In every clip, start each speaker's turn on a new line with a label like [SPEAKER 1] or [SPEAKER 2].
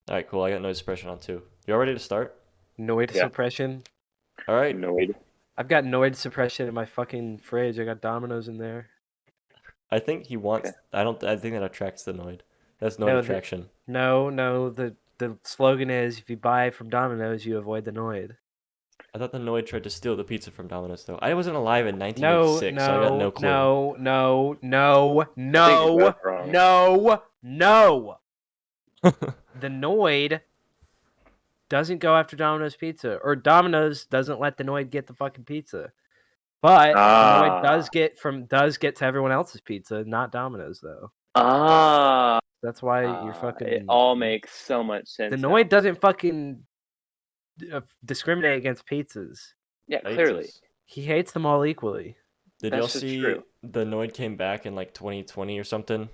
[SPEAKER 1] All right, cool. I got noise suppression on too. You all ready to start?
[SPEAKER 2] Noid
[SPEAKER 3] Yeah.
[SPEAKER 2] suppression.
[SPEAKER 1] All right.
[SPEAKER 3] Annoyed.
[SPEAKER 2] I've got noid suppression in my fucking fridge. I got Domino's in there.
[SPEAKER 1] I think he wants.
[SPEAKER 3] Okay.
[SPEAKER 1] I think that attracts the Noid. That's Noid
[SPEAKER 2] No,
[SPEAKER 1] attraction.
[SPEAKER 2] no. The slogan is if you buy from Domino's, you avoid the noid.
[SPEAKER 1] I thought the Noid tried to steal the pizza from Domino's though. I wasn't alive in
[SPEAKER 2] No,
[SPEAKER 1] 1986, so I got no clue.
[SPEAKER 3] I think you're both wrong.
[SPEAKER 2] no. The noid doesn't go after Domino's pizza, or Domino's doesn't let the noid get the fucking pizza. But the noid does get to everyone else's pizza, not Domino's though. That's why you're fucking.
[SPEAKER 3] It all makes so much sense.
[SPEAKER 2] The
[SPEAKER 3] now.
[SPEAKER 2] Noid doesn't fucking discriminate against pizzas.
[SPEAKER 3] Yeah, clearly.
[SPEAKER 1] Pizzas.
[SPEAKER 2] He hates them all equally.
[SPEAKER 1] Did
[SPEAKER 3] That's
[SPEAKER 1] y'all
[SPEAKER 3] just
[SPEAKER 1] see
[SPEAKER 3] true.
[SPEAKER 1] the Noid came back in like 2020 or something?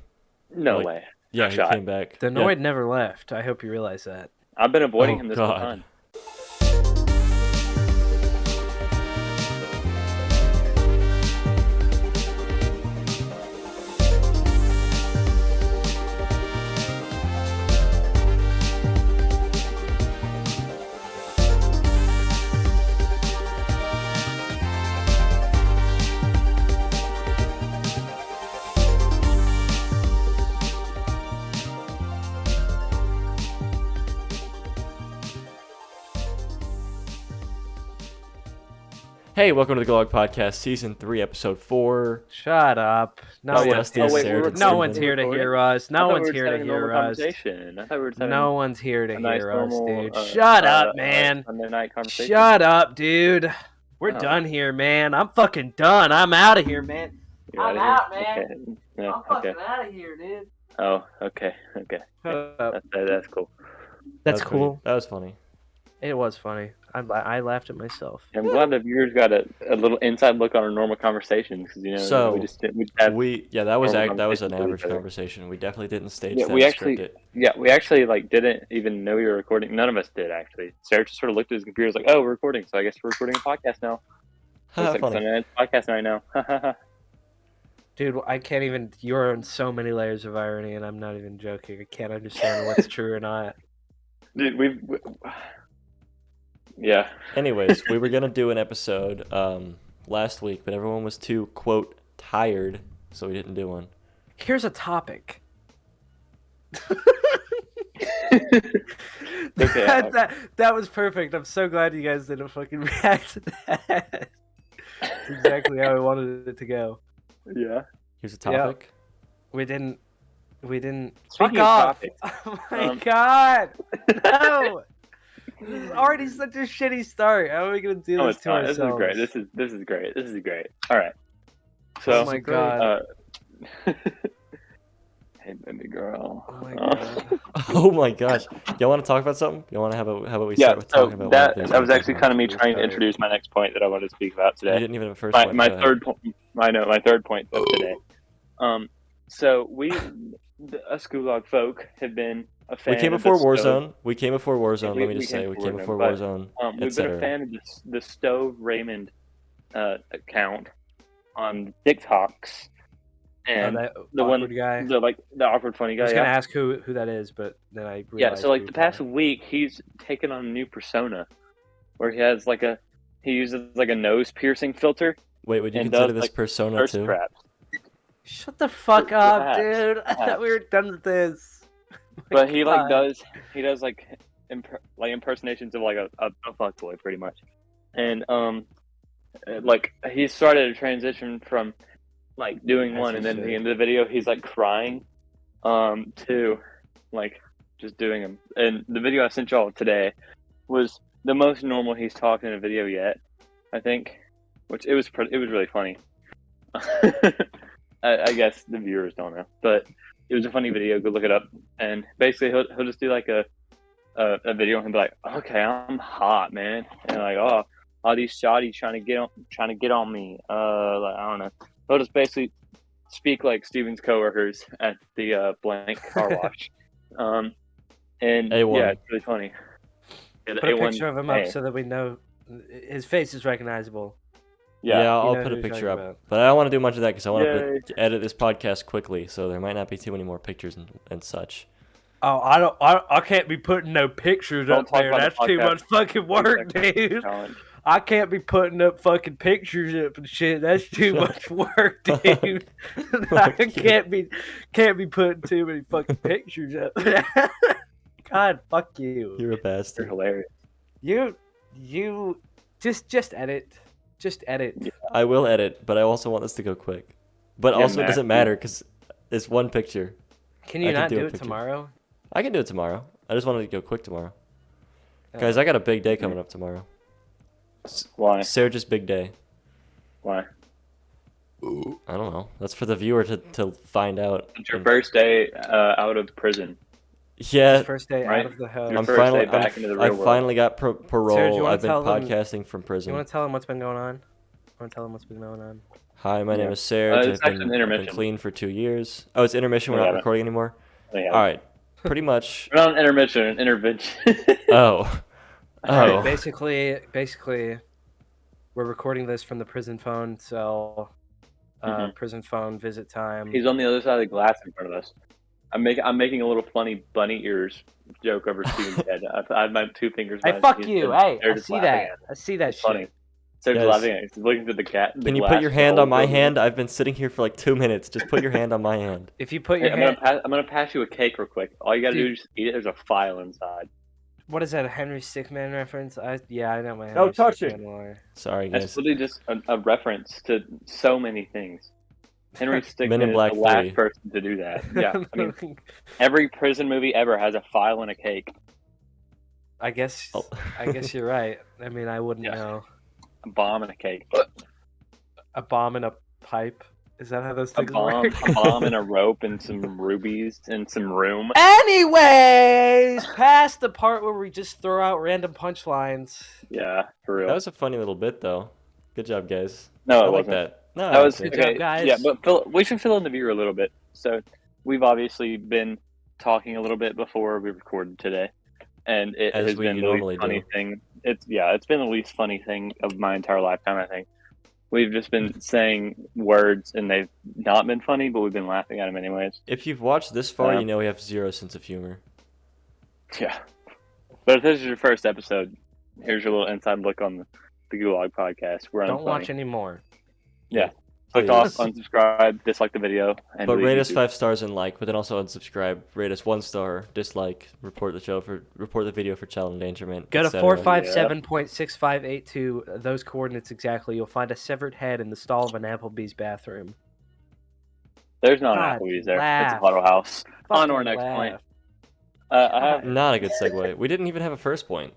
[SPEAKER 3] No
[SPEAKER 1] Like-
[SPEAKER 3] way.
[SPEAKER 1] Yeah,
[SPEAKER 3] No
[SPEAKER 1] he
[SPEAKER 3] shot.
[SPEAKER 1] came back.
[SPEAKER 2] The
[SPEAKER 1] Yeah.
[SPEAKER 2] Noid never left. I hope you realize that.
[SPEAKER 3] I've been avoiding
[SPEAKER 1] Oh,
[SPEAKER 3] him this whole
[SPEAKER 1] God.
[SPEAKER 3] time.
[SPEAKER 1] Hey, welcome to the Gulag Podcast, Season 3, Episode 4.
[SPEAKER 2] Shut up. No
[SPEAKER 1] Oh, yeah,
[SPEAKER 2] one's
[SPEAKER 1] Dusty,
[SPEAKER 2] here.
[SPEAKER 1] Serj, and
[SPEAKER 2] No one's
[SPEAKER 1] Stephen.
[SPEAKER 2] here to
[SPEAKER 3] Recording?
[SPEAKER 2] hear us.
[SPEAKER 3] I
[SPEAKER 2] No
[SPEAKER 3] thought we
[SPEAKER 2] one's
[SPEAKER 3] were
[SPEAKER 2] here
[SPEAKER 3] having
[SPEAKER 2] to
[SPEAKER 3] a normal
[SPEAKER 2] hear us.
[SPEAKER 3] conversation. I thought we were having
[SPEAKER 2] No one's here to
[SPEAKER 3] a nice
[SPEAKER 2] hear us,
[SPEAKER 3] normal,
[SPEAKER 2] dude. Shut up, man.
[SPEAKER 3] Sunday night conversation.
[SPEAKER 2] Shut up, dude. We're
[SPEAKER 3] Oh.
[SPEAKER 2] done here, man. I'm fucking done. I'm out of here, man.
[SPEAKER 3] You're
[SPEAKER 2] I'm
[SPEAKER 3] outta here?
[SPEAKER 2] out, man.
[SPEAKER 3] Okay. Yeah,
[SPEAKER 2] I'm fucking
[SPEAKER 3] okay.
[SPEAKER 2] out of here, dude.
[SPEAKER 3] Oh, okay.
[SPEAKER 2] Shut up.
[SPEAKER 3] That's cool.
[SPEAKER 2] That's
[SPEAKER 1] pretty-
[SPEAKER 2] cool.
[SPEAKER 1] That was funny.
[SPEAKER 2] It was funny. I laughed at myself.
[SPEAKER 3] I'm glad the viewers got a little inside look on our normal conversations because
[SPEAKER 1] So,
[SPEAKER 3] we just had
[SPEAKER 1] that was
[SPEAKER 3] normal
[SPEAKER 1] that was an
[SPEAKER 3] conversations with
[SPEAKER 1] average
[SPEAKER 3] each other.
[SPEAKER 1] conversation. We definitely didn't stage
[SPEAKER 3] Yeah,
[SPEAKER 1] that
[SPEAKER 3] we
[SPEAKER 1] and
[SPEAKER 3] actually-
[SPEAKER 1] script it.
[SPEAKER 3] Yeah, we actually didn't even know we were recording. None of us did actually. Sarah just sort of looked at his computer, was like, "Oh, we're recording." So I guess we're recording a podcast now. So it's like
[SPEAKER 1] Funny.
[SPEAKER 3] Sunday night podcast night now.
[SPEAKER 2] Dude, I can't even. You're on so many layers of irony, and I'm not even joking. I can't understand what's true or not.
[SPEAKER 3] Dude, yeah.
[SPEAKER 1] Anyways, we were gonna do an episode last week, but everyone was too quote tired, so we didn't do one.
[SPEAKER 2] Here's a topic.
[SPEAKER 3] Okay,
[SPEAKER 2] that was perfect. I'm so glad you guys didn't fucking react to that. That's exactly how I wanted it to go.
[SPEAKER 3] Yeah.
[SPEAKER 1] Here's a
[SPEAKER 2] Yeah.
[SPEAKER 1] topic.
[SPEAKER 2] We didn't.
[SPEAKER 3] Speaking
[SPEAKER 2] Fuck
[SPEAKER 3] of
[SPEAKER 2] off!
[SPEAKER 3] topics,
[SPEAKER 2] Oh my
[SPEAKER 3] um,
[SPEAKER 2] god! No. This is already such a shitty start. How are we gonna do
[SPEAKER 3] No,
[SPEAKER 2] this
[SPEAKER 3] it's
[SPEAKER 2] to
[SPEAKER 3] not.
[SPEAKER 2] ourselves?
[SPEAKER 3] This is great. This is great. This is great. All right. So,
[SPEAKER 2] Oh my god!
[SPEAKER 3] hey, baby girl.
[SPEAKER 2] Oh my god!
[SPEAKER 1] Oh my gosh! Y'all want to talk about something? Y'all want to how about we
[SPEAKER 3] Yeah.
[SPEAKER 1] start with
[SPEAKER 3] So
[SPEAKER 1] talking about
[SPEAKER 3] that
[SPEAKER 1] one thing?
[SPEAKER 3] was actually kind of me
[SPEAKER 2] Please
[SPEAKER 3] trying to
[SPEAKER 2] start.
[SPEAKER 3] introduce my next point that I wanted to speak about
[SPEAKER 1] You
[SPEAKER 3] today.
[SPEAKER 1] didn't even have a first
[SPEAKER 3] My
[SPEAKER 1] one.
[SPEAKER 3] my
[SPEAKER 1] Go ahead.
[SPEAKER 3] third point. I know my third point of today. So us Gulag folk have been a fan.
[SPEAKER 1] We came
[SPEAKER 3] of
[SPEAKER 1] before
[SPEAKER 3] the stove.
[SPEAKER 1] Warzone. We came before Warzone.
[SPEAKER 3] we-
[SPEAKER 1] Let me
[SPEAKER 3] we
[SPEAKER 1] just
[SPEAKER 3] came
[SPEAKER 1] say, we
[SPEAKER 3] before
[SPEAKER 1] came
[SPEAKER 3] Warzone,
[SPEAKER 1] before
[SPEAKER 3] but,
[SPEAKER 1] Warzone,
[SPEAKER 3] We've been a
[SPEAKER 1] etc.
[SPEAKER 3] fan of the Stove Raymond account on TikToks, and
[SPEAKER 2] that
[SPEAKER 3] the one
[SPEAKER 2] awkward guy.
[SPEAKER 3] the awkward funny
[SPEAKER 2] I
[SPEAKER 3] guy.
[SPEAKER 2] was
[SPEAKER 3] Yeah.
[SPEAKER 2] gonna ask who that is, but then I realized.
[SPEAKER 3] Yeah, so
[SPEAKER 2] who
[SPEAKER 3] the
[SPEAKER 2] you
[SPEAKER 3] past
[SPEAKER 2] were.
[SPEAKER 3] week he's taken on a new persona where he uses a nose piercing filter
[SPEAKER 1] Wait, would you
[SPEAKER 3] and
[SPEAKER 1] consider
[SPEAKER 3] does,
[SPEAKER 1] this
[SPEAKER 3] like,
[SPEAKER 1] persona
[SPEAKER 3] thirst
[SPEAKER 1] too?
[SPEAKER 3] traps.
[SPEAKER 2] Shut the fuck up,
[SPEAKER 3] Perhaps.
[SPEAKER 2] dude! I thought we were done with this. Oh my
[SPEAKER 3] But he
[SPEAKER 2] God.
[SPEAKER 3] does impersonations of a fuckboy pretty much, and he started a transition from doing
[SPEAKER 2] As
[SPEAKER 3] one,
[SPEAKER 2] he
[SPEAKER 3] and then at
[SPEAKER 2] should.
[SPEAKER 3] the end of the video he's crying, to just doing them. And the video I sent y'all today was the most normal he's talked in a video yet, I think, which it was really funny. I guess the viewers don't know, but it was a funny video. Go look it up. And basically, he'll just do a video and he'll be like, "Okay, I'm hot, man," and all these shotties trying to get on me. I don't know. He'll just basically speak like Steven's coworkers at the blank car wash. And
[SPEAKER 1] A1.
[SPEAKER 3] yeah, it's really funny. Yeah, the
[SPEAKER 2] Put a
[SPEAKER 3] A1
[SPEAKER 2] picture of him up
[SPEAKER 3] A.
[SPEAKER 2] so that we know his face is recognizable.
[SPEAKER 1] Yeah,
[SPEAKER 3] Yeah,
[SPEAKER 1] I'll
[SPEAKER 2] know
[SPEAKER 1] put a
[SPEAKER 2] who you're
[SPEAKER 1] picture
[SPEAKER 2] talking
[SPEAKER 1] up.
[SPEAKER 2] about.
[SPEAKER 1] But I don't want to do much of that because I want
[SPEAKER 3] Yay.
[SPEAKER 1] to edit this podcast quickly, so there might not be too many more pictures and such.
[SPEAKER 2] Oh, I can't be putting no pictures
[SPEAKER 3] Don't
[SPEAKER 2] up
[SPEAKER 3] talk
[SPEAKER 2] there.
[SPEAKER 3] about the
[SPEAKER 2] That's too
[SPEAKER 3] podcast.
[SPEAKER 2] much fucking work, dude.
[SPEAKER 3] Challenge.
[SPEAKER 2] I can't be putting up fucking pictures up and shit. That's too much work, dude. I can't be putting too many fucking pictures up. God, fuck you.
[SPEAKER 1] You're a
[SPEAKER 3] You're
[SPEAKER 1] bastard.
[SPEAKER 3] hilarious.
[SPEAKER 2] You just edit. Just edit.
[SPEAKER 3] Yeah.
[SPEAKER 1] I will edit, but I also want this to go quick. But
[SPEAKER 3] Yeah,
[SPEAKER 1] also, it doesn't
[SPEAKER 3] Matt.
[SPEAKER 1] matter because it's one picture.
[SPEAKER 2] Can you
[SPEAKER 1] I can
[SPEAKER 2] not
[SPEAKER 1] do
[SPEAKER 2] do
[SPEAKER 1] a
[SPEAKER 2] it
[SPEAKER 1] picture.
[SPEAKER 2] tomorrow?
[SPEAKER 1] I can do it tomorrow. I just wanted to go quick tomorrow.
[SPEAKER 2] Oh.
[SPEAKER 1] Guys, I got a big day coming up tomorrow.
[SPEAKER 3] Why?
[SPEAKER 1] Serge's big day.
[SPEAKER 3] Why?
[SPEAKER 1] I don't know. That's for the viewer to find out.
[SPEAKER 3] It's your first day out of prison.
[SPEAKER 1] Yeah,
[SPEAKER 2] His first day
[SPEAKER 3] right.
[SPEAKER 2] out of the house.
[SPEAKER 3] Your
[SPEAKER 1] I'm
[SPEAKER 3] first
[SPEAKER 1] finally.
[SPEAKER 3] day back into the
[SPEAKER 1] I
[SPEAKER 3] real world.
[SPEAKER 1] finally got
[SPEAKER 2] Serge, you
[SPEAKER 1] parole.
[SPEAKER 2] wanna
[SPEAKER 1] I've been
[SPEAKER 2] tell them-
[SPEAKER 1] podcasting from
[SPEAKER 2] You
[SPEAKER 1] prison.
[SPEAKER 2] want to tell him what's been going on? You want to tell him what's been going on?
[SPEAKER 1] Hi, my name
[SPEAKER 3] Yeah.
[SPEAKER 1] is Serge.
[SPEAKER 3] It's
[SPEAKER 1] I've
[SPEAKER 3] actually an
[SPEAKER 1] been
[SPEAKER 3] intermission.
[SPEAKER 1] clean for 2 years. Oh, it's intermission. We're
[SPEAKER 3] Yeah.
[SPEAKER 1] not recording anymore.
[SPEAKER 3] Yeah.
[SPEAKER 1] All right. Pretty much.
[SPEAKER 3] We're not an intermission, an intervention.
[SPEAKER 1] Oh.
[SPEAKER 2] Alright,
[SPEAKER 1] Oh.
[SPEAKER 2] basically, we're recording this from the prison phone, so
[SPEAKER 3] Mhm.
[SPEAKER 2] prison phone visit time.
[SPEAKER 3] He's on the other side of the glass in front of us. I'm making a little funny bunny ears joke over Steven's head. I have my 2 fingers.
[SPEAKER 2] Hey,
[SPEAKER 3] behind
[SPEAKER 2] fuck
[SPEAKER 3] his
[SPEAKER 2] you!
[SPEAKER 3] head.
[SPEAKER 2] Hey,
[SPEAKER 3] They're
[SPEAKER 2] I
[SPEAKER 3] just
[SPEAKER 2] see
[SPEAKER 3] laughing
[SPEAKER 2] that.
[SPEAKER 3] at it.
[SPEAKER 2] I see that
[SPEAKER 3] It's funny.
[SPEAKER 2] shit.
[SPEAKER 3] So
[SPEAKER 1] Guys,
[SPEAKER 3] laughing at it. He's looking through the cat.
[SPEAKER 1] Can you put your hand on my hand? I've been sitting here for like 2 minutes. Just put your hand on my hand.
[SPEAKER 2] If you put
[SPEAKER 3] Hey,
[SPEAKER 2] your hand,
[SPEAKER 3] I'm gonna pass you a cake real quick. All you gotta do
[SPEAKER 2] Dude.
[SPEAKER 3] is just eat it. There's a file inside.
[SPEAKER 2] what is that? A Henry Stickmin reference? I know my.
[SPEAKER 1] Don't
[SPEAKER 2] Henry
[SPEAKER 1] touch it.
[SPEAKER 2] Stickmin lore.
[SPEAKER 1] Sorry,
[SPEAKER 3] That's
[SPEAKER 1] guys.
[SPEAKER 3] literally just a reference to so many things. Henry
[SPEAKER 1] Men
[SPEAKER 3] Stickmin
[SPEAKER 1] in
[SPEAKER 3] is
[SPEAKER 1] Black
[SPEAKER 3] the last
[SPEAKER 1] 3.
[SPEAKER 3] person to do that. Yeah, I mean, every prison movie ever has a file and a cake.
[SPEAKER 2] I guess
[SPEAKER 1] Oh.
[SPEAKER 2] you're right. I mean, I wouldn't
[SPEAKER 3] Yeah.
[SPEAKER 2] know.
[SPEAKER 3] A bomb and a cake.
[SPEAKER 2] A bomb and a pipe. Is that how those
[SPEAKER 3] A
[SPEAKER 2] things
[SPEAKER 3] bomb,
[SPEAKER 2] work?
[SPEAKER 3] a bomb and a rope and some rubies and some room.
[SPEAKER 2] Anyways, past the part where we just throw out random punchlines.
[SPEAKER 3] Yeah, for real.
[SPEAKER 1] That was a funny little bit, though. Good job, guys.
[SPEAKER 3] No,
[SPEAKER 1] I
[SPEAKER 3] it
[SPEAKER 1] like
[SPEAKER 3] wasn't.
[SPEAKER 1] that. No,
[SPEAKER 3] That was
[SPEAKER 1] okay.
[SPEAKER 2] Good job,
[SPEAKER 3] okay.
[SPEAKER 2] guys.
[SPEAKER 3] Yeah, but we should fill in the viewer a little bit. So we've obviously been talking a little bit before we recorded today, and it
[SPEAKER 1] As
[SPEAKER 3] has
[SPEAKER 1] we
[SPEAKER 3] been the
[SPEAKER 1] normally
[SPEAKER 3] least funny
[SPEAKER 1] do.
[SPEAKER 3] thing. It's been the least funny thing of my entire lifetime. I think we've just been saying words, and they've not been funny, but we've been laughing at them anyways.
[SPEAKER 1] If you've watched this far,
[SPEAKER 3] Yeah.
[SPEAKER 1] you know we have zero sense of humor.
[SPEAKER 3] Yeah. But if this is your first episode, here's your little inside look on the Gulag podcast. We're
[SPEAKER 2] Don't
[SPEAKER 3] unfunny.
[SPEAKER 2] watch anymore.
[SPEAKER 3] Click
[SPEAKER 1] Please.
[SPEAKER 3] off, unsubscribe, dislike the video, and
[SPEAKER 1] But
[SPEAKER 3] leave
[SPEAKER 1] rate us
[SPEAKER 3] YouTube.
[SPEAKER 1] 5 stars and like, but then also unsubscribe. Rate us 1 star, dislike, report the video for child endangerment.
[SPEAKER 2] Go to
[SPEAKER 1] etc.
[SPEAKER 2] 457.6582. Those coordinates exactly. You'll find a severed head in the stall of an Applebee's bathroom.
[SPEAKER 3] There's not
[SPEAKER 2] God,
[SPEAKER 3] an Applebee's there.
[SPEAKER 2] laugh.
[SPEAKER 3] It's a Huddle House. On to our
[SPEAKER 2] Fucking
[SPEAKER 3] next point.
[SPEAKER 2] laugh.
[SPEAKER 3] I have.
[SPEAKER 1] Not a good segue. We didn't even have a first point.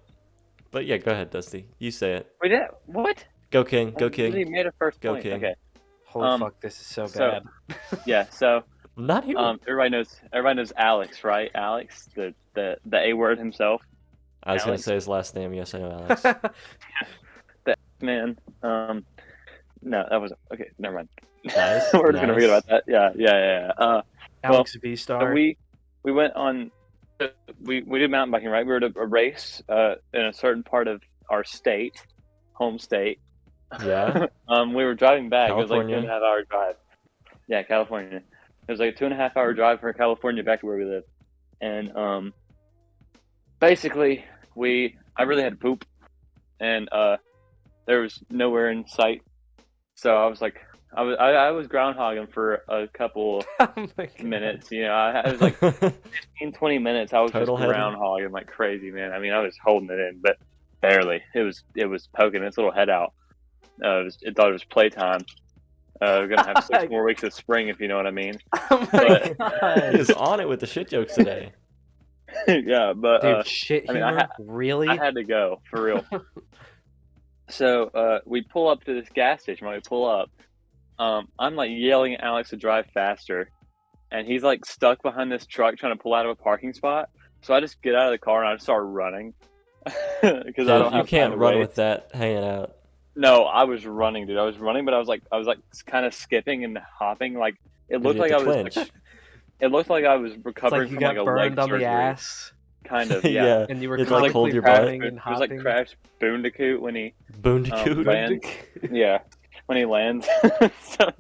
[SPEAKER 1] But yeah, go ahead, Dusty. You say it.
[SPEAKER 3] We did. What?
[SPEAKER 1] Go King. Go
[SPEAKER 3] I literally
[SPEAKER 1] King.
[SPEAKER 3] made a first
[SPEAKER 1] Go
[SPEAKER 3] point.
[SPEAKER 1] King.
[SPEAKER 3] Okay.
[SPEAKER 2] Holy fuck, this is so
[SPEAKER 3] so-
[SPEAKER 2] bad.
[SPEAKER 3] Yeah. So
[SPEAKER 1] Not even.
[SPEAKER 3] everybody knows Alex, right? Alex, the A word himself.
[SPEAKER 1] I was going
[SPEAKER 3] Alex.
[SPEAKER 1] to say his last name. Yes, I know Alex.
[SPEAKER 3] Man. No, that was okay. Never mind.
[SPEAKER 1] Nice,
[SPEAKER 3] We're just gonna forget
[SPEAKER 1] nice.
[SPEAKER 3] about that. Yeah.
[SPEAKER 2] Alex V
[SPEAKER 3] So
[SPEAKER 2] Star.
[SPEAKER 3] we went on. We did mountain biking, right? We were at a race in a certain part of our state, home state.
[SPEAKER 1] Yeah.
[SPEAKER 3] We were driving back. It was like
[SPEAKER 1] California?
[SPEAKER 3] 2.5 hour drive. Yeah, California. It was like a 2.5 hour drive from California back to where we live. And basically, I really had to poop, and there was nowhere in sight. So I was like, I was groundhogging for a couple
[SPEAKER 2] Oh my God.
[SPEAKER 3] minutes. You know, I was like 15-20 minutes. I was
[SPEAKER 1] Total
[SPEAKER 3] just
[SPEAKER 1] head.
[SPEAKER 3] groundhogging like crazy, man. I mean, I was holding it in, but barely. It was poking its little head out. It thought it was playtime. We're gonna have 6 more weeks of spring, if you know what I mean.
[SPEAKER 2] Oh my
[SPEAKER 3] But-
[SPEAKER 1] He
[SPEAKER 2] God.
[SPEAKER 1] is on it with the shit jokes today.
[SPEAKER 3] Yeah, but
[SPEAKER 2] Dude, shit
[SPEAKER 3] I mean,
[SPEAKER 2] humor? Really?
[SPEAKER 3] I had to go for real. So we pull up to this gas station. When we pull up, I'm like yelling at Alex to drive faster, and he's like stuck behind this truck trying to pull out of a parking spot. So I just get out of the car and I just start running because I don't
[SPEAKER 1] Dude, you
[SPEAKER 3] have
[SPEAKER 1] can't
[SPEAKER 3] time to
[SPEAKER 1] run
[SPEAKER 3] wait.
[SPEAKER 1] with that hanging out.
[SPEAKER 3] No, I was running, dude. I was running, but I was like kind of skipping and hopping. Like it looked
[SPEAKER 1] You
[SPEAKER 3] like
[SPEAKER 1] had
[SPEAKER 3] I
[SPEAKER 1] to
[SPEAKER 3] was.
[SPEAKER 1] clinch.
[SPEAKER 3] It looked like I was
[SPEAKER 2] It's
[SPEAKER 3] recovering
[SPEAKER 2] like you
[SPEAKER 3] from
[SPEAKER 2] got
[SPEAKER 3] like a leg
[SPEAKER 2] burned on
[SPEAKER 3] surgery.
[SPEAKER 2] the ass,
[SPEAKER 3] Kind of,
[SPEAKER 1] Yeah.
[SPEAKER 3] yeah.
[SPEAKER 2] and you were
[SPEAKER 1] It's like hold
[SPEAKER 2] comically
[SPEAKER 1] your butt.
[SPEAKER 2] running and
[SPEAKER 3] It was like
[SPEAKER 2] hopping.
[SPEAKER 3] Crash Bandicoot when he
[SPEAKER 1] Bandicoot.
[SPEAKER 3] land- yeah, when he lands. So,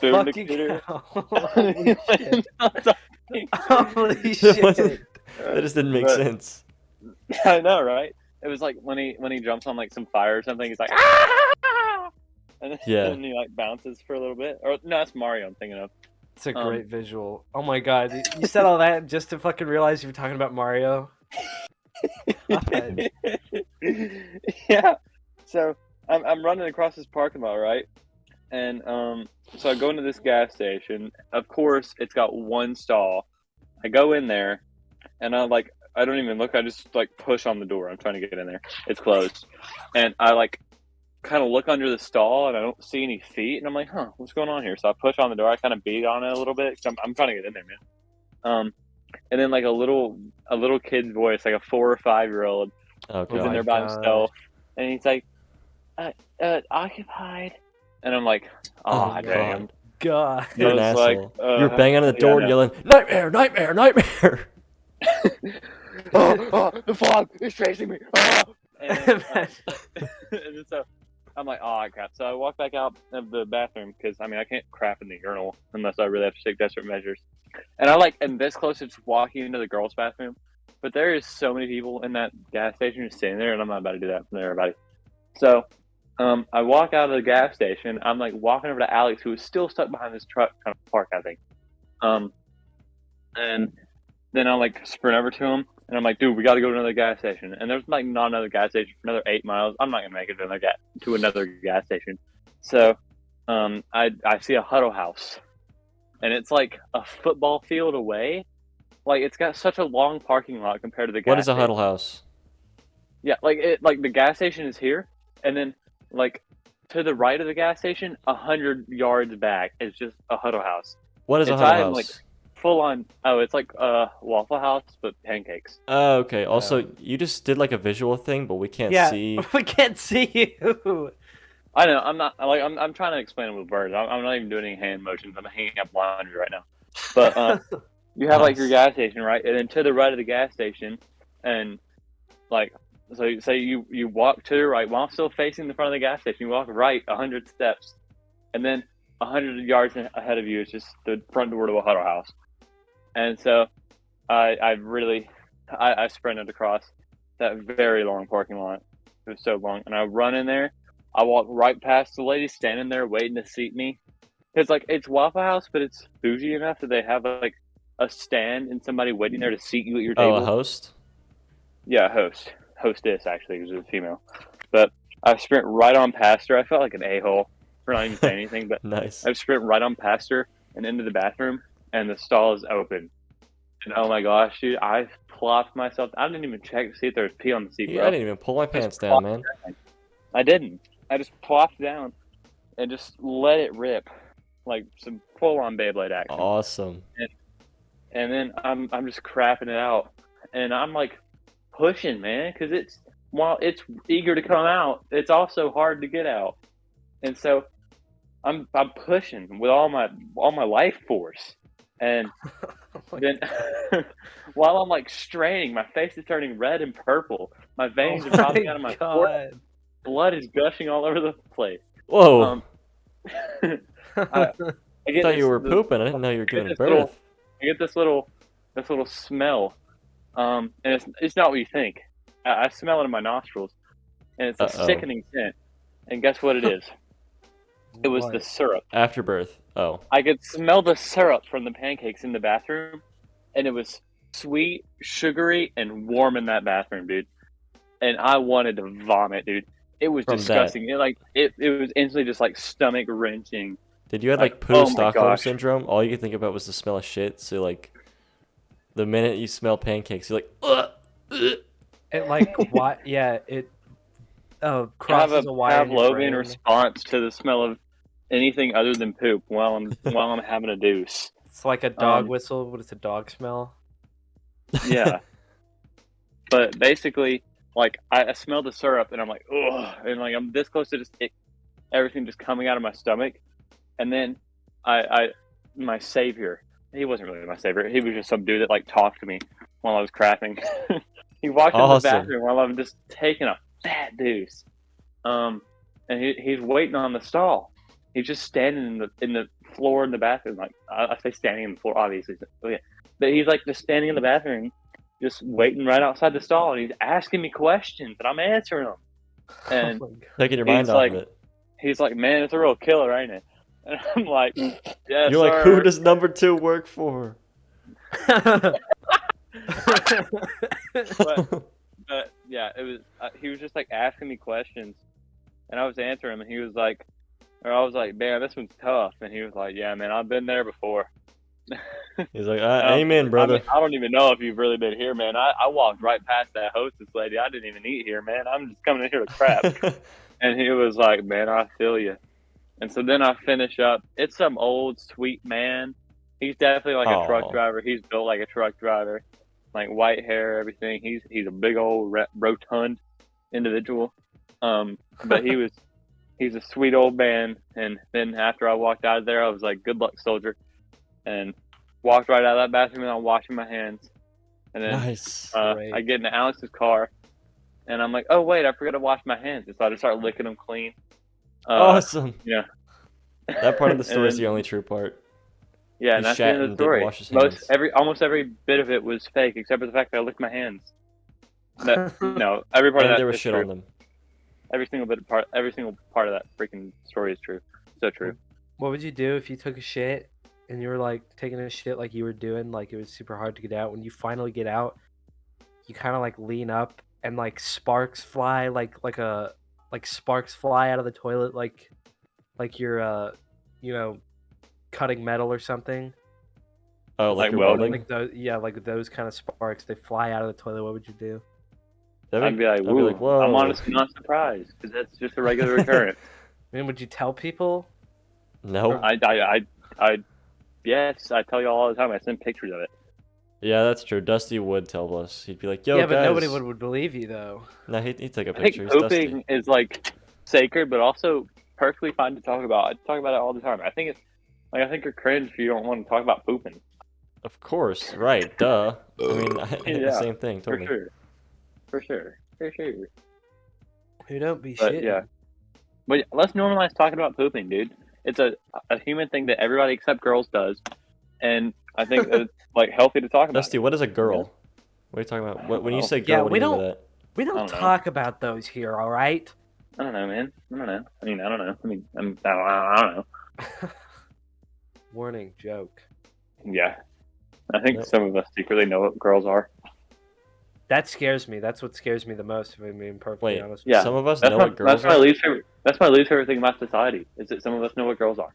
[SPEAKER 2] Fucking
[SPEAKER 3] Bandicoot.
[SPEAKER 2] hell. Holy shit.
[SPEAKER 3] He lands on top.
[SPEAKER 2] Holy
[SPEAKER 1] It
[SPEAKER 2] shit.
[SPEAKER 1] wasn't, That just didn't make
[SPEAKER 3] But-
[SPEAKER 1] sense.
[SPEAKER 3] I know, right? It was like when he jumps on like some fire or something, he's like, ah! And
[SPEAKER 1] Yeah.
[SPEAKER 3] then he like bounces for a little bit. Or no, that's Mario I'm thinking of.
[SPEAKER 2] It's a great visual. Oh my god, you said all that just to fucking realize you were talking about Mario. God.
[SPEAKER 3] Yeah. So I'm running across this parking lot, right? And so I go into this gas station. Of course, it's got one stall. I go in there, and I don't even look. I just like push on the door. I'm trying to get in there. It's closed, and I like kind of look under the stall, and I don't see any feet. And I'm like, huh, what's going on here? So I push on the door. I kind of beat on it a little bit. 'Cause I'm trying to get in there, man. And then like a little kid's voice, like a 4 or 5-year-old,
[SPEAKER 1] Oh
[SPEAKER 3] was in there
[SPEAKER 1] god.
[SPEAKER 3] by himself, and he's like, occupied. And I'm like,
[SPEAKER 1] Oh,
[SPEAKER 3] damn.
[SPEAKER 2] God.
[SPEAKER 1] You're an
[SPEAKER 3] I was like,
[SPEAKER 1] asshole. You're banging on the door and yelling, "Nightmare! Nightmare! Nightmare!"
[SPEAKER 3] The fog is chasing me. And, and so I'm like, oh crap. So I walk back out of the bathroom because I can't crap in the urinal unless I really have to take desperate measures. And I'm this close to just walking into the girls' bathroom, but there is so many people in that gas station just sitting there, and I'm not about to do that from everybody. So I walk out of the gas station. I'm like walking over to Alex, who is still stuck behind this truck trying to park, I think. And then I like sprint over to him, and I'm like, dude, we got to go to another gas station. And there's like not another gas station for another 8 miles. I'm not gonna make it to another gas station. So I see a Huddle House, and it's like a football field away. Like it's got such a long parking lot compared to the gas.
[SPEAKER 1] What is a
[SPEAKER 3] station.
[SPEAKER 1] Huddle House?
[SPEAKER 3] Yeah, like the gas station is here, and then like to the right of the gas station, 100 yards back is just a Huddle House.
[SPEAKER 1] What is a
[SPEAKER 3] Inside,
[SPEAKER 1] Huddle House?
[SPEAKER 3] like full on. Oh, it's like a Waffle House but pancakes.
[SPEAKER 1] Oh, okay. Also, you just did like a visual thing, but we can't
[SPEAKER 2] Yeah,
[SPEAKER 1] see.
[SPEAKER 2] we can't see you.
[SPEAKER 3] I know. I'm not like I'm trying to explain it with words. I'm not even doing any hand motions. I'm hanging up laundry right now. But you have like your gas station, right? And then to the right of the gas station, and like so say you walk to the right while still facing the front of the gas station. You walk right 100 steps, and then 100 yards ahead of you is just the front door to a Huddle House. And so I sprinted across that very long parking lot. It was so long, and I run in there. I walk right past the lady standing there waiting to seat me. It's like it's Waffle House, but it's bougie enough that they have like a stand and somebody waiting there to seat you at your table.
[SPEAKER 1] Oh, a host?
[SPEAKER 3] Yeah, hostess actually, because it was a female. But I sprint right on past her. I felt like an a-hole for not even saying anything, but
[SPEAKER 1] Nice.
[SPEAKER 3] I sprint right on past her and into the bathroom, and the stall is open. And oh my gosh, dude, I plopped myself. I didn't even check to see if there was pee on the seat,
[SPEAKER 1] Yeah,
[SPEAKER 3] bro.
[SPEAKER 1] I didn't even pull my pants down, man.
[SPEAKER 3] I didn't. I just plopped down and just let it rip, like some full-on Beyblade action.
[SPEAKER 1] Awesome.
[SPEAKER 3] And then I'm just crapping it out, and I'm like pushing, man, because while it's eager to come out, it's also hard to get out, and so I'm pushing with all my life force, and then while I'm like straining, my face is turning red and purple, my veins are popping out of my forehead. Blood is gushing all over the place.
[SPEAKER 1] Whoa.
[SPEAKER 3] I
[SPEAKER 1] I thought you were pooping. I didn't know you were giving birth.
[SPEAKER 3] I get this little smell, and it's not what you think. I smell it in my nostrils, and it's a sickening scent. And guess what it is? It was the syrup.
[SPEAKER 1] Afterbirth. Oh.
[SPEAKER 3] I could smell the syrup from the pancakes in the bathroom, and it was sweet, sugary, and warm in that bathroom, dude. And I wanted to vomit, dude. It was disgusting. It was instantly just like stomach wrenching.
[SPEAKER 1] Did you have like Stockholm syndrome? All you could think about was the smell of shit. So like, the minute you smell pancakes, you're like, ugh, ugh.
[SPEAKER 2] It like what? Yeah, it crosses a wire.
[SPEAKER 3] Pavlovian response to the smell of anything other than poop while I'm having a deuce.
[SPEAKER 2] It's like a dog whistle, but it's a dog smell.
[SPEAKER 3] Yeah. But basically, like I smell the syrup and I'm like, ugh, and like I'm this close to just everything just coming out of my stomach, and then my savior, he wasn't really my savior. He was just some dude that like talked to me while I was crapping. He walked into the bathroom while I'm just taking a fat deuce, and he's waiting on the stall. He's just standing in the floor in the bathroom. Like I say, standing in the floor, obviously. Oh yeah, but he's like just standing in the bathroom, just waiting right outside the stall, and he's asking me questions, and I'm answering them. And
[SPEAKER 2] Oh my God.
[SPEAKER 1] Taking your mind off of it.
[SPEAKER 3] he's like, "Man, it's a real killer, ain't it?" And I'm like, "Yes,
[SPEAKER 1] You're like,
[SPEAKER 3] sir."
[SPEAKER 1] who does number 2 work for?
[SPEAKER 3] But yeah, it was. He was just like asking me questions, and I was answering him, and he was like, or I was like, "Man, this one's tough," and he was like, "Yeah, man, I've been there before."
[SPEAKER 1] He's like, amen, brother.
[SPEAKER 3] I don't even know if you've really been here, man. I walked right past that hostess lady. I didn't even eat here, man. I'm just coming in here to crap. And he was like, "Man, I feel you." And so then I finish up. It's some old sweet man. He's definitely like a truck driver. He's built like a truck driver, like white hair, everything. He's a big old rotund individual. But he's a sweet old man. And then after I walked out of there, I was like, "Good luck, soldier," and walked right out of that bathroom, and I'm washing my hands. And then
[SPEAKER 1] Nice.
[SPEAKER 3] I get into Alex's car, and I'm like, "Oh wait, I forgot to wash my hands." And so I just start licking them clean.
[SPEAKER 1] Awesome.
[SPEAKER 3] Yeah.
[SPEAKER 1] That part of the story is the only true part.
[SPEAKER 3] Yeah,
[SPEAKER 1] He
[SPEAKER 3] and that's the
[SPEAKER 1] shat
[SPEAKER 3] end of
[SPEAKER 1] and
[SPEAKER 3] the
[SPEAKER 1] didn't
[SPEAKER 3] story.
[SPEAKER 1] wash his hands.
[SPEAKER 3] Almost every bit of it was fake, except for the fact that I licked my hands. No, every part of
[SPEAKER 1] And
[SPEAKER 3] that
[SPEAKER 1] there was
[SPEAKER 3] is
[SPEAKER 1] shit
[SPEAKER 3] true.
[SPEAKER 1] on them.
[SPEAKER 3] Every single part of that freaking story is true. So true.
[SPEAKER 2] What would you do if you took a shit and you were like taking a shit like you were doing, like it was super hard to get out? When you finally get out, you kind of like lean up and like sparks fly, like sparks fly out of the toilet, like you're cutting metal or something.
[SPEAKER 1] Oh,
[SPEAKER 3] Like
[SPEAKER 1] like
[SPEAKER 3] welding?
[SPEAKER 1] welding?
[SPEAKER 2] Like those kind of sparks, they fly out of the toilet. What would you do?
[SPEAKER 3] I'd be like,
[SPEAKER 1] I'd be
[SPEAKER 3] "Woo!"
[SPEAKER 1] like, whoa.
[SPEAKER 3] I'm honestly not surprised because that's just a regular occurrence.
[SPEAKER 2] I mean, would you tell people?
[SPEAKER 1] No.
[SPEAKER 3] Yes, I tell you all the time. I send pictures of it.
[SPEAKER 1] Yeah, that's true. Dusty would tell us. He'd be like, yo,
[SPEAKER 2] Yeah, but
[SPEAKER 1] guys.
[SPEAKER 2] nobody would believe you though.
[SPEAKER 1] No, he'd take a
[SPEAKER 3] I think
[SPEAKER 1] picture. He's Dusty.
[SPEAKER 3] pooping is like sacred, but also perfectly fine to talk about. I talk about it all the time. I think you're cringe if you don't want to talk about pooping.
[SPEAKER 1] Of course, right? Duh. I mean, I think the
[SPEAKER 3] Yeah,
[SPEAKER 1] same thing.
[SPEAKER 3] For
[SPEAKER 1] Totally.
[SPEAKER 3] sure.
[SPEAKER 2] Who don't be
[SPEAKER 3] But
[SPEAKER 2] shit.
[SPEAKER 3] yeah, but yeah, let's normalize talking about pooping, dude. It's a human thing that everybody except girls does, and I think it's like healthy to talk about.
[SPEAKER 1] Dusty, what is a girl? What are you talking about? When you say girl,
[SPEAKER 2] Yeah,
[SPEAKER 1] what do
[SPEAKER 2] we
[SPEAKER 1] you mean by
[SPEAKER 2] don't-
[SPEAKER 1] that?
[SPEAKER 2] We don't
[SPEAKER 3] I don't know.
[SPEAKER 2] talk about those here, all right?
[SPEAKER 3] I don't know, man. I don't know. I don't know. I don't know.
[SPEAKER 2] Warning, joke.
[SPEAKER 3] Yeah, I think
[SPEAKER 1] Yep.
[SPEAKER 3] some of us secretly know what girls are.
[SPEAKER 2] That scares me. That's what scares me the most, if I'm being perfectly
[SPEAKER 1] Wait,
[SPEAKER 2] honest.
[SPEAKER 3] Yeah,
[SPEAKER 1] some of us
[SPEAKER 3] That's
[SPEAKER 1] know
[SPEAKER 3] my,
[SPEAKER 1] what girls
[SPEAKER 3] that's my
[SPEAKER 1] are?
[SPEAKER 3] least favorite. That's my least favorite thing about society is that some of us know what girls are.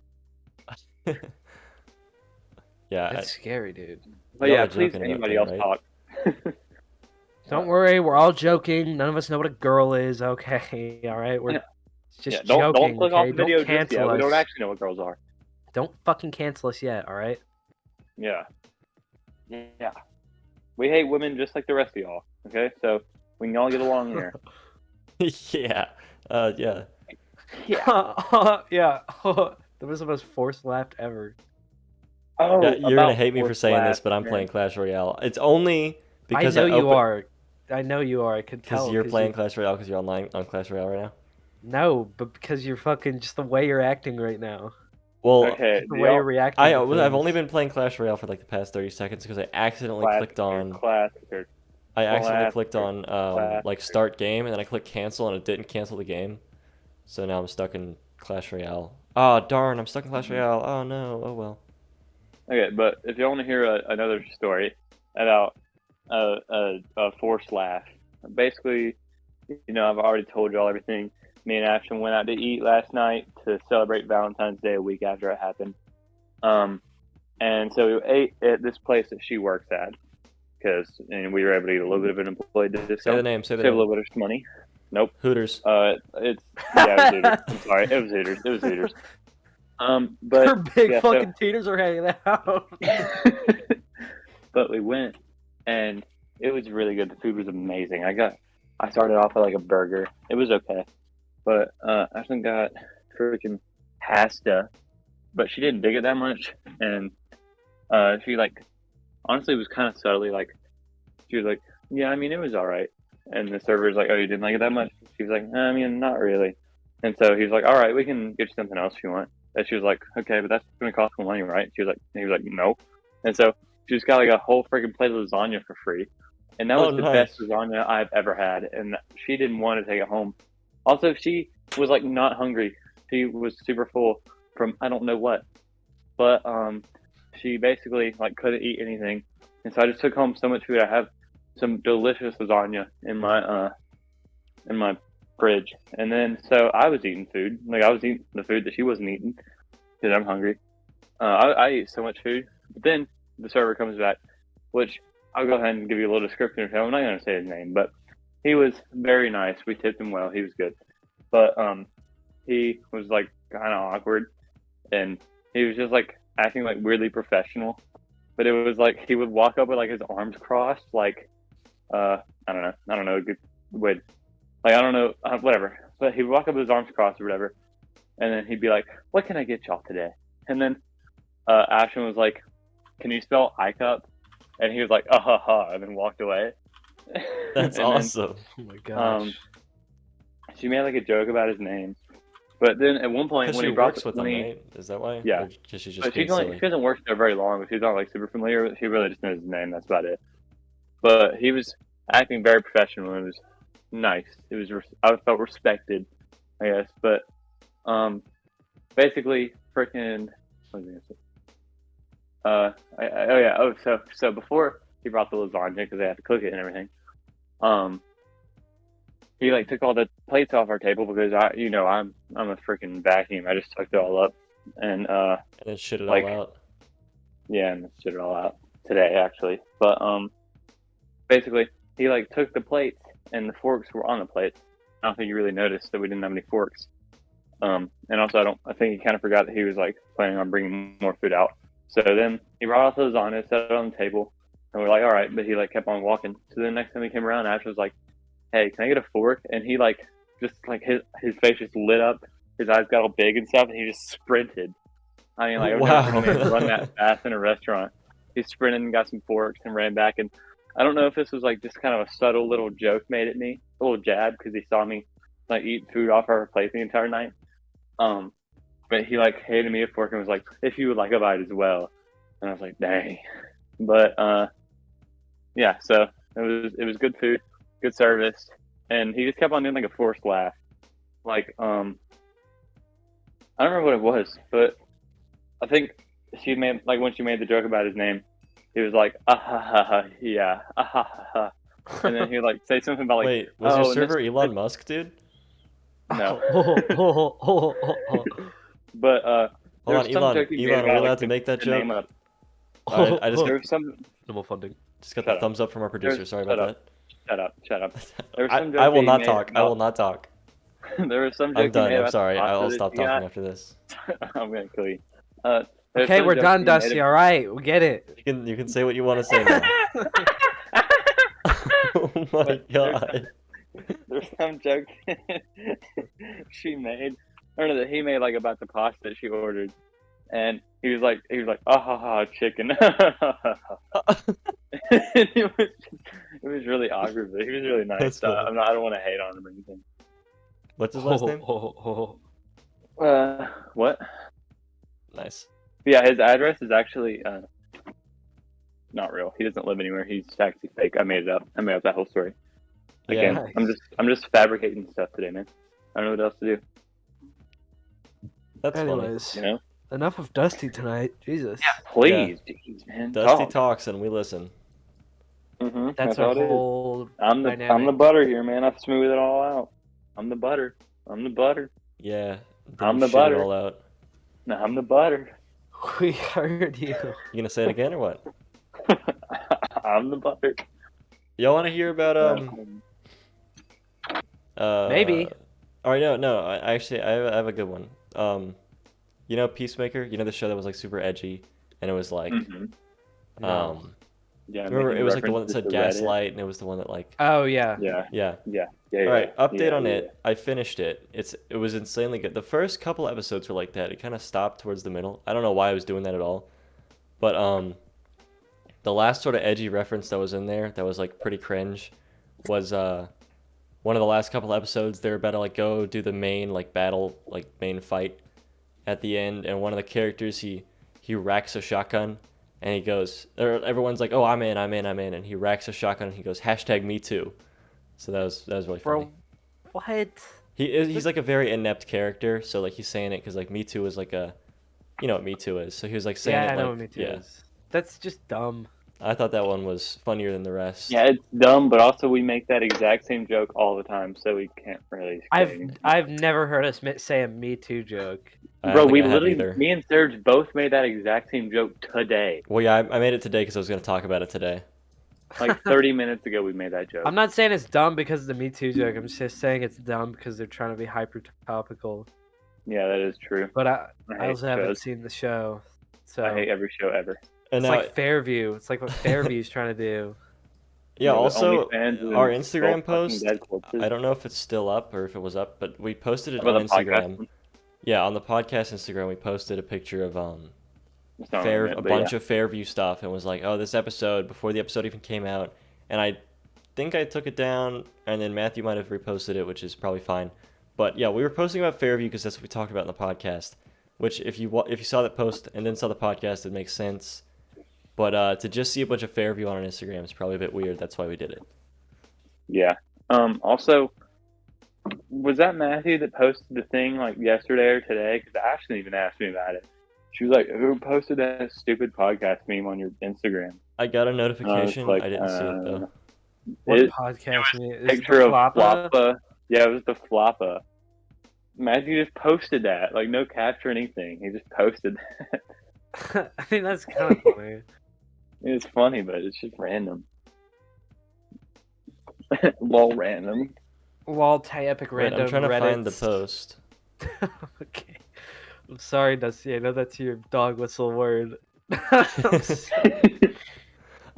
[SPEAKER 1] Yeah,
[SPEAKER 2] That's scary, dude.
[SPEAKER 3] But
[SPEAKER 1] Y'all
[SPEAKER 3] yeah,
[SPEAKER 1] are
[SPEAKER 3] please
[SPEAKER 1] joking about
[SPEAKER 3] anybody
[SPEAKER 1] that,
[SPEAKER 3] else
[SPEAKER 1] right?
[SPEAKER 3] talk.
[SPEAKER 2] Don't worry, we're all joking. None of us know what a girl is, okay? All right, we're just
[SPEAKER 3] don't
[SPEAKER 2] joking.
[SPEAKER 3] click
[SPEAKER 2] okay?
[SPEAKER 3] off the video
[SPEAKER 2] Don't
[SPEAKER 3] just
[SPEAKER 2] cancel
[SPEAKER 3] yet.
[SPEAKER 2] us.
[SPEAKER 3] We don't actually know what girls are.
[SPEAKER 2] Don't fucking cancel us yet, all right?
[SPEAKER 3] Yeah. Yeah. We hate women just like the rest of y'all. Okay, so we can all get along here.
[SPEAKER 1] yeah. Yeah.
[SPEAKER 3] Yeah.
[SPEAKER 2] Yeah. That was the most forced laugh ever.
[SPEAKER 3] Oh,
[SPEAKER 1] Yeah, you're gonna
[SPEAKER 3] about
[SPEAKER 1] hate me for
[SPEAKER 3] fourth
[SPEAKER 1] saying this,
[SPEAKER 3] class,
[SPEAKER 1] but I'm
[SPEAKER 3] man.
[SPEAKER 1] playing Clash Royale. It's only because
[SPEAKER 2] I know you are. I know you are. I could tell.
[SPEAKER 1] Because you're
[SPEAKER 2] 'cause
[SPEAKER 1] playing Clash Royale because you're online on Clash Royale right now.
[SPEAKER 2] No, but because you're fucking just the way you're acting right now.
[SPEAKER 1] Well,
[SPEAKER 3] Okay,
[SPEAKER 2] The way you're reacting.
[SPEAKER 1] I've
[SPEAKER 2] to
[SPEAKER 1] only
[SPEAKER 2] things.
[SPEAKER 1] been playing Clash Royale for like the past 30 seconds because I accidentally clicked on
[SPEAKER 3] Classic.
[SPEAKER 1] like start game and then I clicked cancel and it didn't cancel the game. So now I'm stuck in Clash Royale. Oh darn, I'm stuck in Clash Royale. Oh no, oh well.
[SPEAKER 3] Okay, but if you want to hear another story about a forced laugh, basically, I've already told y'all everything. Me and Ashton went out to eat last night to celebrate Valentine's Day a week after it happened. And so we ate at this place that she works at and we were able to get a little bit of an employee discount.
[SPEAKER 1] Say the name, say the
[SPEAKER 3] Save a
[SPEAKER 1] name.
[SPEAKER 3] little bit of money. Nope.
[SPEAKER 1] Hooters.
[SPEAKER 3] It was Hooters. I'm sorry, it was Hooters. But
[SPEAKER 2] Her big
[SPEAKER 3] yeah,
[SPEAKER 2] fucking taters are hanging out.
[SPEAKER 3] but we went, and it was really good. The food was amazing. I started off with like a burger. It was okay, but Ashton got freaking pasta, but she didn't dig it that much, and she honestly was kind of subtly she was like, yeah, I mean it was all right, and the server's like, oh, you didn't like it that much? She was like, I mean not really, and so he was like, all right, we can get you something else if you want. And she was like, okay, but that's gonna cost more money, right? He was like, no. And so she just got like a whole freaking plate of lasagna for free. and that
[SPEAKER 1] Oh,
[SPEAKER 3] was the
[SPEAKER 1] nice.
[SPEAKER 3] best lasagna I've ever had. And she didn't want to take it home. Also, she was like not hungry. She was super full from I don't know what, but she basically like couldn't eat anything, and so I just took home so much food. I have some delicious lasagna in my fridge, and then so I was eating food. Like I was eating the food that she wasn't eating because I'm hungry. I eat so much food, but then the server comes back, which I'll go ahead and give you a little description of him. I'm not going to say his name, but he was very nice. We tipped him well. He was good, but he was like kind of awkward, and he was just like acting like weirdly professional. But it was like he would walk up with like his arms crossed, like I don't know a good way, like I don't know whatever. But he would walk up with his arms crossed or whatever, and then he'd be like, "What can I get y'all today?" And then Ashton was like, "Can you spell ICUP?" And he was like, "Ah ha ha," and then walked away.
[SPEAKER 1] That's
[SPEAKER 3] And
[SPEAKER 1] awesome.
[SPEAKER 2] Oh my gosh.
[SPEAKER 3] she made like a joke about his name, but then at one point
[SPEAKER 1] Because
[SPEAKER 3] when
[SPEAKER 1] she
[SPEAKER 3] he brought
[SPEAKER 1] works
[SPEAKER 3] the
[SPEAKER 1] with them,
[SPEAKER 3] money,
[SPEAKER 1] right? Is that why?
[SPEAKER 3] Yeah.
[SPEAKER 1] Or just she's just
[SPEAKER 3] but
[SPEAKER 1] being
[SPEAKER 3] she
[SPEAKER 1] silly?
[SPEAKER 3] hasn't worked there very long, but she's not like super familiar with it. She really just knows his name. That's about it. But he was acting very professional. It was nice. It was I felt respected, I guess. But basically, freaking. What was I gonna say? Oh yeah. Oh, so before he brought the lasagna because they had to cook it and everything. He like took all the plates off our table because I'm a freaking vacuum. I just sucked it all up and
[SPEAKER 1] And then shit it
[SPEAKER 3] like-
[SPEAKER 1] all out.
[SPEAKER 3] yeah, and shit it all out today actually. But basically he like took the plates and the forks were on the plates. I don't think you really noticed that we didn't have any forks. And also I think he kind of forgot that he was like planning on bringing more food out. So then he brought out the lasagna, set it on the table, and we're like, all right. But he like kept on walking. So the next time he came around, Ash was like, "Hey, can I get a fork?" And he like just like his face just lit up. His eyes got all big and stuff, and he just sprinted. I mean, like I've never seen a man run that fast in a restaurant. He sprinted and got some forks and ran back. And I don't know if this was like just kind of a subtle little joke made at me, a little jab, because he saw me like eat food off our plate the entire night. But he like handed me a fork and was like, "If you would like a bite as well." And I was like, "Dang." But yeah, so it was good food, good service, and he just kept on doing like a forced laugh. Like I don't remember what it was, but I think she made like when she made the joke about his name, he was like, "Ah ha ha ha, yeah, ah ha ha ha," and then he would like say something about like,
[SPEAKER 1] Wait, was
[SPEAKER 3] "Oh,
[SPEAKER 1] your
[SPEAKER 3] and
[SPEAKER 1] server
[SPEAKER 3] this-
[SPEAKER 1] Elon Musk, dude?
[SPEAKER 3] No,
[SPEAKER 2] Oh.
[SPEAKER 3] but
[SPEAKER 1] Hold
[SPEAKER 3] there
[SPEAKER 1] on,
[SPEAKER 3] was some
[SPEAKER 1] Elon.
[SPEAKER 3] joke he made
[SPEAKER 1] Elon, are we
[SPEAKER 3] about,
[SPEAKER 1] allowed
[SPEAKER 3] like,
[SPEAKER 1] to make that
[SPEAKER 3] the name
[SPEAKER 1] joke?
[SPEAKER 3] of-
[SPEAKER 1] I just
[SPEAKER 3] There
[SPEAKER 1] got,
[SPEAKER 3] was some.
[SPEAKER 2] No funding.
[SPEAKER 1] just got
[SPEAKER 3] Shut
[SPEAKER 1] the
[SPEAKER 3] up.
[SPEAKER 1] thumbs up from our producer.
[SPEAKER 3] There's-
[SPEAKER 1] Sorry
[SPEAKER 3] shut
[SPEAKER 1] about
[SPEAKER 3] up. Shut up.
[SPEAKER 1] that.
[SPEAKER 3] There was some joke
[SPEAKER 1] I will
[SPEAKER 3] that he
[SPEAKER 1] not
[SPEAKER 3] made
[SPEAKER 1] talk. I
[SPEAKER 3] about-
[SPEAKER 1] will not talk.
[SPEAKER 3] There was some joke
[SPEAKER 1] I'm
[SPEAKER 3] he
[SPEAKER 1] done.
[SPEAKER 3] made
[SPEAKER 1] I'm
[SPEAKER 3] about
[SPEAKER 1] sorry.
[SPEAKER 3] the pasta
[SPEAKER 1] I'll
[SPEAKER 3] that
[SPEAKER 1] stop
[SPEAKER 3] he
[SPEAKER 1] talking
[SPEAKER 3] got.
[SPEAKER 1] after this.
[SPEAKER 3] I'm gonna kill you. There's
[SPEAKER 2] Okay,
[SPEAKER 3] some
[SPEAKER 2] we're
[SPEAKER 3] joke
[SPEAKER 2] done,
[SPEAKER 3] he made
[SPEAKER 2] Dusty. All right, we get it.
[SPEAKER 1] You can say what you want to say now. Oh my
[SPEAKER 3] But
[SPEAKER 1] god.
[SPEAKER 3] There's some joke she made, or no, that he made like about the pasta that she ordered, and he was like, "Ah ha ha, chicken." It was really awkward, but he was really nice.
[SPEAKER 1] That's funny.
[SPEAKER 3] I don't want to hate on him or anything.
[SPEAKER 1] What's his last name?
[SPEAKER 3] What?
[SPEAKER 1] Nice.
[SPEAKER 3] Yeah, his address is actually not real. He doesn't live anywhere. He's actually fake. I made it up. I made up that whole story. Again,
[SPEAKER 1] Yeah.
[SPEAKER 2] Nice.
[SPEAKER 3] I'm just fabricating stuff today, man. I don't know what else to do.
[SPEAKER 1] That's funny.
[SPEAKER 2] Anyways,
[SPEAKER 3] You know?
[SPEAKER 2] enough of Dusty tonight. Jesus.
[SPEAKER 3] Please, jeez, man.
[SPEAKER 1] Dusty
[SPEAKER 3] talk.
[SPEAKER 1] talks and we listen.
[SPEAKER 3] Mm-hmm.
[SPEAKER 2] That's
[SPEAKER 3] all
[SPEAKER 2] our
[SPEAKER 3] it is.
[SPEAKER 2] whole
[SPEAKER 3] I'm the
[SPEAKER 2] dynamic.
[SPEAKER 3] butter here, man. I smooth it all out. I'm the butter. I'm the butter.
[SPEAKER 1] Yeah.
[SPEAKER 3] I'm
[SPEAKER 1] didn't
[SPEAKER 3] the
[SPEAKER 1] shit
[SPEAKER 3] butter.
[SPEAKER 1] it all out.
[SPEAKER 3] No, I'm the butter.
[SPEAKER 2] We heard you.
[SPEAKER 1] You gonna say it again or what?
[SPEAKER 3] I'm the butter.
[SPEAKER 1] Y'all want to hear about
[SPEAKER 2] Maybe.
[SPEAKER 1] All right, no. I actually I have a good one. You know Peacemaker? You know the show that was like super edgy, and it was like,
[SPEAKER 3] Mhm.
[SPEAKER 2] No.
[SPEAKER 3] Yeah.
[SPEAKER 1] remember
[SPEAKER 3] making
[SPEAKER 1] it was like the one that
[SPEAKER 3] references
[SPEAKER 1] said
[SPEAKER 3] to Reddit.
[SPEAKER 1] Gaslight, and it was the one that like,
[SPEAKER 2] Oh yeah.
[SPEAKER 3] Yeah.
[SPEAKER 1] yeah.
[SPEAKER 3] All
[SPEAKER 1] All right, update on it. I finished it. It was insanely good. The first couple episodes were like that. It kind of stopped towards the middle. I don't know why I was doing that at all, but the last sort of edgy reference that was in there that was like pretty cringe was one of the last couple episodes. They're about to like go do the main like battle, like main fight at the end, and one of the characters he racks a shotgun and he goes, or everyone's like, "Oh, I'm in," and he racks a shotgun and he goes, "#me too." So that was really funny.
[SPEAKER 2] Bro, what?
[SPEAKER 1] He's like a very inept character, so like he's saying it because like Me Too is like a, you know what Me Too is. So he was like saying
[SPEAKER 2] Yeah,
[SPEAKER 1] it
[SPEAKER 2] I know
[SPEAKER 1] like,
[SPEAKER 2] what Me Too
[SPEAKER 1] yeah.
[SPEAKER 2] is. That's just dumb.
[SPEAKER 1] I thought that one was funnier than the rest.
[SPEAKER 3] Yeah, it's dumb, but also we make that exact same joke all the time, so we can't really.
[SPEAKER 2] I've never heard us say a Me Too joke.
[SPEAKER 1] I
[SPEAKER 3] Bro,
[SPEAKER 1] don't
[SPEAKER 3] we
[SPEAKER 1] think I have
[SPEAKER 3] literally,
[SPEAKER 1] either.
[SPEAKER 3] me and Serge both made that exact same joke today.
[SPEAKER 1] Well, yeah, I made it today because I was going to talk about it today.
[SPEAKER 3] Like 30 minutes ago, we made that joke.
[SPEAKER 2] I'm not saying it's dumb because of the Me Too joke. I'm just saying it's dumb because they're trying to be hyper topical.
[SPEAKER 3] Yeah, that is true.
[SPEAKER 2] But I
[SPEAKER 3] hate
[SPEAKER 2] also haven't
[SPEAKER 3] shows.
[SPEAKER 2] seen the show, so
[SPEAKER 3] I hate every show ever.
[SPEAKER 1] And
[SPEAKER 2] it's
[SPEAKER 1] now,
[SPEAKER 2] like Fairview. It's like what Fairview's trying to do.
[SPEAKER 1] yeah,
[SPEAKER 3] but
[SPEAKER 1] also
[SPEAKER 3] OnlyFans is
[SPEAKER 1] our
[SPEAKER 3] full
[SPEAKER 1] Instagram
[SPEAKER 3] of fucking
[SPEAKER 1] post.
[SPEAKER 3] dead corpses.
[SPEAKER 1] I don't know if it's still up or if it was up, but we posted it
[SPEAKER 3] About
[SPEAKER 1] on
[SPEAKER 3] the podcast
[SPEAKER 1] Instagram.
[SPEAKER 3] one?
[SPEAKER 1] Yeah, on the podcast Instagram, we posted a picture of
[SPEAKER 3] It's not
[SPEAKER 1] Fair,
[SPEAKER 3] on it,
[SPEAKER 1] a
[SPEAKER 3] but
[SPEAKER 1] bunch
[SPEAKER 3] yeah.
[SPEAKER 1] of Fairview stuff, and was like, "Oh, this episode," before the episode even came out, and I think I took it down, and then Matthew might have reposted it, which is probably fine. But yeah, we were posting about Fairview because that's what we talked about in the podcast. Which, if you saw that post and then saw the podcast, it makes sense. But to just see a bunch of Fairview on our Instagram is probably a bit weird. That's why we did it.
[SPEAKER 3] Yeah. Also, was that Matthew that posted the thing like yesterday or today? Because Ashley even asked me about it. She was like, "Who posted that stupid podcast meme on your Instagram?"
[SPEAKER 1] I got a notification.
[SPEAKER 3] like,
[SPEAKER 1] I didn't see it though.
[SPEAKER 2] What
[SPEAKER 3] It-
[SPEAKER 2] podcast? Is it
[SPEAKER 3] Picture
[SPEAKER 2] the
[SPEAKER 3] of
[SPEAKER 2] Floppa?
[SPEAKER 3] Floppa. Yeah, it was the Floppa. Matthew just posted that, like no capture or anything. He just posted that.
[SPEAKER 2] I think that's kind of funny.
[SPEAKER 3] It's funny, but it's just random. Lol, random.
[SPEAKER 2] Lol, epic
[SPEAKER 1] Wait,
[SPEAKER 2] random.
[SPEAKER 1] I'm trying to find the
[SPEAKER 2] Reddits.
[SPEAKER 1] post.
[SPEAKER 2] Okay. I'm sorry, Dusty. I know that's your dog whistle word.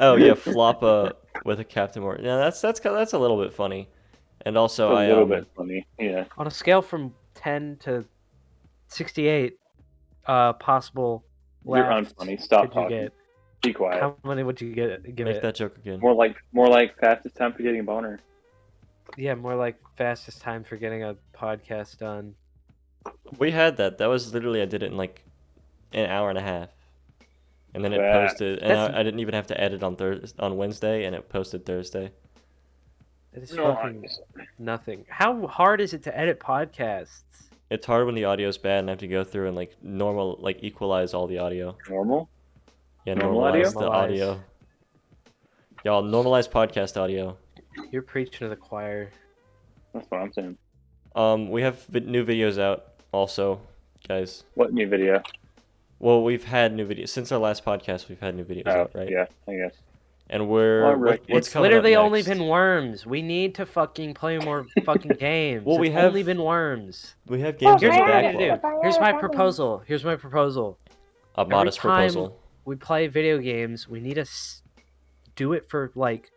[SPEAKER 1] Oh yeah, Floppa with a Captain Morgan. Yeah, that's a little bit funny. And also,
[SPEAKER 3] a little bit funny. Yeah.
[SPEAKER 2] On a scale from 10 to 68, possible
[SPEAKER 3] You're
[SPEAKER 2] laughs
[SPEAKER 3] unfunny. Stop
[SPEAKER 2] could you
[SPEAKER 3] talking.
[SPEAKER 2] get?
[SPEAKER 3] Be quiet.
[SPEAKER 2] How many would you give
[SPEAKER 1] Make
[SPEAKER 2] it?
[SPEAKER 1] that joke again.
[SPEAKER 3] More like fastest time for getting a boner.
[SPEAKER 2] Yeah, more like fastest time for getting a podcast done.
[SPEAKER 1] We had that. That was literally, I did it in like an hour and a half, and then it
[SPEAKER 3] Wow.
[SPEAKER 1] posted. And
[SPEAKER 2] That's-
[SPEAKER 1] I didn't even have to edit on Wednesday, and it posted Thursday.
[SPEAKER 2] It is
[SPEAKER 3] No,
[SPEAKER 2] fucking nothing. How hard is it to edit podcasts?
[SPEAKER 1] It's hard when the audio's bad, and I have to go through and like equalize all the audio.
[SPEAKER 3] Normal?
[SPEAKER 1] Yeah,
[SPEAKER 3] Normal
[SPEAKER 1] normalize
[SPEAKER 3] audio?
[SPEAKER 1] the audio. Y'all normalize podcast audio.
[SPEAKER 2] You're preaching to the choir.
[SPEAKER 3] That's what I'm saying.
[SPEAKER 1] We have new videos out also, guys.
[SPEAKER 3] What new video?
[SPEAKER 1] Well, we've had new videos since our last podcast. We've had new videos
[SPEAKER 3] Oh,
[SPEAKER 1] out, right?
[SPEAKER 3] yeah, I guess.
[SPEAKER 1] And we're
[SPEAKER 3] Well, Rick,
[SPEAKER 1] what's
[SPEAKER 2] It's
[SPEAKER 1] coming
[SPEAKER 2] literally
[SPEAKER 1] up
[SPEAKER 2] only
[SPEAKER 1] next?
[SPEAKER 2] been worms. We need to fucking play more fucking games.
[SPEAKER 1] Well, we
[SPEAKER 2] It's
[SPEAKER 1] have-
[SPEAKER 2] only been worms.
[SPEAKER 1] We have games
[SPEAKER 2] Here's
[SPEAKER 1] on
[SPEAKER 2] what
[SPEAKER 1] the
[SPEAKER 2] we need to
[SPEAKER 1] backlog.
[SPEAKER 2] do. Here's my proposal. Here's my proposal.
[SPEAKER 1] A modest
[SPEAKER 2] time-
[SPEAKER 1] proposal.
[SPEAKER 2] We play video games. We need to do it for like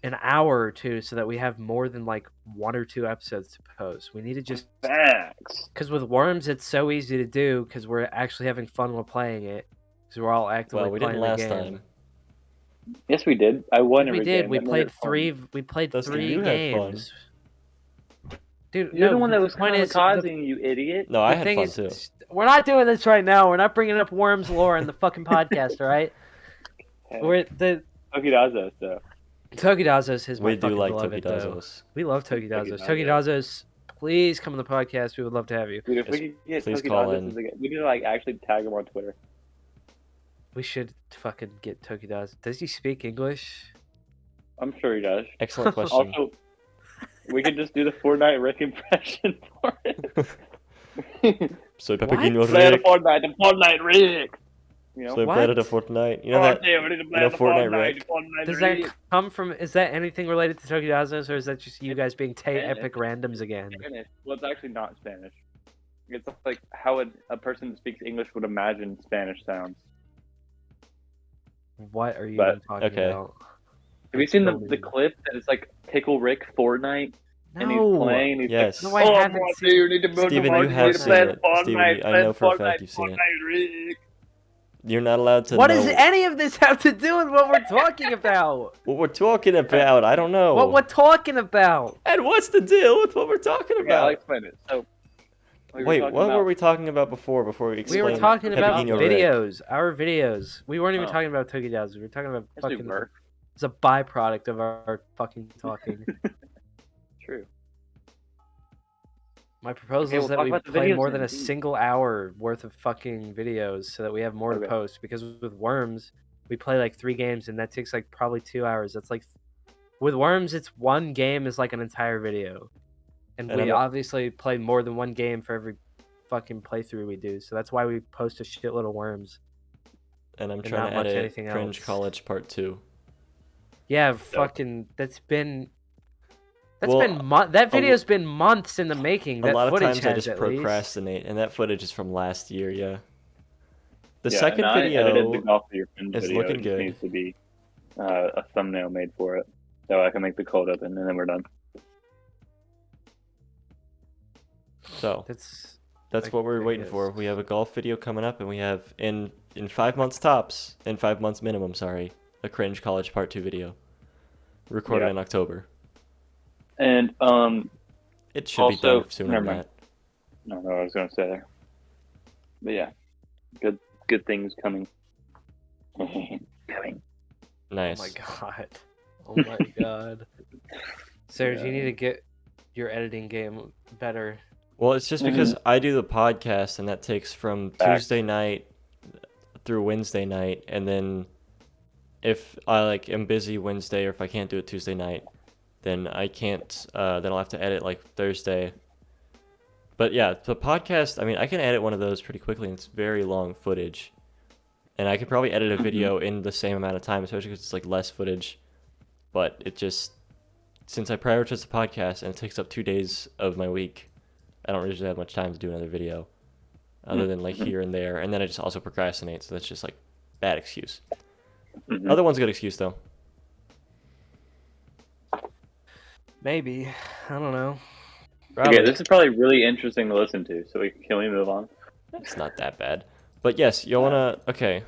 [SPEAKER 2] an hour or two so that we have more than like 1 or 2 episodes to post. We need to just
[SPEAKER 3] Facts.
[SPEAKER 2] because with worms it's so easy to do because we're actually having fun while playing it because we're all actively
[SPEAKER 1] Well, we
[SPEAKER 2] playing
[SPEAKER 1] didn't last
[SPEAKER 2] the game.
[SPEAKER 1] time.
[SPEAKER 3] Yes, we did. I won every
[SPEAKER 2] We did.
[SPEAKER 3] game.
[SPEAKER 2] We
[SPEAKER 3] That made
[SPEAKER 2] played
[SPEAKER 3] it fun.
[SPEAKER 2] 3. We played
[SPEAKER 1] Dustin,
[SPEAKER 2] 3
[SPEAKER 1] you had fun.
[SPEAKER 2] games. Dude,
[SPEAKER 3] You're
[SPEAKER 2] no,
[SPEAKER 3] the one that was
[SPEAKER 2] point is,
[SPEAKER 3] causing you idiot.
[SPEAKER 1] No, I
[SPEAKER 2] the
[SPEAKER 1] had
[SPEAKER 2] thing
[SPEAKER 1] fun
[SPEAKER 2] is,
[SPEAKER 1] too.
[SPEAKER 2] we're not doing this right now. We're not bringing up worms lore in the fucking podcast, all right? We're the
[SPEAKER 3] Tokidazo, though.
[SPEAKER 2] Tokidazos is my
[SPEAKER 1] We do
[SPEAKER 2] fucking
[SPEAKER 1] like
[SPEAKER 2] beloved, though.
[SPEAKER 1] Tokidazos.
[SPEAKER 2] We love Tokidazos.
[SPEAKER 3] Tokidazos.
[SPEAKER 2] Tokidazos, please come on the podcast. We would love to have you.
[SPEAKER 3] Dude, if
[SPEAKER 1] Yes,
[SPEAKER 3] we could get
[SPEAKER 1] please call in.
[SPEAKER 3] Tokidazos, we need to like actually tag him on Twitter.
[SPEAKER 2] We should fucking get Tokidazos. Does he speak English?
[SPEAKER 3] I'm sure he does.
[SPEAKER 1] Excellent question.
[SPEAKER 3] Also, we could just do the Fortnite Rick impression for it.
[SPEAKER 1] Soy
[SPEAKER 2] What?
[SPEAKER 1] Papagino
[SPEAKER 3] Play the
[SPEAKER 1] Rick.
[SPEAKER 3] Fortnite Rick. You know?
[SPEAKER 1] Soy
[SPEAKER 2] What?
[SPEAKER 1] Planet of Fortnite. You know
[SPEAKER 3] Oh,
[SPEAKER 1] that?
[SPEAKER 3] yeah, we need to play
[SPEAKER 1] know
[SPEAKER 3] the
[SPEAKER 1] Fortnite
[SPEAKER 3] Fortnite,
[SPEAKER 1] Rick?
[SPEAKER 3] Fortnite
[SPEAKER 2] Does
[SPEAKER 3] Rick.
[SPEAKER 2] that come from? Is that anything related to Tokidazos, or is that just you guys being
[SPEAKER 3] Spanish.
[SPEAKER 2] epic randoms again?
[SPEAKER 3] Spanish. Well, it's actually not Spanish. It's like how a person that speaks English would imagine Spanish sounds.
[SPEAKER 2] What are you
[SPEAKER 3] But-
[SPEAKER 2] even talking
[SPEAKER 1] okay.
[SPEAKER 2] about?
[SPEAKER 3] Have you seen
[SPEAKER 2] Don't
[SPEAKER 3] the
[SPEAKER 2] even-
[SPEAKER 3] clip that is like Pickle Rick Fortnite and he's
[SPEAKER 2] No.
[SPEAKER 3] playing? He's
[SPEAKER 1] Yes.
[SPEAKER 2] No,
[SPEAKER 3] like,
[SPEAKER 2] I
[SPEAKER 3] oh,
[SPEAKER 2] haven't
[SPEAKER 3] boy,
[SPEAKER 2] seen-
[SPEAKER 3] dude, you need to move
[SPEAKER 1] Steven,
[SPEAKER 3] the
[SPEAKER 1] you
[SPEAKER 3] market,
[SPEAKER 1] have
[SPEAKER 3] need to
[SPEAKER 1] seen
[SPEAKER 3] play
[SPEAKER 1] it.
[SPEAKER 3] the Fortnite,
[SPEAKER 1] Steven, I
[SPEAKER 3] play
[SPEAKER 1] know
[SPEAKER 3] the
[SPEAKER 1] for a fact
[SPEAKER 3] Fortnite,
[SPEAKER 1] you've seen it.
[SPEAKER 3] Fortnite Rick.
[SPEAKER 1] You're not allowed to
[SPEAKER 2] What
[SPEAKER 1] know
[SPEAKER 2] does any of this have to do with what we're talking about?
[SPEAKER 1] what we're talking about. I don't know.
[SPEAKER 2] What we're talking about?
[SPEAKER 1] And what's the deal with what we're talking
[SPEAKER 3] Okay, I'll
[SPEAKER 1] about?
[SPEAKER 3] explain it. So
[SPEAKER 1] Wait, what were we talking about before we
[SPEAKER 2] We
[SPEAKER 1] explained
[SPEAKER 2] were talking about
[SPEAKER 1] Pepegino Rick?
[SPEAKER 2] videos, our videos. We weren't even
[SPEAKER 3] Oh.
[SPEAKER 2] talking about Tookie Downs. We were talking about
[SPEAKER 3] Yes, we
[SPEAKER 2] fucking.
[SPEAKER 3] were.
[SPEAKER 2] It's a byproduct of our fucking talking.
[SPEAKER 3] True.
[SPEAKER 2] My proposal
[SPEAKER 3] Okay,
[SPEAKER 2] is
[SPEAKER 3] we'll
[SPEAKER 2] that
[SPEAKER 3] talk
[SPEAKER 2] we
[SPEAKER 3] about the
[SPEAKER 2] play
[SPEAKER 3] videos
[SPEAKER 2] more
[SPEAKER 3] then,
[SPEAKER 2] than a
[SPEAKER 3] geez.
[SPEAKER 2] single hour worth of fucking videos so that we have more to
[SPEAKER 3] Okay.
[SPEAKER 2] post. Because with Worms, we play like 3 games and that takes like probably 2 hours. That's like, with Worms, it's 1 game is like an entire video. And
[SPEAKER 1] And
[SPEAKER 2] we
[SPEAKER 1] I'm-
[SPEAKER 2] obviously play more than 1 game for every fucking playthrough we do. So that's why we post a shitload of Worms.
[SPEAKER 1] And I'm
[SPEAKER 2] And
[SPEAKER 1] trying
[SPEAKER 2] not
[SPEAKER 1] to
[SPEAKER 2] much
[SPEAKER 1] edit
[SPEAKER 2] anything
[SPEAKER 1] Cringe
[SPEAKER 2] else.
[SPEAKER 1] College Part 2.
[SPEAKER 2] Yeah, fucking, that's been...
[SPEAKER 1] Well,
[SPEAKER 2] that video's been months in the making.
[SPEAKER 1] A
[SPEAKER 2] That
[SPEAKER 1] lot of
[SPEAKER 2] footage
[SPEAKER 1] times I
[SPEAKER 2] has,
[SPEAKER 1] just
[SPEAKER 2] at least.
[SPEAKER 1] procrastinate, and that footage is from last year, yeah. The
[SPEAKER 3] Yeah,
[SPEAKER 1] second
[SPEAKER 3] and I edited the
[SPEAKER 1] video
[SPEAKER 3] golf for your friends
[SPEAKER 1] is
[SPEAKER 3] video.
[SPEAKER 1] looking
[SPEAKER 3] It just
[SPEAKER 1] good.
[SPEAKER 3] needs to be a thumbnail made for it, so I can make the cold open, and then we're done.
[SPEAKER 1] So
[SPEAKER 2] That's
[SPEAKER 1] that's what we're
[SPEAKER 2] I
[SPEAKER 1] waiting for.
[SPEAKER 2] guess.
[SPEAKER 1] We have a golf video coming up, and we have in 5 months tops, in 5 months minimum, sorry, a Cringe College Part 2 video, recorded
[SPEAKER 3] Yeah.
[SPEAKER 1] in October.
[SPEAKER 3] And
[SPEAKER 1] It should be
[SPEAKER 3] Also-
[SPEAKER 1] done sooner
[SPEAKER 3] never
[SPEAKER 1] than
[SPEAKER 3] mind.
[SPEAKER 1] that.
[SPEAKER 3] I don't know what I was gonna say there, but yeah, good things coming. Coming.
[SPEAKER 1] Nice.
[SPEAKER 2] Oh my god. Oh my god. Serge, you need to get your editing game better.
[SPEAKER 1] Well, it's just because I do the podcast, and that takes from
[SPEAKER 3] Facts.
[SPEAKER 1] Tuesday night through Wednesday night, and then if I like am busy Wednesday, or if I can't do it Tuesday night, then I can't. Then I'll have to edit like Thursday. But yeah, the podcast. I mean, I can edit one of those pretty quickly, and it's very long footage, and I could probably edit a video in the same amount of time, especially because it's like less footage. But it just, since I prioritize the podcast and it takes up 2 days of my week, I don't usually have much time to do another video, other than like here and there, and then I just also procrastinate. So that's just like bad excuse.
[SPEAKER 3] Mhm.
[SPEAKER 1] Other one's a good excuse though.
[SPEAKER 2] Maybe. I don't know.
[SPEAKER 1] Probably.
[SPEAKER 3] Okay, this is probably really interesting to listen to. So can we move on?
[SPEAKER 1] It's not that bad. But yes, y'all wanna okay.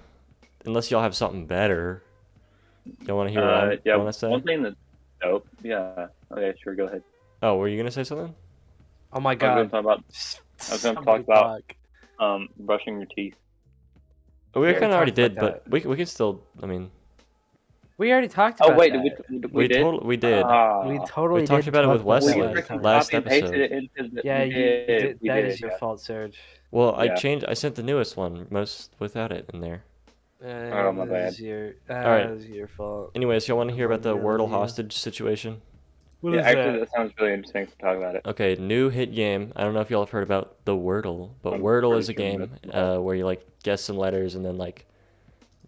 [SPEAKER 1] Unless y'all have something better. Y'all wanna hear what I
[SPEAKER 3] Yeah,
[SPEAKER 1] wanna say?
[SPEAKER 3] one thing that's dope. Yeah. Okay, sure. Go ahead.
[SPEAKER 1] Oh, were you gonna say something?
[SPEAKER 2] Oh my
[SPEAKER 3] I was gonna
[SPEAKER 2] god.
[SPEAKER 3] talk about was gonna
[SPEAKER 2] Somebody
[SPEAKER 3] talk about-
[SPEAKER 2] talk.
[SPEAKER 3] brushing your teeth.
[SPEAKER 1] Oh, we
[SPEAKER 2] We
[SPEAKER 1] kind of
[SPEAKER 2] already
[SPEAKER 1] already
[SPEAKER 2] talked
[SPEAKER 1] did,
[SPEAKER 2] about
[SPEAKER 1] but we can still. I mean,
[SPEAKER 2] We already talked
[SPEAKER 3] Oh
[SPEAKER 2] about
[SPEAKER 3] wait,
[SPEAKER 2] that.
[SPEAKER 1] we
[SPEAKER 3] did.
[SPEAKER 1] we did.
[SPEAKER 2] We totally
[SPEAKER 1] We talked
[SPEAKER 2] did
[SPEAKER 1] about it
[SPEAKER 2] talk
[SPEAKER 1] with
[SPEAKER 2] about
[SPEAKER 1] Wesley
[SPEAKER 2] that
[SPEAKER 3] we
[SPEAKER 2] last
[SPEAKER 3] freaking
[SPEAKER 2] time.
[SPEAKER 1] last
[SPEAKER 3] copy and pasted
[SPEAKER 1] episode.
[SPEAKER 3] it into the.
[SPEAKER 2] Yeah,
[SPEAKER 3] we
[SPEAKER 2] you
[SPEAKER 3] did.
[SPEAKER 2] did.
[SPEAKER 3] We
[SPEAKER 2] That
[SPEAKER 3] did,
[SPEAKER 2] is your
[SPEAKER 3] yeah.
[SPEAKER 2] fault, Serge.
[SPEAKER 1] Well,
[SPEAKER 3] Yeah.
[SPEAKER 1] I sent the newest one, most without it in there.
[SPEAKER 3] Oh, my bad.
[SPEAKER 2] That
[SPEAKER 1] Alright.
[SPEAKER 2] is your fault.
[SPEAKER 1] Anyways, y'all want to hear about the
[SPEAKER 2] Blame it on
[SPEAKER 1] Wordle
[SPEAKER 2] you.
[SPEAKER 1] hostage situation?
[SPEAKER 2] What
[SPEAKER 3] Yeah,
[SPEAKER 2] is
[SPEAKER 3] actually,
[SPEAKER 2] that?
[SPEAKER 3] that sounds really interesting to talk about it.
[SPEAKER 1] Okay, new hit game. I don't know if y'all have heard about the Wordle, but
[SPEAKER 3] I'm
[SPEAKER 1] Wordle
[SPEAKER 3] pretty
[SPEAKER 1] is a
[SPEAKER 3] sure
[SPEAKER 1] game
[SPEAKER 3] that's-
[SPEAKER 1] where you like guess some letters and then like,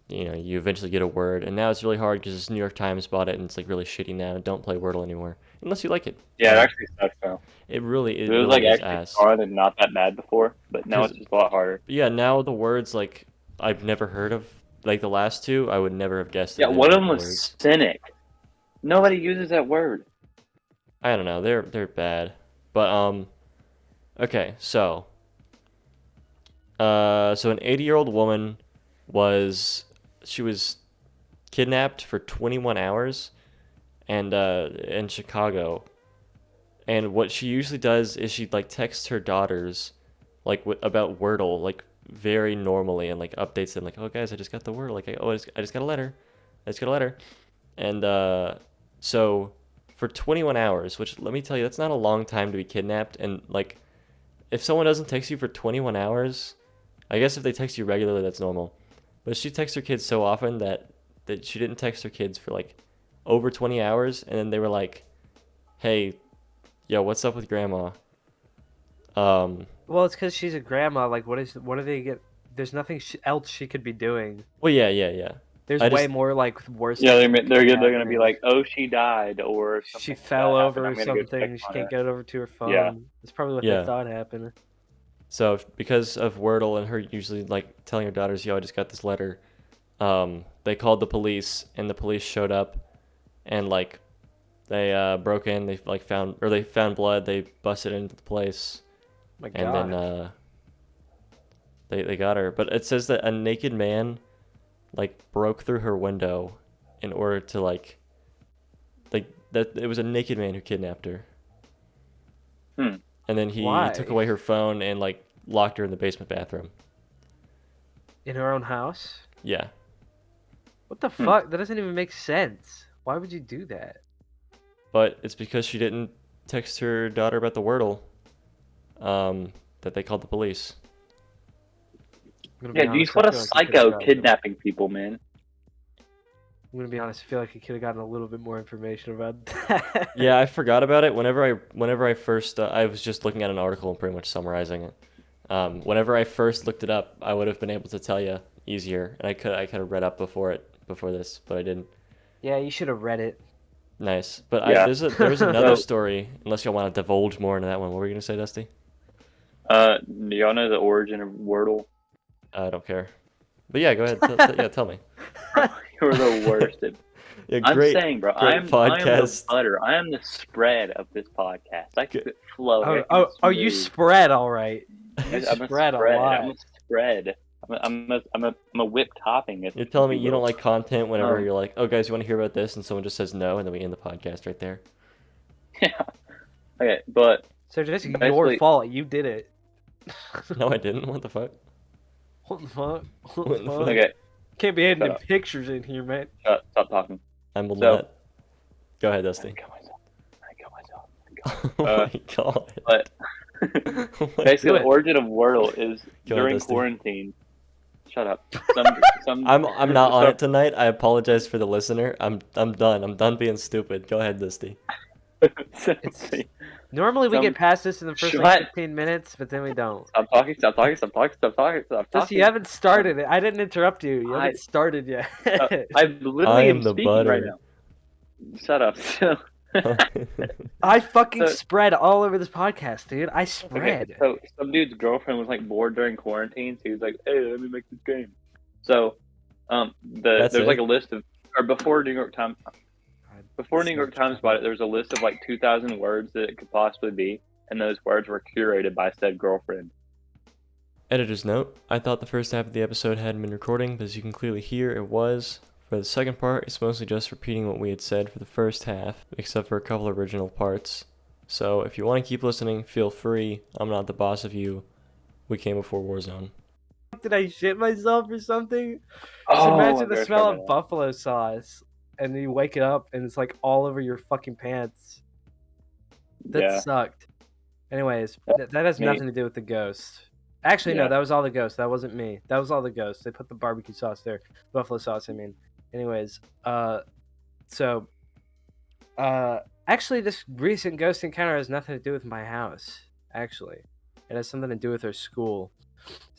[SPEAKER 1] you eventually get a word. And now it's really hard because New York Times bought it and it's like really shitty now. Don't play Wordle anymore unless you like it.
[SPEAKER 3] Yeah, it actually sucks now.
[SPEAKER 1] It really
[SPEAKER 3] It was
[SPEAKER 1] really
[SPEAKER 3] like
[SPEAKER 1] is
[SPEAKER 3] actually
[SPEAKER 1] ass.
[SPEAKER 3] hard and not that bad before, but now
[SPEAKER 1] 'Cause-
[SPEAKER 3] it's just a lot harder.
[SPEAKER 1] Yeah, now the words like I've never heard of. Like the last two, I would never have guessed. that
[SPEAKER 3] Yeah,
[SPEAKER 1] they
[SPEAKER 3] one
[SPEAKER 1] were
[SPEAKER 3] of them was
[SPEAKER 1] words.
[SPEAKER 3] cynic. Nobody uses that word.
[SPEAKER 1] I don't know. They're bad. But okay, so an 80-year-old woman was kidnapped for 21 hours and in Chicago. And what she usually does is she like texts her daughters like about Wordle like very normally and like updates them like, "Oh guys, I just got the Wordle." Like, I just got a letter. I just got a letter. And so for 21 hours, which let me tell you, that's not a long time to be kidnapped. And like, if someone doesn't text you for 21 hours, I guess if they text you regularly, that's normal. But she texts her kids so often that she didn't text her kids for like over 20 hours. And then they were like, "Hey, yo, what's up with grandma?"
[SPEAKER 2] Well, it's because she's a grandma. Like, what do they get? There's nothing else she could be doing.
[SPEAKER 1] Well, yeah.
[SPEAKER 2] There's
[SPEAKER 1] I
[SPEAKER 2] way
[SPEAKER 1] just-
[SPEAKER 2] more like worse.
[SPEAKER 3] Yeah,
[SPEAKER 2] things
[SPEAKER 3] they're
[SPEAKER 2] that
[SPEAKER 3] gonna
[SPEAKER 2] happen.
[SPEAKER 3] be like, "Oh, she died," or
[SPEAKER 2] She
[SPEAKER 3] something like
[SPEAKER 2] fell
[SPEAKER 3] that
[SPEAKER 2] over
[SPEAKER 3] happened.
[SPEAKER 2] or
[SPEAKER 3] I'm gonna go
[SPEAKER 2] something.
[SPEAKER 3] check
[SPEAKER 2] She
[SPEAKER 3] on
[SPEAKER 2] can't
[SPEAKER 3] her.
[SPEAKER 2] get over to her phone.
[SPEAKER 3] Yeah.
[SPEAKER 2] That's probably what
[SPEAKER 1] Yeah.
[SPEAKER 2] they thought happened.
[SPEAKER 1] So because of Wordle and her usually like telling her daughters, "Yo, I just got this letter," they called the police, and the police showed up, and like they broke in. They like found blood. They busted into the place,
[SPEAKER 2] My
[SPEAKER 1] and
[SPEAKER 2] God.
[SPEAKER 1] then they got her. But it says that a naked man like broke through her window in order to like that it was a naked man who kidnapped her. and then he
[SPEAKER 2] Why?
[SPEAKER 1] took away her phone and like locked her in the basement bathroom.
[SPEAKER 2] In her own house?
[SPEAKER 1] Yeah.
[SPEAKER 2] What the fuck? That doesn't even make sense. Why would you do that?
[SPEAKER 1] But it's because she didn't text her daughter about the Wordle. That they called the police.
[SPEAKER 2] I'm gonna be
[SPEAKER 3] Yeah,
[SPEAKER 2] honest,
[SPEAKER 3] geez, what
[SPEAKER 2] I
[SPEAKER 3] a
[SPEAKER 2] feel like he could've
[SPEAKER 3] psycho
[SPEAKER 2] gotten-
[SPEAKER 3] kidnapping people, man.
[SPEAKER 2] I'm gonna be honest. I feel like he could have gotten a little bit more information about that.
[SPEAKER 1] Yeah, I forgot about it. Whenever I first, I was just looking at an article and pretty much summarizing it. Whenever I first looked it up, I would have been able to tell you easier, and I could have read up before this, but I didn't.
[SPEAKER 2] Yeah, you should have read it.
[SPEAKER 1] Nice, but
[SPEAKER 3] Yeah.
[SPEAKER 1] there was another
[SPEAKER 3] So-
[SPEAKER 1] story. Unless y'all want to divulge more into that one, what were you gonna say, Dusty?
[SPEAKER 3] Do y'all know the origin of Wordle?
[SPEAKER 1] I don't care. But yeah, go ahead. Yeah, tell me.
[SPEAKER 3] You're the worst.
[SPEAKER 1] Yeah,
[SPEAKER 3] I'm
[SPEAKER 1] great.
[SPEAKER 3] saying, bro,
[SPEAKER 1] great
[SPEAKER 3] I am the
[SPEAKER 1] podcast.
[SPEAKER 3] butter. I am the spread of this podcast. I keep it flowing. I keep
[SPEAKER 2] Oh,
[SPEAKER 3] it
[SPEAKER 2] oh, you
[SPEAKER 3] smooth.
[SPEAKER 2] spread all right. You
[SPEAKER 3] I'm a
[SPEAKER 2] spread a
[SPEAKER 3] spread.
[SPEAKER 2] lot.
[SPEAKER 3] I'm a spread. I'm a whipped topping.
[SPEAKER 1] You're telling me you don't like content whenever
[SPEAKER 3] Um,
[SPEAKER 1] you're like, oh guys, you want to hear about this, and someone just says no, and then we end the podcast right there.
[SPEAKER 3] Yeah. Okay, but
[SPEAKER 2] So this is your
[SPEAKER 3] Basically-
[SPEAKER 2] fault. You did it.
[SPEAKER 1] No, I didn't. What the fuck?
[SPEAKER 2] What the fuck? What
[SPEAKER 1] What
[SPEAKER 2] the
[SPEAKER 1] the
[SPEAKER 2] fuck?
[SPEAKER 1] fuck?
[SPEAKER 3] okay,
[SPEAKER 2] Can't be editing
[SPEAKER 3] Shut up.
[SPEAKER 2] pictures in here, man.
[SPEAKER 3] stop talking.
[SPEAKER 1] I'm
[SPEAKER 3] So-
[SPEAKER 1] let. Go ahead,
[SPEAKER 3] I
[SPEAKER 1] Dusty.
[SPEAKER 3] got myself.
[SPEAKER 1] Oh my god.
[SPEAKER 3] But
[SPEAKER 1] Oh my
[SPEAKER 3] basically,
[SPEAKER 2] Do
[SPEAKER 3] the
[SPEAKER 2] it.
[SPEAKER 3] origin of Wordle is
[SPEAKER 1] Go ahead,
[SPEAKER 3] during
[SPEAKER 1] Dusty.
[SPEAKER 3] quarantine. Shut up. Some
[SPEAKER 1] I'm not on
[SPEAKER 3] so-
[SPEAKER 1] it tonight. I apologize for the listener. I'm done. I'm done being stupid. Go ahead, Dusty.
[SPEAKER 2] It's- Normally we
[SPEAKER 3] Some-
[SPEAKER 2] get past this in the first
[SPEAKER 3] Shut-
[SPEAKER 2] like 15 minutes, but then we don't.
[SPEAKER 3] Stop talking. Stop talking. Stop talking. Stop talking. Stop
[SPEAKER 2] Just
[SPEAKER 3] talking.
[SPEAKER 2] you haven't started it. I didn't interrupt you. You
[SPEAKER 3] I-
[SPEAKER 2] haven't started yet.
[SPEAKER 3] I literally
[SPEAKER 1] I
[SPEAKER 3] am
[SPEAKER 1] am the
[SPEAKER 3] speaking right
[SPEAKER 1] butter.
[SPEAKER 3] now. Shut up.
[SPEAKER 2] I fucking
[SPEAKER 3] So-
[SPEAKER 2] spread all over this podcast, dude. I
[SPEAKER 3] Okay,
[SPEAKER 2] spread.
[SPEAKER 3] so some dude's girlfriend was like bored during quarantine, so he was like, "Hey, let me make this game." So,
[SPEAKER 1] That's
[SPEAKER 3] there's
[SPEAKER 1] it?
[SPEAKER 3] like a list of, or before New York Times bought it, there was a list of like 2,000 words that it could possibly be, and those words were curated by said girlfriend.
[SPEAKER 1] Editor's note, I thought the first half of the episode hadn't been recording, but as you can clearly hear, it was. For the second part, it's mostly just repeating what we had said for the first half, except for a couple original parts. So if you want to keep listening, feel free. I'm not the boss of you. We came before Warzone.
[SPEAKER 2] Did I shit myself or something?
[SPEAKER 3] Oh,
[SPEAKER 2] Just
[SPEAKER 3] I'm
[SPEAKER 2] imagine the
[SPEAKER 3] very
[SPEAKER 2] smell
[SPEAKER 3] sorry
[SPEAKER 2] of
[SPEAKER 3] about
[SPEAKER 2] buffalo sauce, and you wake it up and it's like all over your fucking pants. That
[SPEAKER 3] Yeah.
[SPEAKER 2] sucked. Anyways, that has
[SPEAKER 3] Me.
[SPEAKER 2] nothing to do with the ghost. Actually, no,
[SPEAKER 3] Yeah.
[SPEAKER 2] that was all the ghost. That wasn't me. That was all the ghost. They put the barbecue sauce there. Buffalo sauce, I mean. Anyways, actually, this recent ghost encounter has nothing to do with my house. Actually, it has something to do with our school.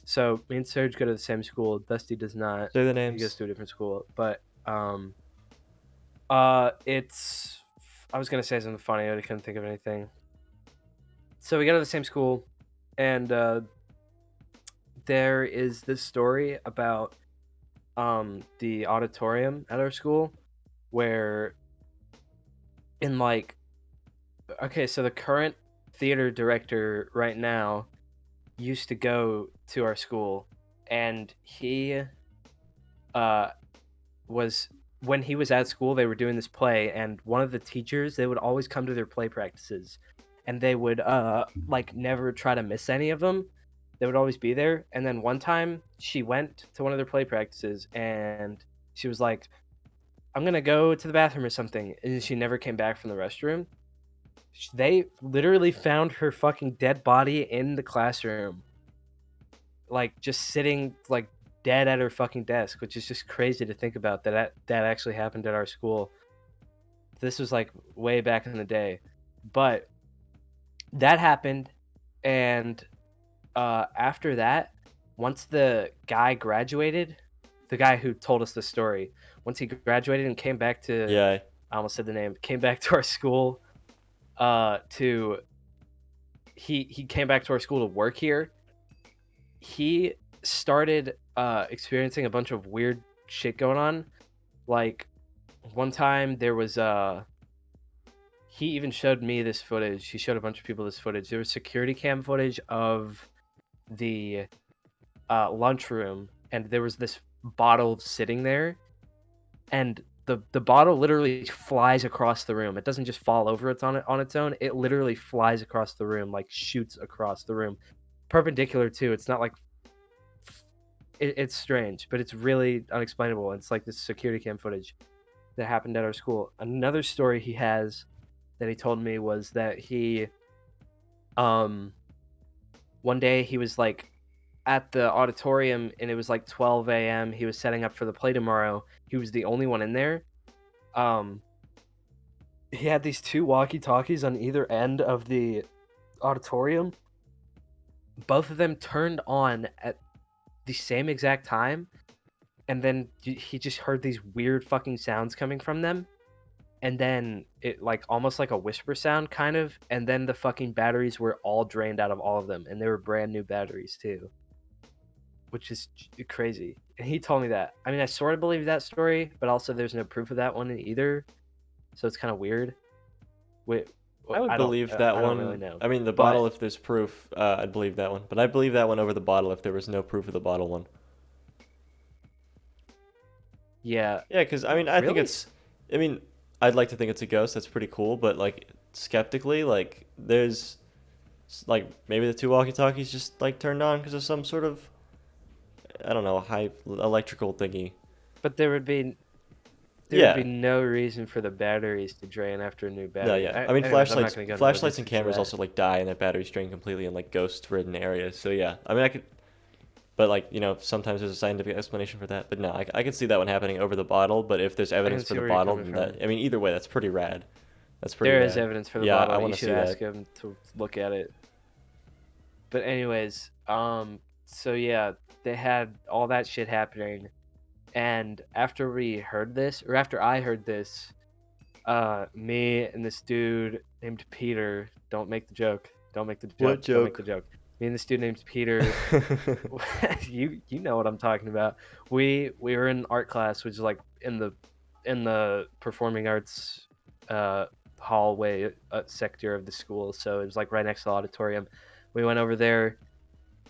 [SPEAKER 2] So me and Serge go to the same school. Dusty does not.
[SPEAKER 1] Say the
[SPEAKER 2] He
[SPEAKER 1] names.
[SPEAKER 2] goes to a different school. But it's. I was gonna say something funny, but I couldn't think of anything. So we go to the same school, and there is this story about the auditorium at our school, where in like, okay, so the current theater director right now used to go to our school, and he was, when he was at school, they were doing this play, and one of the teachers, they would always come to their play practices, and they would like never try to miss any of them. They would always be there. And then one time she went to one of their play practices and she was like, I'm gonna go to the bathroom or something, and she never came back from the restroom. They literally found her fucking dead body in the classroom, like just sitting like dead at her fucking desk, which is just crazy to think about that actually happened at our school. This was like way back in the day, but that happened. And after that, once the guy graduated, the guy who told us the story, once he graduated and came back to,
[SPEAKER 1] Yeah.
[SPEAKER 2] I almost said the name, came back to our school, he came back to our school to work here. He started experiencing a bunch of weird shit going on. Like one time there was he even showed me this footage. He showed a bunch of people this footage. There was security cam footage of the lunchroom, and there was this bottle sitting there, and the bottle literally flies across the room. It doesn't just fall over on its own. It literally flies across the room, like shoots across the room, perpendicular too. It's not like it's strange, but it's really unexplainable. It's like this security cam footage that happened at our school. Another story he has that he told me was that he one day he was like at the auditorium and it was like 12 a.m. He was setting up for the play tomorrow. He was the only one in there. He had these two walkie-talkies on either end of the auditorium. Both of them turned on at the same exact time, and then he just heard these weird fucking sounds coming from them, and then it like almost like a whisper sound kind of, and then the fucking batteries were all drained out of all of them, and they were brand new batteries too, which is crazy. And he told me that. I mean, I sort of believe that story, but also there's no proof of that one either, so it's kind of weird.
[SPEAKER 1] I would believe that
[SPEAKER 2] I
[SPEAKER 1] one.
[SPEAKER 2] don't really know.
[SPEAKER 1] I mean, the bottle, if there's proof, I'd believe that one. But I believe that one over the bottle if there was no proof of the bottle one.
[SPEAKER 2] Yeah.
[SPEAKER 1] Yeah, because, I mean, I think
[SPEAKER 2] Really?
[SPEAKER 1] it's... I mean, I'd like to think it's a ghost. That's pretty cool. But, like, skeptically, like, there's... Like, maybe the two walkie-talkies just, like, turned on because of some sort of... I don't know, high electrical thingy.
[SPEAKER 2] But there would be no reason for the batteries to drain after a new battery.
[SPEAKER 1] No, yeah. I mean,
[SPEAKER 2] Anyways, I'm not
[SPEAKER 1] flashlights
[SPEAKER 2] gonna go into
[SPEAKER 1] flashlights and
[SPEAKER 2] logistics of
[SPEAKER 1] cameras
[SPEAKER 2] that.
[SPEAKER 1] also, like, die and their batteries drain completely in, like, ghost-ridden areas. So, yeah. I mean, I could... But, like, you know, sometimes there's a scientific explanation for that. But no, I could see that one happening over the bottle. But if there's evidence for
[SPEAKER 2] see
[SPEAKER 1] the
[SPEAKER 2] where you're
[SPEAKER 1] bottle,
[SPEAKER 2] coming
[SPEAKER 1] then
[SPEAKER 2] from.
[SPEAKER 1] I mean, either way, that's pretty rad. That's pretty
[SPEAKER 2] There
[SPEAKER 1] rad.
[SPEAKER 2] is evidence for the
[SPEAKER 1] Yeah, I
[SPEAKER 2] bottle. You
[SPEAKER 1] wanna
[SPEAKER 2] should
[SPEAKER 1] see
[SPEAKER 2] ask
[SPEAKER 1] that.
[SPEAKER 2] him to look at it. But anyways, so yeah, they had all that shit happening, and after we heard this, or after I heard this, me and this dude named Peter, don't make the joke. Don't make the joke.
[SPEAKER 1] What
[SPEAKER 2] Don't make
[SPEAKER 1] joke?
[SPEAKER 2] the joke. Me and this dude named Peter, you know what I'm talking about. We were in art class, which is like in the performing arts hallway sector of the school. So it was like right next to the auditorium. We went over there.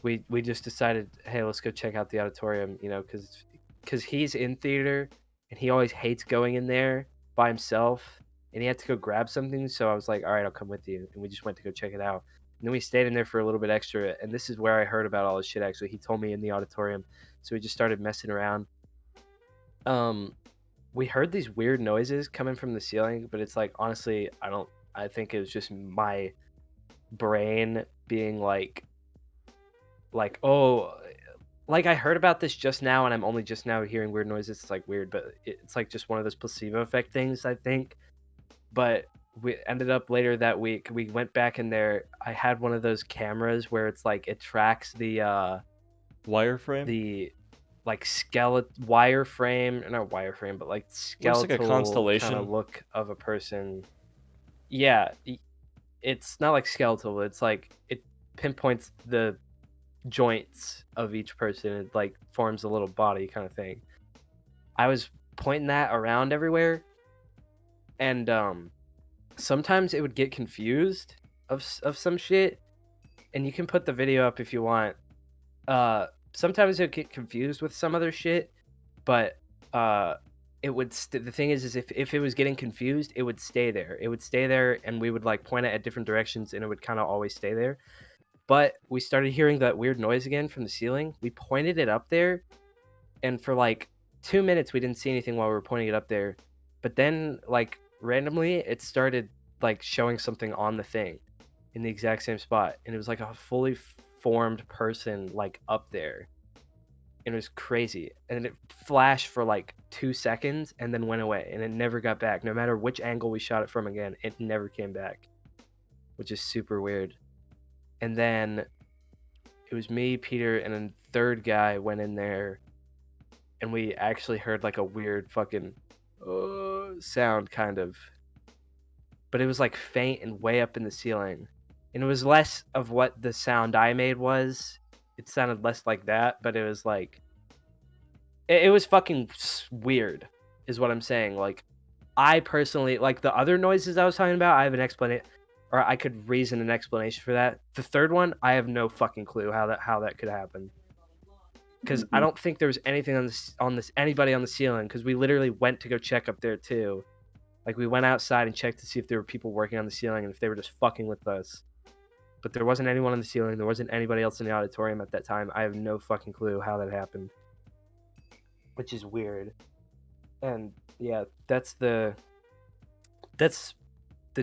[SPEAKER 2] We just decided, hey, let's go check out the auditorium, you know, because he's in theater and he always hates going in there by himself, and he had to go grab something. So I was like, all right, I'll come with you, and we just went to go check it out. And then we stayed in there for a little bit extra, and this is where I heard about all this shit. Actually, he told me in the auditorium, so we just started messing around. We heard these weird noises coming from the ceiling, but it's like, honestly, I think it was just my brain being like, oh, like I heard about this just now, and I'm only just now hearing weird noises. It's like weird, but it's like just one of those placebo effect things, I think. But we ended up later that week, we went back in there. I had one of those cameras where it's like it tracks the
[SPEAKER 1] Wireframe?
[SPEAKER 2] the like skeleton wireframe, not wireframe, but like
[SPEAKER 1] Looks like a
[SPEAKER 2] skeletal
[SPEAKER 1] constellation.
[SPEAKER 2] kind of look of a person. Yeah, it's not like skeletal. It's like it pinpoints the joints of each person. It like forms a little body kind of thing. I was pointing that around everywhere, and sometimes it would get confused of some shit, and you can put the video up if you want. Sometimes it would get confused with some other shit, but it would the thing is if it was getting confused, it would stay there. It would stay there, and we would like point it at different directions, and it would kind of always stay there. But we started hearing that weird noise again from the ceiling. We pointed it up there, and for like 2 minutes we didn't see anything while we were pointing it up there. But then like randomly it started like showing something on the thing in the exact same spot, and it was like a fully formed person like up there. And it was crazy. And it flashed for like 2 seconds and then went away, and it never got back. No matter which angle we shot it from again, it never came back, which is super weird. And then it was me, Peter, and a third guy went in there, and we actually heard like a weird fucking sound kind of, but it was like faint and way up in the ceiling, and it was less of what the sound I made was. It sounded less like that, but it was like it was fucking weird is what I'm saying. Like, I personally, like the other noises I was talking about, I have an explanation, or I could reason an explanation for that. The third one, I have no fucking clue how that could happen. because I don't think there was anything on this anybody on the ceiling, because we literally went to go check up there too. Like, we went outside and checked to see if there were people working on the ceiling and if they were just fucking with us. But there wasn't anyone on the ceiling. There wasn't anybody else in the auditorium at that time. I have no fucking clue how that happened, which is weird. And yeah, that's the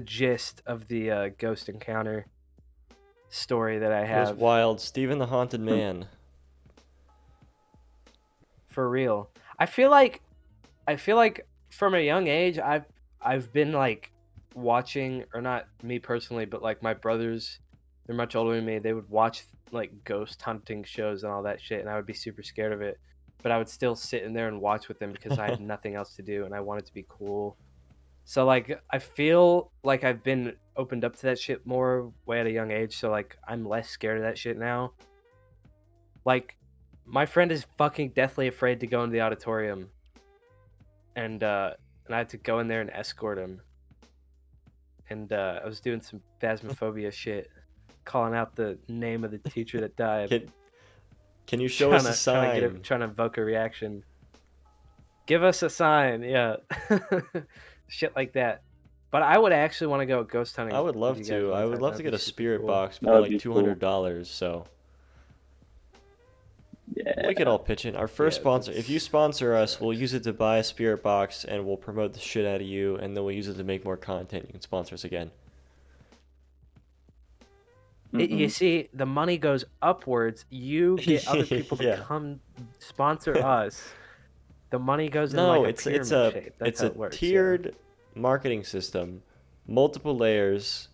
[SPEAKER 2] gist of the ghost encounter story that I
[SPEAKER 1] It
[SPEAKER 2] have.
[SPEAKER 1] was wild. Stephen the Haunted Man.
[SPEAKER 2] For real. I feel like from a young age I've been like watching, or not me personally, but like my brothers, they're much older than me, they would watch like ghost hunting shows and all that shit, and I would be super scared of it. But I would still sit in there and watch with them because I had nothing else to do and I wanted to be cool. So like I feel like I've been opened up to that shit more way at a young age, so like I'm less scared of that shit now. Like, my friend is fucking deathly afraid to go into the auditorium, and I had to go in there and escort him. And I was doing some phasmophobia shit, calling out the name of the teacher that died.
[SPEAKER 1] Can you show us a sign?
[SPEAKER 2] Trying to evoke a reaction. Give us a sign, yeah. Shit like that. But I would actually want to go ghost hunting.
[SPEAKER 1] I would love
[SPEAKER 2] with you guys
[SPEAKER 1] to.
[SPEAKER 2] one
[SPEAKER 1] I would
[SPEAKER 2] time.
[SPEAKER 1] love
[SPEAKER 2] That'd
[SPEAKER 1] to get
[SPEAKER 2] be
[SPEAKER 1] a
[SPEAKER 2] super
[SPEAKER 1] spirit
[SPEAKER 2] cool.
[SPEAKER 1] box, but
[SPEAKER 3] That
[SPEAKER 1] they're
[SPEAKER 3] would
[SPEAKER 1] like
[SPEAKER 3] be cool.
[SPEAKER 1] $200, so
[SPEAKER 3] Yeah.
[SPEAKER 1] we could all pitch in. Our first
[SPEAKER 2] Yeah,
[SPEAKER 1] sponsor, if
[SPEAKER 2] that's-
[SPEAKER 1] you sponsor us, we'll use it to buy a spirit box, and we'll promote the shit out of you, and then we'll use it to make more content. You can sponsor us again.
[SPEAKER 2] You see, the money goes upwards. You get other people to
[SPEAKER 1] Yeah.
[SPEAKER 2] come sponsor us. The money goes in
[SPEAKER 1] No,
[SPEAKER 2] like a
[SPEAKER 1] it's
[SPEAKER 2] pyramid
[SPEAKER 1] a
[SPEAKER 2] shape. That's
[SPEAKER 1] it's
[SPEAKER 2] how
[SPEAKER 1] a
[SPEAKER 2] it works.
[SPEAKER 1] tiered marketing system, multiple layers.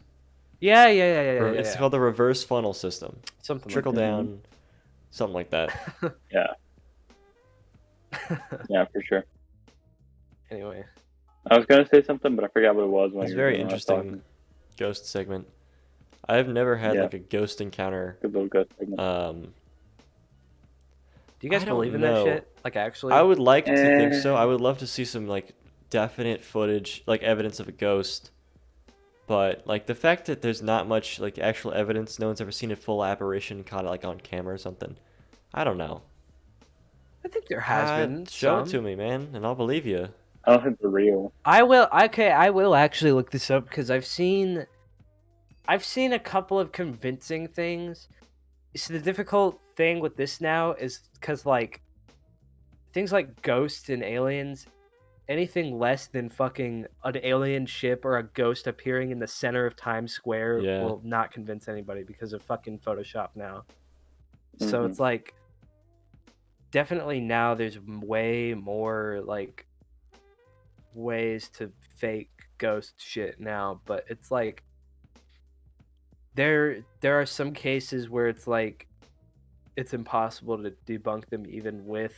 [SPEAKER 2] Yeah.
[SPEAKER 1] It's called the reverse funnel system.
[SPEAKER 2] Something
[SPEAKER 1] Trickle
[SPEAKER 2] like
[SPEAKER 1] down, something like that.
[SPEAKER 3] Yeah,
[SPEAKER 2] that.
[SPEAKER 3] yeah, for sure.
[SPEAKER 2] Anyway,
[SPEAKER 3] I was gonna say something, but I forgot what it was. When
[SPEAKER 1] It's
[SPEAKER 3] you were
[SPEAKER 1] very
[SPEAKER 3] when I was
[SPEAKER 1] interesting
[SPEAKER 3] talking.
[SPEAKER 1] ghost segment. I've never had
[SPEAKER 3] Yeah.
[SPEAKER 1] like a ghost encounter.
[SPEAKER 3] Good little ghost segment.
[SPEAKER 2] do you guys
[SPEAKER 1] I don't
[SPEAKER 2] believe in
[SPEAKER 1] know.
[SPEAKER 2] that shit? Like, actually?
[SPEAKER 1] I would like to think so.
[SPEAKER 3] Eh.
[SPEAKER 1] I would love to see some like definite footage, like evidence of a ghost. But like the fact that there's not much like actual evidence, no one's ever seen a full apparition caught like on camera or something. I don't know.
[SPEAKER 2] I think there has been
[SPEAKER 1] Show
[SPEAKER 2] some.
[SPEAKER 1] it to me, man, and I'll believe you.
[SPEAKER 3] I don't think they're real.
[SPEAKER 2] I will. Okay, I will actually look this up because I've seen a couple of convincing things. So the difficult thing with this now is because like things like ghosts and aliens, anything less than fucking an alien ship or a ghost appearing in the center of Times Square
[SPEAKER 1] Yeah.
[SPEAKER 2] will not convince anybody because of fucking Photoshop now. So
[SPEAKER 3] Mhm.
[SPEAKER 2] it's like definitely now there's way more like ways to fake ghost shit now, but it's like there are some cases where it's like it's impossible to debunk them even with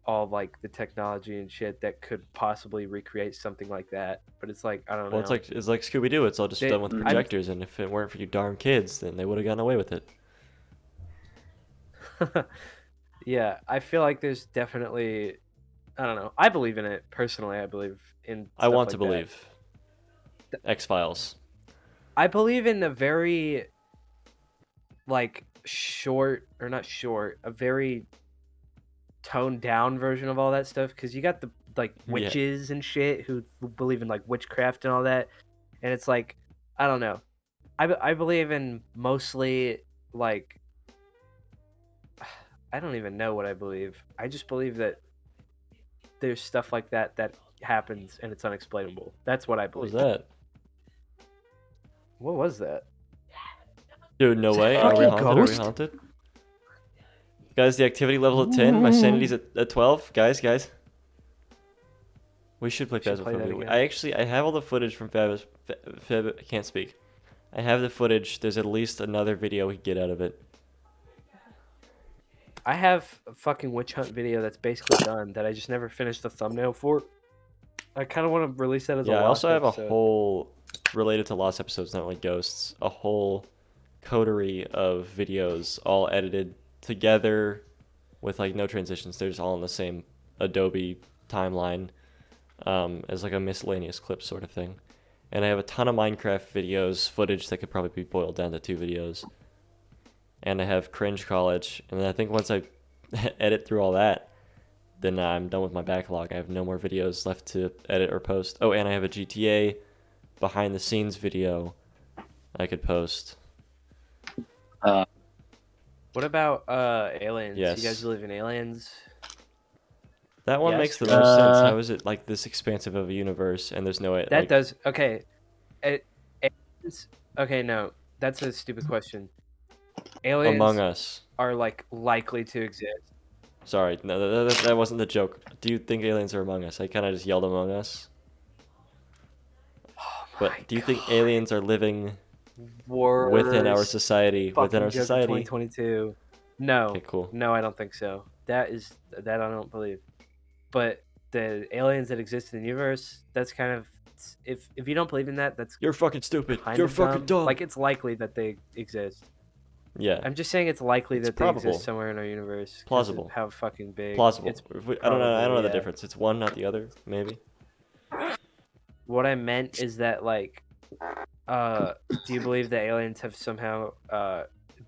[SPEAKER 2] all of, like the technology and shit that could possibly recreate something like that. But it's like I don't know.
[SPEAKER 1] Well, it's like Scooby Doo. It's all just done with
[SPEAKER 3] I'm-
[SPEAKER 1] projectors, and if it weren't for you darn kids, then they would have gotten away with it.
[SPEAKER 2] Yeah, I feel like there's definitely I don't know. I believe in it personally. I believe in.
[SPEAKER 1] I
[SPEAKER 2] stuff
[SPEAKER 1] want to
[SPEAKER 2] like that.
[SPEAKER 1] believe. X-Files.
[SPEAKER 2] I believe in a very like short or not short, a very toned down version of all that stuff because you got the like
[SPEAKER 1] Yeah.
[SPEAKER 2] witches and shit who believe in like witchcraft and all that, and it's like I don't know. I believe in mostly like I don't even know what I believe. I just believe that there's stuff like that that happens and it's unexplainable. That's what I
[SPEAKER 1] What was
[SPEAKER 2] believe.
[SPEAKER 1] that?
[SPEAKER 2] What was that?
[SPEAKER 1] Dude, no
[SPEAKER 2] Is that
[SPEAKER 1] way.
[SPEAKER 2] a
[SPEAKER 1] Are we
[SPEAKER 2] fucking
[SPEAKER 1] haunted? Are we
[SPEAKER 2] ghost?
[SPEAKER 1] haunted? Guys, the activity level at 10. My sanity's at 12. Guys. We should play
[SPEAKER 2] Should play that
[SPEAKER 1] Phasmophobia.
[SPEAKER 2] again.
[SPEAKER 1] I have all the footage from I can't speak. I have the footage. There's at least another video we can get out of it.
[SPEAKER 2] I have a fucking witch hunt video that's basically done that I just never finished the thumbnail for. I kind of want to release that as a
[SPEAKER 1] Yeah, I
[SPEAKER 2] lost
[SPEAKER 1] also have a
[SPEAKER 2] episode.
[SPEAKER 1] whole, related to lost episodes, not like ghosts, a whole coterie of videos all edited together with like no transitions. They're just all in the same Adobe timeline as like a miscellaneous clip sort of thing. And I have a ton of Minecraft videos, footage that could probably be boiled down to 2 videos. And I have Cringe College. And I think once I edit through all that, then I'm done with my backlog. I have no more videos left to edit or post. Oh, and I have a GTA behind the scenes video I could post.
[SPEAKER 2] What about aliens?
[SPEAKER 1] Yes.
[SPEAKER 2] You guys believe in aliens?
[SPEAKER 1] That one
[SPEAKER 2] Yes,
[SPEAKER 1] makes the
[SPEAKER 2] right?
[SPEAKER 1] most sense. How is it like this expansive of a universe and there's no way?
[SPEAKER 2] That
[SPEAKER 1] Like,
[SPEAKER 2] does okay. Aliens, okay, no, that's a stupid question. Aliens
[SPEAKER 1] Among Us.
[SPEAKER 2] are like likely to exist.
[SPEAKER 1] Sorry, no, that wasn't the joke. Do you think aliens are Among Us? I kind of just yelled Among Us.
[SPEAKER 2] Oh my
[SPEAKER 1] But do you think
[SPEAKER 2] God.
[SPEAKER 1] aliens are living within our
[SPEAKER 2] Worst
[SPEAKER 1] society? Within our
[SPEAKER 2] fucking joke of
[SPEAKER 1] society?
[SPEAKER 2] 2022. No.
[SPEAKER 1] Okay, cool.
[SPEAKER 2] No, I don't think so. That I don't believe. But the aliens that exist in the universe, that's kind of if you don't believe in that, that's
[SPEAKER 1] You're fucking stupid.
[SPEAKER 2] kind
[SPEAKER 1] You're
[SPEAKER 2] of
[SPEAKER 1] fucking dumb.
[SPEAKER 2] Like it's likely that they exist.
[SPEAKER 1] Yeah,
[SPEAKER 2] I'm just saying it's likely
[SPEAKER 1] It's
[SPEAKER 2] that
[SPEAKER 1] probable.
[SPEAKER 2] they exist somewhere in our universe. 'Cause of
[SPEAKER 1] Plausible.
[SPEAKER 2] How fucking big.
[SPEAKER 1] plausible.
[SPEAKER 2] It's
[SPEAKER 1] I don't know. I don't know the
[SPEAKER 2] yeah.
[SPEAKER 1] difference. It's one, not the other. Maybe.
[SPEAKER 2] What I meant is that like, do you believe that aliens have somehow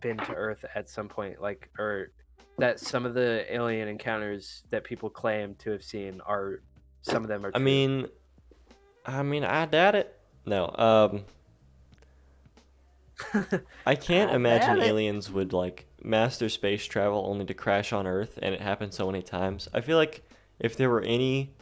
[SPEAKER 2] been to Earth at some point, like, or that some of the alien encounters that people claim to have seen are some of them are
[SPEAKER 1] I
[SPEAKER 2] true?
[SPEAKER 1] mean, I doubt it. No. I can't
[SPEAKER 2] I
[SPEAKER 1] imagine
[SPEAKER 2] doubt it.
[SPEAKER 1] aliens would like master space travel only to crash on Earth, and it happened so many times. I feel like if there were any,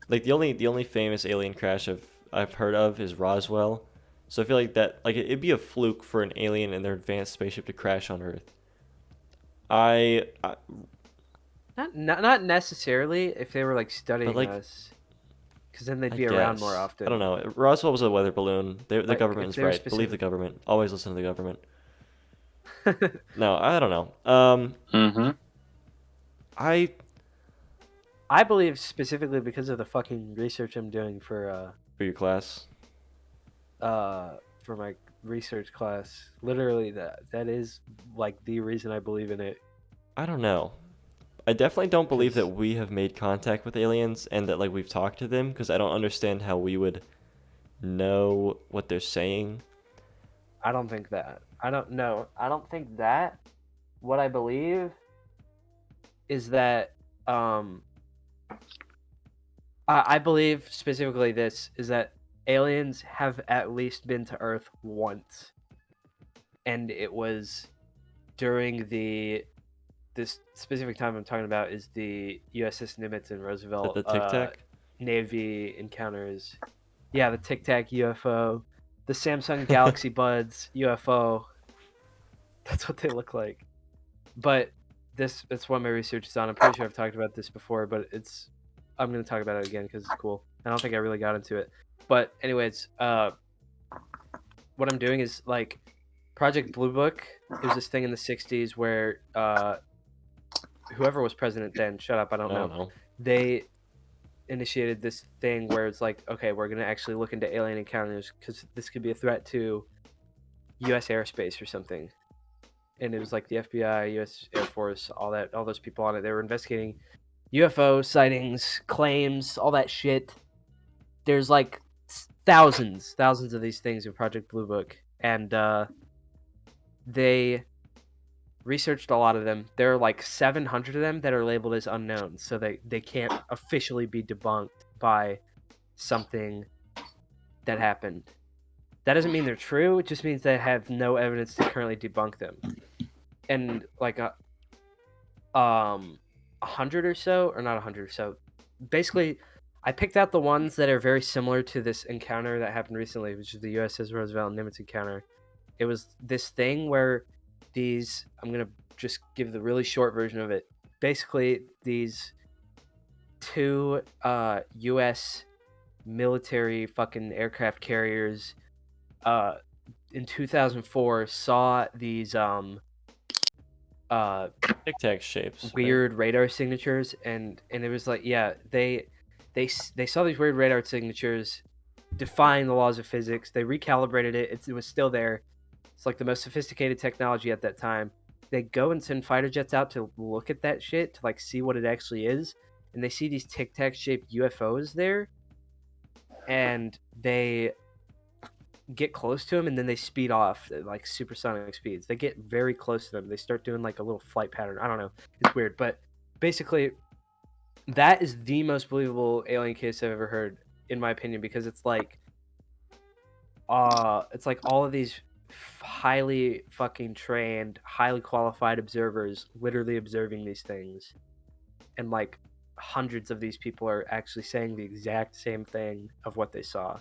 [SPEAKER 1] like the only famous alien crash I've heard of is Roswell. So I feel like that like it'd be a fluke for an alien in their advanced spaceship to crash on Earth. I
[SPEAKER 2] Not necessarily if they were like studying
[SPEAKER 1] like,
[SPEAKER 2] us, because then they'd
[SPEAKER 1] I
[SPEAKER 2] be around more
[SPEAKER 1] guess.
[SPEAKER 2] often.
[SPEAKER 1] I don't know. Roswell was a weather balloon. The
[SPEAKER 2] Like,
[SPEAKER 1] government
[SPEAKER 2] if
[SPEAKER 1] is
[SPEAKER 2] they were
[SPEAKER 1] right. Believe the
[SPEAKER 2] specific-
[SPEAKER 1] government. Always listen to the government. No, I don't know.
[SPEAKER 3] Mm-hmm.
[SPEAKER 2] I believe specifically because of the fucking research I'm doing for
[SPEAKER 1] your class.
[SPEAKER 2] for my research class. Literally, that is like the reason I believe in it.
[SPEAKER 1] I don't know. I definitely don't believe that
[SPEAKER 2] 'Cause-
[SPEAKER 1] we have made contact with aliens and that like we've talked to them because I don't understand how we would know what they're saying.
[SPEAKER 2] I don't think that. I don't know. I don't think that. What I believe is that I believe specifically this is that aliens have at least been to Earth once, and it was during this specific time I'm talking about is the USS Nimitz and Roosevelt
[SPEAKER 1] The Tic Tac.
[SPEAKER 2] Navy encounters. Yeah, the Tic Tac UFO, the Samsung Galaxy Buds UFO. That's what they look like. But that's what my research is on. I'm pretty sure I've talked about this before, but I'm gonna talk about it again because it's cool. I don't think I really got into it. But anyways, what I'm doing is like Project Blue Book. It was this thing in the '60s where whoever was president then, shut up, I don't
[SPEAKER 1] I
[SPEAKER 2] know.
[SPEAKER 1] don't know.
[SPEAKER 2] They initiated this thing where it's like, okay, we're gonna actually look into alien encounters because this could be a threat to U.S. airspace or something. And it was like the FBI, U.S. Air Force, all those people on it. They were investigating UFO sightings, claims, all that shit. There's like thousands of these things in Project Blue Book, and they researched a lot of them. There are like 700 of them that are labeled as unknown, so they can't officially be debunked by something that happened. That doesn't mean they're true. It just means they have no evidence to currently debunk them. And like 100 or so, or not 100 or so. Basically, I picked out the ones that are very similar to this encounter that happened recently, which is the USS Roosevelt and Nimitz encounter. It was this thing where these, I'm going to just give the really short version of it. Basically, these two U.S. military fucking aircraft carriers in 2004 saw these
[SPEAKER 1] Tic Tac shapes. right?
[SPEAKER 2] weird radar signatures, and it was like, yeah, they saw these weird radar signatures defying the laws of physics. They recalibrated it. It was still there. It's like the most sophisticated technology at that time. They go and send fighter jets out to look at that shit to like see what it actually is, and they see these Tic Tac shaped UFOs there, and they get close to them and then they speed off at like supersonic speeds. They get very close to them. They start doing like a little flight pattern. I don't know. It's weird, but basically that is the most believable alien case I've ever heard, in my opinion, because it's like all of these highly fucking trained, highly qualified observers literally observing these things, and like hundreds of these people are actually saying the exact same thing of what they saw,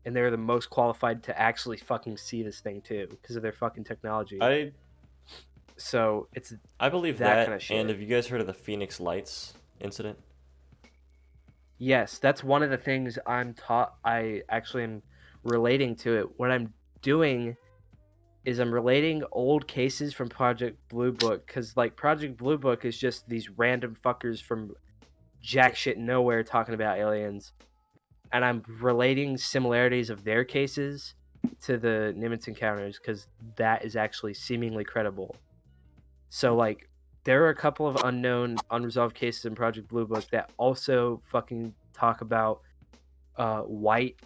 [SPEAKER 2] and they're the most qualified to actually fucking see this thing too because of their fucking technology. So it's
[SPEAKER 1] I believe
[SPEAKER 2] that
[SPEAKER 1] that.
[SPEAKER 2] kind of shit.
[SPEAKER 1] And have you guys heard of the Phoenix Lights incident?
[SPEAKER 2] Yes, that's one of the things I actually am relating to it. What I'm doing is I'm relating old cases from Project Blue Book, because like Project Blue Book is just these random fuckers from jack shit nowhere talking about aliens, and I'm relating similarities of their cases to the Nimitz encounters because that is actually seemingly credible. So like there are a couple of unknown, unresolved cases in Project Blue Book that also fucking talk about white,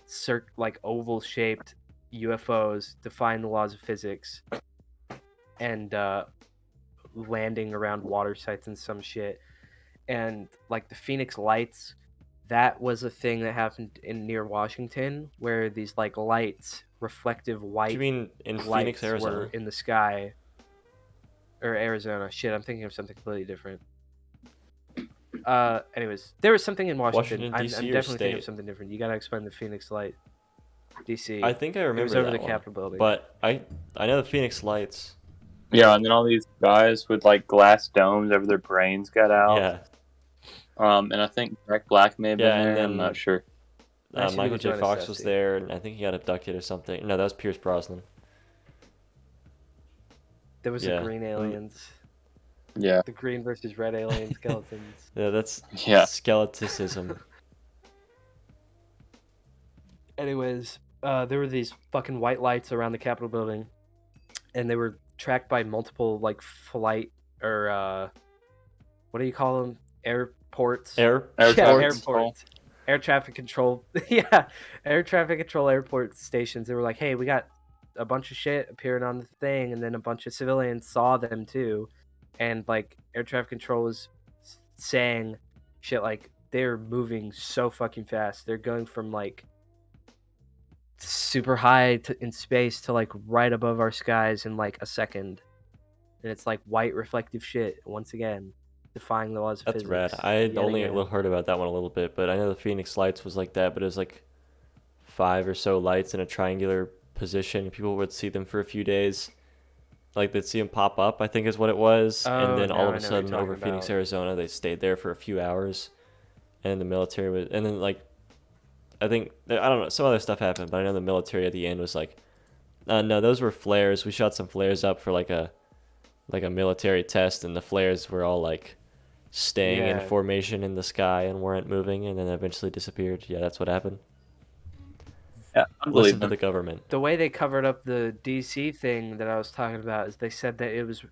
[SPEAKER 2] like oval-shaped UFOs defying the laws of physics and landing around water sites and some shit. And like the Phoenix Lights, that was a thing that happened near Washington, where these like lights, reflective white
[SPEAKER 1] Do you mean in
[SPEAKER 2] lights
[SPEAKER 1] Phoenix, Arizona?
[SPEAKER 2] were in the sky. Or Arizona. Shit, I'm thinking of something completely different. Anyways, there was something in Washington.
[SPEAKER 1] Washington,
[SPEAKER 2] I'm
[SPEAKER 1] D.C. or
[SPEAKER 2] definitely thinking of
[SPEAKER 1] state?
[SPEAKER 2] something different. You gotta explain the Phoenix Light. DC.
[SPEAKER 1] I think I remember
[SPEAKER 2] It was over
[SPEAKER 1] that
[SPEAKER 2] the
[SPEAKER 1] one.
[SPEAKER 2] Capitol building.
[SPEAKER 1] But I know the Phoenix Lights.
[SPEAKER 3] Yeah, and then all these guys with like glass domes over their brains got out.
[SPEAKER 1] Yeah.
[SPEAKER 3] And I think Jack Black may have
[SPEAKER 1] Yeah,
[SPEAKER 3] been
[SPEAKER 1] and
[SPEAKER 3] there.
[SPEAKER 1] then
[SPEAKER 3] I'm not sure.
[SPEAKER 2] That should be
[SPEAKER 1] Michael
[SPEAKER 2] the
[SPEAKER 1] J.
[SPEAKER 2] joint
[SPEAKER 1] Fox was
[SPEAKER 2] assassin.
[SPEAKER 1] there, and I think he got abducted or something. No, that was Pierce Brosnan.
[SPEAKER 2] There was
[SPEAKER 1] Yeah.
[SPEAKER 2] the green aliens.
[SPEAKER 3] Yeah.
[SPEAKER 2] The green versus red alien skeletons.
[SPEAKER 1] Yeah, that's
[SPEAKER 3] Yeah.
[SPEAKER 1] skeleticism.
[SPEAKER 2] Anyways, there were these fucking white lights around the Capitol building, and they were tracked by multiple like flight or what do you call them? Airports.
[SPEAKER 1] Air
[SPEAKER 2] Airports. Air traffic control. Yeah, air traffic control airport stations. They were like, hey, we got a bunch of shit appearing on the thing, and then a bunch of civilians saw them too, and like air traffic control was saying shit like they're moving so fucking fast. They're going from like super high in space to like right above our skies in like a second, and it's like white reflective shit once again, defying the laws of
[SPEAKER 1] That's
[SPEAKER 2] physics.
[SPEAKER 1] rad. I
[SPEAKER 2] yet
[SPEAKER 1] only
[SPEAKER 2] again.
[SPEAKER 1] heard about that one a little bit, but I know the Phoenix Lights was like that, but it was like 5 or so lights in a triangular position. People would see them for a few days. Like they'd see them pop up, I think is what it was. And then
[SPEAKER 2] Oh,
[SPEAKER 1] all
[SPEAKER 2] now
[SPEAKER 1] of
[SPEAKER 2] I
[SPEAKER 1] a
[SPEAKER 2] know what
[SPEAKER 1] sudden
[SPEAKER 2] you're
[SPEAKER 1] over
[SPEAKER 2] talking
[SPEAKER 1] Phoenix,
[SPEAKER 2] about.
[SPEAKER 1] Arizona, they stayed there for a few hours. And the military was, and then like, I think, I don't know, some other stuff happened, but I know the military at the end was like, no, those were flares. We shot some flares up for like a military test, and the flares were all like staying in
[SPEAKER 2] Yeah.
[SPEAKER 1] formation in the sky and weren't moving, and then eventually disappeared. Yeah, that's what happened.
[SPEAKER 3] Yeah, I believe
[SPEAKER 1] Listen to
[SPEAKER 3] them.
[SPEAKER 1] the government.
[SPEAKER 2] The way they covered up the DC thing that I was talking about is they said that it was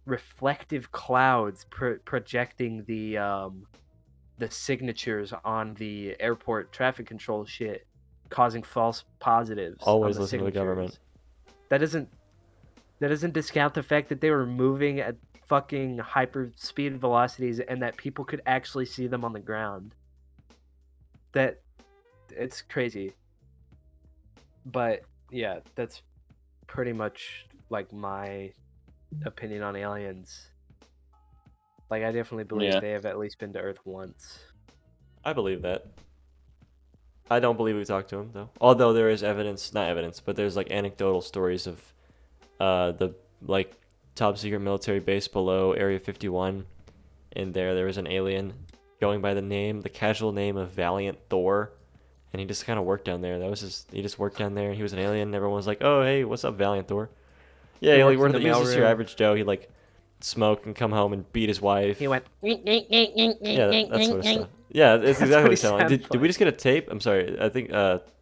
[SPEAKER 2] reflective clouds projecting the signatures on the airport traffic control shit, causing false positives.
[SPEAKER 1] Always
[SPEAKER 2] on the
[SPEAKER 1] listen to the government.
[SPEAKER 2] signatures. That doesn't discount the fact that they were moving at fucking hyper speed velocities and that people could actually see them on the ground. That it's crazy. But yeah, that's pretty much like my opinion on aliens. Like I definitely believe
[SPEAKER 3] Yeah.
[SPEAKER 2] they have at least been to Earth once.
[SPEAKER 1] I believe that. I don't believe we talked to him though. Although there is evidence, not evidence, but there's like anecdotal stories of the like top secret military base below Area 51, and there was an alien going by the casual name of Valiant Thor, and he just kind of worked down there. He just worked down there, and he was an alien, and everyone was like, "Oh, hey, what's up, Valiant Thor?" Yeah,
[SPEAKER 2] He
[SPEAKER 1] he like
[SPEAKER 2] worked in the
[SPEAKER 1] he was just your
[SPEAKER 2] mailroom.
[SPEAKER 1] average Joe. He like smoke and come home and beat his wife.
[SPEAKER 2] He went.
[SPEAKER 1] Yeah, that sort of stuff. Yeah, it's
[SPEAKER 2] That's
[SPEAKER 1] exactly
[SPEAKER 2] what
[SPEAKER 1] what
[SPEAKER 2] he
[SPEAKER 1] it sounded like.
[SPEAKER 2] sounds
[SPEAKER 1] Did we just get a tape? I'm sorry. I think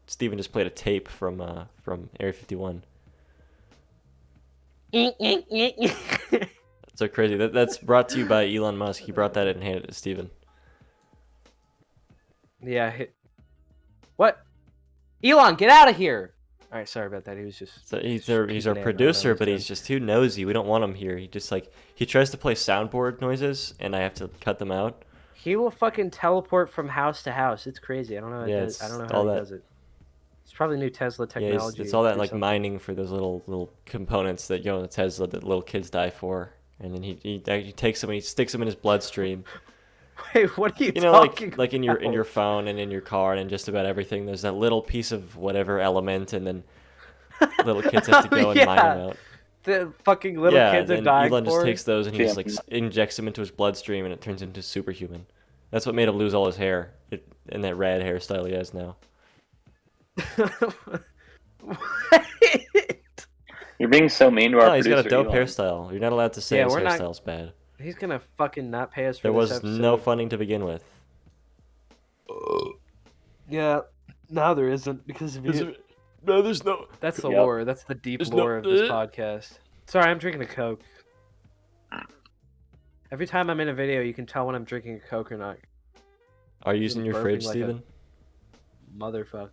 [SPEAKER 1] Steven just played a tape from Area 51. So crazy. That's brought to you by Elon Musk. He brought that in and handed it to Steven.
[SPEAKER 2] Yeah. What? Elon, get out of here! All right, sorry about that. He was just.
[SPEAKER 1] So he's
[SPEAKER 2] just
[SPEAKER 1] our
[SPEAKER 2] peeking in. I
[SPEAKER 1] producer,
[SPEAKER 2] know
[SPEAKER 1] but
[SPEAKER 2] he's
[SPEAKER 1] he's just too nosy. We don't want him here. He just he tries to play soundboard noises, and I have to cut them out.
[SPEAKER 2] He will fucking teleport from house to house. It's crazy. I don't know. How
[SPEAKER 1] Yeah,
[SPEAKER 2] it does. I
[SPEAKER 1] it's
[SPEAKER 2] don't know
[SPEAKER 1] all
[SPEAKER 2] how he
[SPEAKER 1] that.
[SPEAKER 2] does it. It's probably new Tesla
[SPEAKER 1] Yeah,
[SPEAKER 2] technology.
[SPEAKER 1] it's all that
[SPEAKER 2] or
[SPEAKER 1] like
[SPEAKER 2] something.
[SPEAKER 1] mining for those little components that go in the Tesla that little kids die for, and then he takes them and he sticks them in his bloodstream.
[SPEAKER 2] Wait, what are you
[SPEAKER 1] You know,
[SPEAKER 2] talking
[SPEAKER 1] like in your
[SPEAKER 2] about?
[SPEAKER 1] phone and in your car and in just about everything. There's that little piece of whatever element, and then little kids have to go and mine them out.
[SPEAKER 2] The fucking little
[SPEAKER 1] Yeah,
[SPEAKER 2] kids are
[SPEAKER 1] then
[SPEAKER 2] dying
[SPEAKER 1] Elon just
[SPEAKER 2] for
[SPEAKER 1] takes those and he
[SPEAKER 3] Yeah.
[SPEAKER 1] just injects them into his bloodstream, and it turns into superhuman. That's what made him lose all his hair and that red hairstyle he has now.
[SPEAKER 2] Wait.
[SPEAKER 3] You're being so mean to our
[SPEAKER 1] No, he's got a
[SPEAKER 3] producer,
[SPEAKER 1] dope
[SPEAKER 3] Elon.
[SPEAKER 1] hairstyle. You're not allowed to say
[SPEAKER 2] Yeah,
[SPEAKER 1] his
[SPEAKER 2] we're not-
[SPEAKER 1] hairstyle's bad.
[SPEAKER 2] He's gonna fucking not pay us for
[SPEAKER 1] There
[SPEAKER 2] this
[SPEAKER 1] was
[SPEAKER 2] episode.
[SPEAKER 1] no funding to begin with.
[SPEAKER 2] Yeah, no, there isn't because of you.
[SPEAKER 1] No, there's no.
[SPEAKER 2] That's the
[SPEAKER 3] Yep.
[SPEAKER 2] lore. That's the deep
[SPEAKER 1] There's no-
[SPEAKER 2] lore of this podcast. Sorry, I'm drinking a Coke. Every time I'm in a video, you can tell when I'm drinking a Coke or not.
[SPEAKER 1] Are you using your fridge,
[SPEAKER 2] burping like a-
[SPEAKER 1] Steven?
[SPEAKER 2] Motherfuck.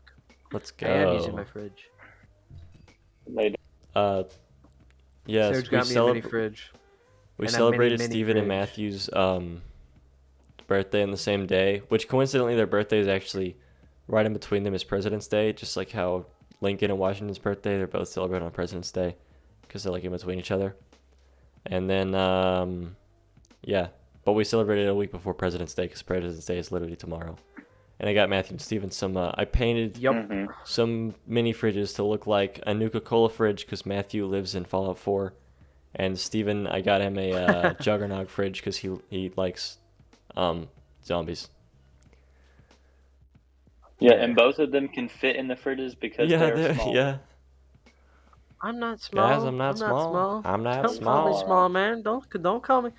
[SPEAKER 1] Let's go.
[SPEAKER 2] I am using my fridge.
[SPEAKER 3] Later.
[SPEAKER 1] Yes,
[SPEAKER 2] Serge got me a mini fridge.
[SPEAKER 1] we
[SPEAKER 2] and a
[SPEAKER 1] celebrated
[SPEAKER 2] mini
[SPEAKER 1] Steven and
[SPEAKER 2] fridge.
[SPEAKER 1] Matthew's birthday on the same day, which coincidentally their birthday is actually right in between them is President's Day, just like how Lincoln and Washington's birthday, they're both celebrated on President's Day because they're like in between each other. And then yeah, but we celebrated a week before President's Day because President's Day is literally tomorrow. And I got Matthew and Steven some I painted
[SPEAKER 2] Yup.
[SPEAKER 3] Mhm.
[SPEAKER 1] some mini fridges to look like a Nuka-Cola fridge because Matthew lives in Fallout 4, and Steven, I got him a Juggernog fridge because he likes zombies.
[SPEAKER 3] Yeah, and both of them can fit in the fridges because
[SPEAKER 1] Yeah,
[SPEAKER 3] they're small.
[SPEAKER 1] yeah.
[SPEAKER 2] I'm not small.
[SPEAKER 1] Guys, I'm not small. I'm not
[SPEAKER 2] Don't call me
[SPEAKER 1] small.
[SPEAKER 2] small, man. Don't call me.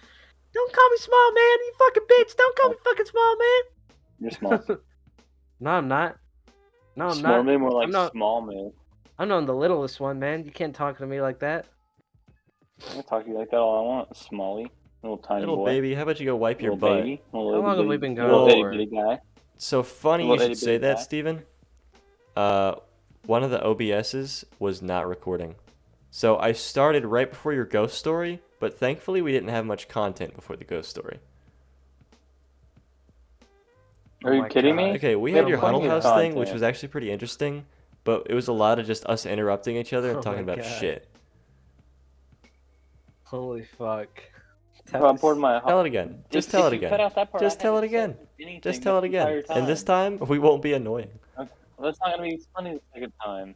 [SPEAKER 2] Don't call me small, man. You fucking bitch. Don't call me fucking small, man.
[SPEAKER 3] You're small.
[SPEAKER 2] No, I'm not. No, I'm
[SPEAKER 3] Small
[SPEAKER 2] not.
[SPEAKER 3] man, more like
[SPEAKER 2] I'm not-
[SPEAKER 3] small man.
[SPEAKER 2] I'm not the littlest one, man. You can't talk to me like that.
[SPEAKER 3] I can talk to you like that all I want, Smally. Little tiny
[SPEAKER 1] Little
[SPEAKER 3] boy.
[SPEAKER 1] baby, how about you go wipe your
[SPEAKER 3] Little
[SPEAKER 1] butt?
[SPEAKER 3] baby.
[SPEAKER 2] How long have we been going
[SPEAKER 3] Little
[SPEAKER 2] for?
[SPEAKER 3] bitty guy.
[SPEAKER 1] So funny you
[SPEAKER 3] Little
[SPEAKER 1] should
[SPEAKER 3] itty
[SPEAKER 1] say
[SPEAKER 3] bitty
[SPEAKER 1] that,
[SPEAKER 3] guy.
[SPEAKER 1] Steven. One of the OBSs was not recording. So I started right before your ghost story, but thankfully we didn't have much content before the ghost story.
[SPEAKER 3] Are you
[SPEAKER 2] my
[SPEAKER 3] kidding
[SPEAKER 2] God.
[SPEAKER 3] me?
[SPEAKER 1] Okay, we
[SPEAKER 3] We
[SPEAKER 1] had
[SPEAKER 3] have
[SPEAKER 1] your
[SPEAKER 3] plenty
[SPEAKER 1] Huddle
[SPEAKER 3] of
[SPEAKER 1] House thing, which
[SPEAKER 3] content.
[SPEAKER 1] was actually pretty interesting, but it was a lot of just us interrupting each other and
[SPEAKER 2] Oh
[SPEAKER 1] talking
[SPEAKER 2] my
[SPEAKER 1] about
[SPEAKER 2] God.
[SPEAKER 1] shit.
[SPEAKER 2] Holy fuck.
[SPEAKER 3] Bro, I'm pouring my.
[SPEAKER 1] Tell it again. Just tell it again.
[SPEAKER 3] Cut out that part.
[SPEAKER 1] Just
[SPEAKER 3] I
[SPEAKER 1] tell it
[SPEAKER 3] haven't said
[SPEAKER 1] again.
[SPEAKER 3] anything
[SPEAKER 1] Just tell it
[SPEAKER 3] the entire
[SPEAKER 1] again. And this
[SPEAKER 3] time.
[SPEAKER 1] time, we won't be annoying.
[SPEAKER 3] That's not gonna be funny the second time.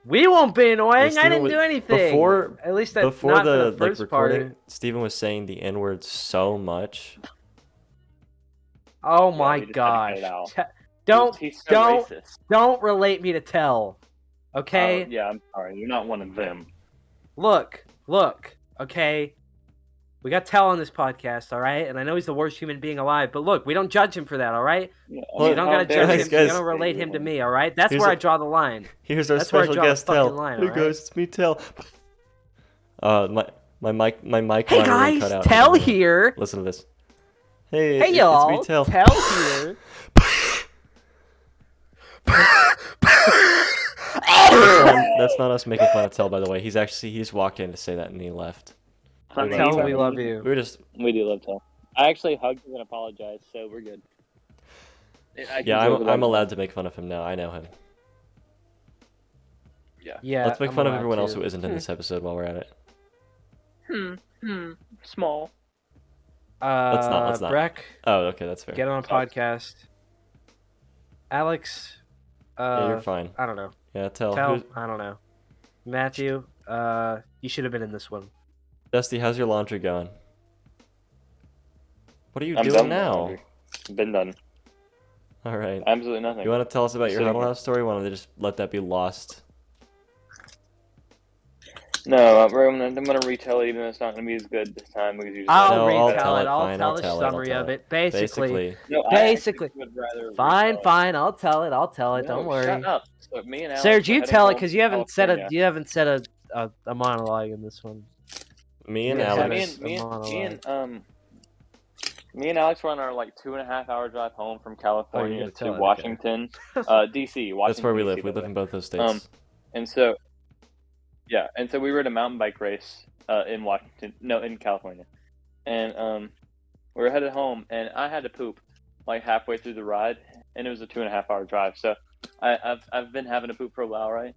[SPEAKER 2] We won't be annoying.
[SPEAKER 1] Steven
[SPEAKER 2] I didn't
[SPEAKER 1] was-
[SPEAKER 2] do anything.
[SPEAKER 1] before-
[SPEAKER 2] At least that,
[SPEAKER 1] Before
[SPEAKER 2] not
[SPEAKER 1] the
[SPEAKER 2] for the first
[SPEAKER 1] recording,
[SPEAKER 2] part.
[SPEAKER 1] Steven was saying the N-word so much.
[SPEAKER 2] Oh
[SPEAKER 3] Yeah,
[SPEAKER 2] my
[SPEAKER 3] we just had to cut
[SPEAKER 2] gosh.
[SPEAKER 3] it out.
[SPEAKER 2] Don't
[SPEAKER 3] He's so
[SPEAKER 2] don't
[SPEAKER 3] racist.
[SPEAKER 2] don't relate me to Tell. Okay?
[SPEAKER 3] Oh, yeah, I'm sorry. You're not one of them.
[SPEAKER 2] Look. Okay? We got Tell on this podcast, all right? And I know he's the worst human being alive, but look, we don't judge him for that, all right?
[SPEAKER 3] Yeah,
[SPEAKER 1] Well,
[SPEAKER 2] You don't gotta
[SPEAKER 1] guys,
[SPEAKER 2] judge him.
[SPEAKER 1] guys.
[SPEAKER 2] You gotta relate him to me, all right? That's
[SPEAKER 1] Here's
[SPEAKER 2] where
[SPEAKER 1] a-
[SPEAKER 2] I draw the line.
[SPEAKER 1] Here's our
[SPEAKER 2] That's where I
[SPEAKER 1] special
[SPEAKER 2] draw the
[SPEAKER 1] guest,
[SPEAKER 2] fucking
[SPEAKER 1] Tell.
[SPEAKER 2] line,
[SPEAKER 1] Hey
[SPEAKER 2] alright?
[SPEAKER 1] guys, it's me, Tell. My mic
[SPEAKER 2] Hey
[SPEAKER 1] monitor
[SPEAKER 2] guys,
[SPEAKER 1] cut out.
[SPEAKER 2] Tell here.
[SPEAKER 1] Listen to this. Hey,
[SPEAKER 2] Hey
[SPEAKER 1] it's
[SPEAKER 2] y'all,
[SPEAKER 1] me, Tell.
[SPEAKER 2] Tell here.
[SPEAKER 1] That's not us making fun of Tell, by the way. He just walked in to say that and he left.
[SPEAKER 3] Honey,
[SPEAKER 2] Tell
[SPEAKER 3] you
[SPEAKER 2] we
[SPEAKER 3] are-
[SPEAKER 2] love you.
[SPEAKER 1] We were just
[SPEAKER 3] We do love Tell. I actually hugged him and apologized, so we're good. I can
[SPEAKER 1] yeah.
[SPEAKER 3] joke about
[SPEAKER 1] I'm
[SPEAKER 3] it.
[SPEAKER 1] allowed to make fun of him now. I know him.
[SPEAKER 2] Yeah.
[SPEAKER 1] Let's make
[SPEAKER 2] I'm
[SPEAKER 1] fun of
[SPEAKER 2] allowed
[SPEAKER 1] everyone else
[SPEAKER 2] to.
[SPEAKER 1] who isn't in this episode while we're at it.
[SPEAKER 3] Small.
[SPEAKER 1] Let's not.
[SPEAKER 2] Breck,
[SPEAKER 1] Oh, okay, that's fair.
[SPEAKER 2] get on a podcast. Alex,
[SPEAKER 1] Yeah, you're fine.
[SPEAKER 2] I don't know.
[SPEAKER 1] Yeah, Tell.
[SPEAKER 2] Tell, I don't know. Matthew, you should have been in this one.
[SPEAKER 1] Dusty, how's your laundry going? What are you
[SPEAKER 3] I'm
[SPEAKER 1] doing
[SPEAKER 3] done
[SPEAKER 1] now?
[SPEAKER 3] already. Been done.
[SPEAKER 1] All right.
[SPEAKER 3] Absolutely nothing.
[SPEAKER 1] You want to tell us about your
[SPEAKER 3] Sitting
[SPEAKER 1] Huddle
[SPEAKER 3] here.
[SPEAKER 1] House story? Want to just let that be lost?
[SPEAKER 3] No, I'm gonna retell it, even though it's not gonna be as good this time because you just.
[SPEAKER 2] I'll
[SPEAKER 1] No, I'll
[SPEAKER 2] retell
[SPEAKER 1] tell
[SPEAKER 2] it.
[SPEAKER 1] it,
[SPEAKER 2] I'll
[SPEAKER 1] fine,
[SPEAKER 2] tell
[SPEAKER 1] I'll
[SPEAKER 2] the
[SPEAKER 1] tell it, I'll
[SPEAKER 2] summary
[SPEAKER 1] tell
[SPEAKER 2] of
[SPEAKER 1] it.
[SPEAKER 2] it. Basically.
[SPEAKER 3] No, I
[SPEAKER 2] Basically.
[SPEAKER 3] actually would rather
[SPEAKER 2] Fine,
[SPEAKER 3] retell it.
[SPEAKER 2] fine. I'll tell it.
[SPEAKER 3] No,
[SPEAKER 2] Don't worry.
[SPEAKER 3] Shut up. So me and Alex
[SPEAKER 2] Serge,
[SPEAKER 3] were
[SPEAKER 2] you
[SPEAKER 3] heading
[SPEAKER 2] tell it
[SPEAKER 3] home
[SPEAKER 2] because
[SPEAKER 3] from
[SPEAKER 2] you haven't said
[SPEAKER 3] California.
[SPEAKER 2] a monologue in this one.
[SPEAKER 1] Me and
[SPEAKER 2] Yeah,
[SPEAKER 3] So
[SPEAKER 1] Alex.
[SPEAKER 3] me and Alex were on our like 2.5-hour drive home from
[SPEAKER 2] Oh,
[SPEAKER 3] California
[SPEAKER 2] you're gonna
[SPEAKER 3] to
[SPEAKER 2] tell it, okay.
[SPEAKER 3] Washington, DC. Washington,
[SPEAKER 1] That's where we
[SPEAKER 3] DC,
[SPEAKER 1] live. We
[SPEAKER 3] by the
[SPEAKER 1] live
[SPEAKER 3] way.
[SPEAKER 1] in both those states.
[SPEAKER 3] And so, yeah, and so we were at a mountain bike race in California, and we were headed home, and I had to poop like halfway through the ride, and it was a 2.5 hour drive. So I've been having to poop for a while, right?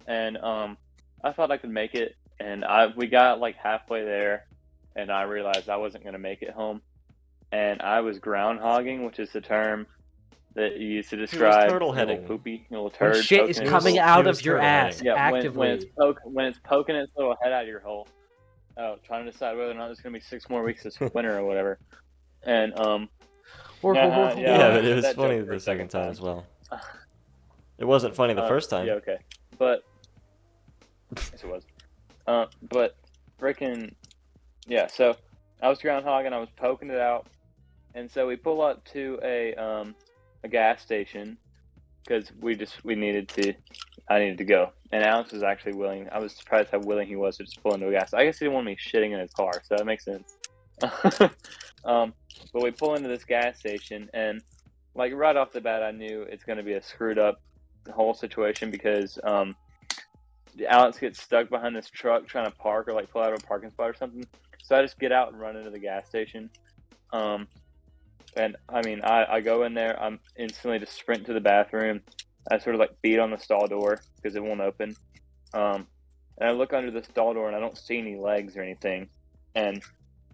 [SPEAKER 3] And I thought I could make it, and we got like halfway there, and I realized I wasn't gonna make it home, and I was groundhogging, which is the term that you use to describe
[SPEAKER 1] turtle
[SPEAKER 3] little
[SPEAKER 1] heading.
[SPEAKER 3] poopy little turd.
[SPEAKER 2] When shit is
[SPEAKER 3] poking
[SPEAKER 2] coming
[SPEAKER 3] its-
[SPEAKER 2] out
[SPEAKER 1] He was
[SPEAKER 2] of your
[SPEAKER 1] turtle
[SPEAKER 2] ass
[SPEAKER 1] heading.
[SPEAKER 3] yeah,
[SPEAKER 2] actively.
[SPEAKER 3] when it's poking its little head out of your hole, trying to decide whether or not there's gonna be 6 more weeks this winter or whatever. And
[SPEAKER 1] Yeah, but it was
[SPEAKER 3] that
[SPEAKER 1] funny
[SPEAKER 3] joke for
[SPEAKER 1] the
[SPEAKER 3] a
[SPEAKER 1] second time as well. It wasn't funny the first time.
[SPEAKER 3] Yeah, okay, but yes, it was. But freaking yeah. So I was groundhogging. I was poking it out, and so we pull up to a gas station because I needed to go, and Alex was actually willing. I was surprised how willing he was to just pull into a gas. I guess he didn't want me shitting in his car, so that makes sense. But we pull into this gas station, and like right off the bat, I knew it's going to be a screwed up whole situation because Alex gets stuck behind this truck trying to park or like pull out of a parking spot or something. So I just get out and run into the gas station. And I mean, I go in there. I'm instantly just sprint to the bathroom. I sort of like beat on the stall door because it won't open. And I look under the stall door and I don't see any legs or anything. And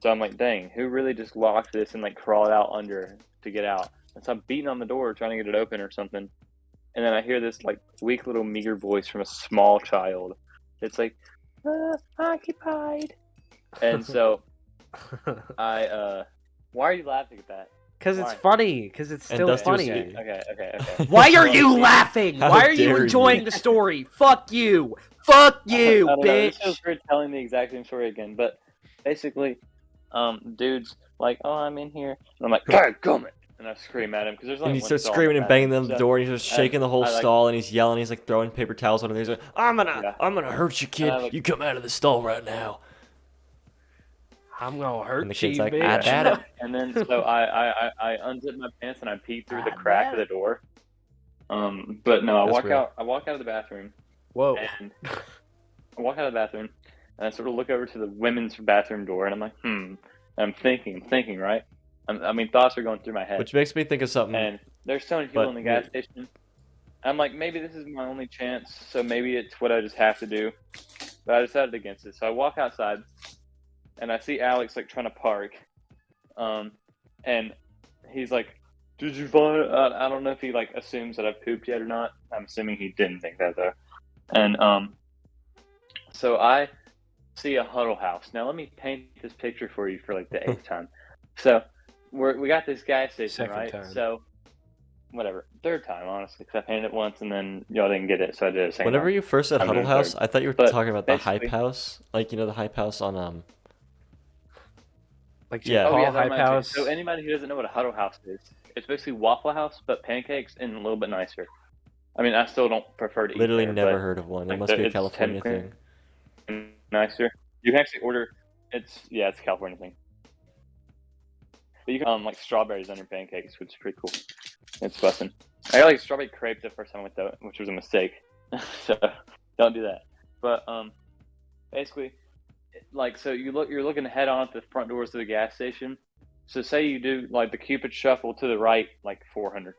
[SPEAKER 3] so I'm like, dang, who really just locked this and like crawled out under to get out? And so I'm beating on the door trying to get it open or something. And then I hear this like weak little meager voice from a small child. It's like, occupied. And so why are you laughing at that?
[SPEAKER 2] Because it's
[SPEAKER 3] Why?
[SPEAKER 2] funny. Because it's
[SPEAKER 1] And
[SPEAKER 2] still
[SPEAKER 1] Dusty was
[SPEAKER 2] funny.
[SPEAKER 3] Okay.
[SPEAKER 2] Why are
[SPEAKER 3] Well,
[SPEAKER 2] you
[SPEAKER 3] see,
[SPEAKER 2] laughing?
[SPEAKER 1] How
[SPEAKER 2] Why are you
[SPEAKER 1] dare
[SPEAKER 2] enjoying
[SPEAKER 1] you.
[SPEAKER 2] the story? Fuck you. Fuck you,
[SPEAKER 3] I don't know,
[SPEAKER 2] bitch.
[SPEAKER 3] it feels weird telling the exact same story again, but basically, dude's like, "Oh, I'm in here," and I'm like, "God, gummit!" And I scream at him because there's only
[SPEAKER 1] And he
[SPEAKER 3] one
[SPEAKER 1] starts
[SPEAKER 3] stall in
[SPEAKER 1] screaming
[SPEAKER 3] the
[SPEAKER 1] and banging
[SPEAKER 3] bathroom,
[SPEAKER 1] on the
[SPEAKER 3] so
[SPEAKER 1] door, and he's just shaking the whole
[SPEAKER 3] I like-
[SPEAKER 1] stall, and he's yelling, he's like throwing paper towels on him. He's like, I'm gonna hurt you, kid.
[SPEAKER 3] I like-
[SPEAKER 1] You come out of the stall right now.
[SPEAKER 2] I'm gonna hurt
[SPEAKER 1] And the kid's
[SPEAKER 2] you,
[SPEAKER 1] like,
[SPEAKER 2] bitch.
[SPEAKER 1] I bet it.
[SPEAKER 3] And then so I unzip my pants and I peek through the crack of the door. But no, I
[SPEAKER 1] That's
[SPEAKER 3] walk
[SPEAKER 1] real.
[SPEAKER 3] out. I walk out of the bathroom.
[SPEAKER 2] Whoa.
[SPEAKER 3] And I walk out of the bathroom, and I sort of look over to the women's bathroom door, and I'm like, And I'm thinking, right? I mean, thoughts are going through my head.
[SPEAKER 1] Which makes me think of something.
[SPEAKER 3] And there's so many people
[SPEAKER 1] But
[SPEAKER 3] in the gas station. I'm like, maybe this is my only chance, so maybe it's what I just have to do. But I decided against it. So I walk outside, and I see Alex like trying to park. And he's like, "Did you find?" I don't know if he like assumes that I've pooped yet or not. I'm assuming he didn't think that though. And so I see a huddle house. Now let me paint this picture for you for like the 8th time. So we got this gas station,
[SPEAKER 2] Second
[SPEAKER 3] right?
[SPEAKER 2] time.
[SPEAKER 3] So whatever, 3rd time honestly, because I painted it once and then y'all didn't get it, so I did it second
[SPEAKER 1] Whenever
[SPEAKER 3] time.
[SPEAKER 1] you first said
[SPEAKER 3] I'm
[SPEAKER 1] Huddle
[SPEAKER 3] doing
[SPEAKER 1] House,
[SPEAKER 3] third.
[SPEAKER 1] I thought you were
[SPEAKER 3] But
[SPEAKER 1] talking about the Hype
[SPEAKER 3] basically-
[SPEAKER 1] House. Like, you know, the Hype House on,
[SPEAKER 2] Like
[SPEAKER 1] Yeah.
[SPEAKER 2] Jake Paul,
[SPEAKER 3] that
[SPEAKER 2] Hype
[SPEAKER 3] reminds me.
[SPEAKER 2] House.
[SPEAKER 3] So anybody who doesn't know what a huddle house is, it's basically Waffle House but pancakes and a little bit nicer. I mean, I still don't prefer to eat
[SPEAKER 1] literally
[SPEAKER 3] there,
[SPEAKER 1] never
[SPEAKER 3] but
[SPEAKER 1] heard of one. It
[SPEAKER 3] like,
[SPEAKER 1] must be a
[SPEAKER 3] it's
[SPEAKER 1] California
[SPEAKER 3] technically-
[SPEAKER 1] thing.
[SPEAKER 3] nicer. You can actually order. It's a California thing. But you can like strawberries on your pancakes, which is pretty cool. It's busting. I got like strawberry crepes the first time I went though, which was a mistake. So don't do that. But basically, like so you're looking to head on at the front doors of the gas station. So say you do like the Cupid shuffle to the right like 400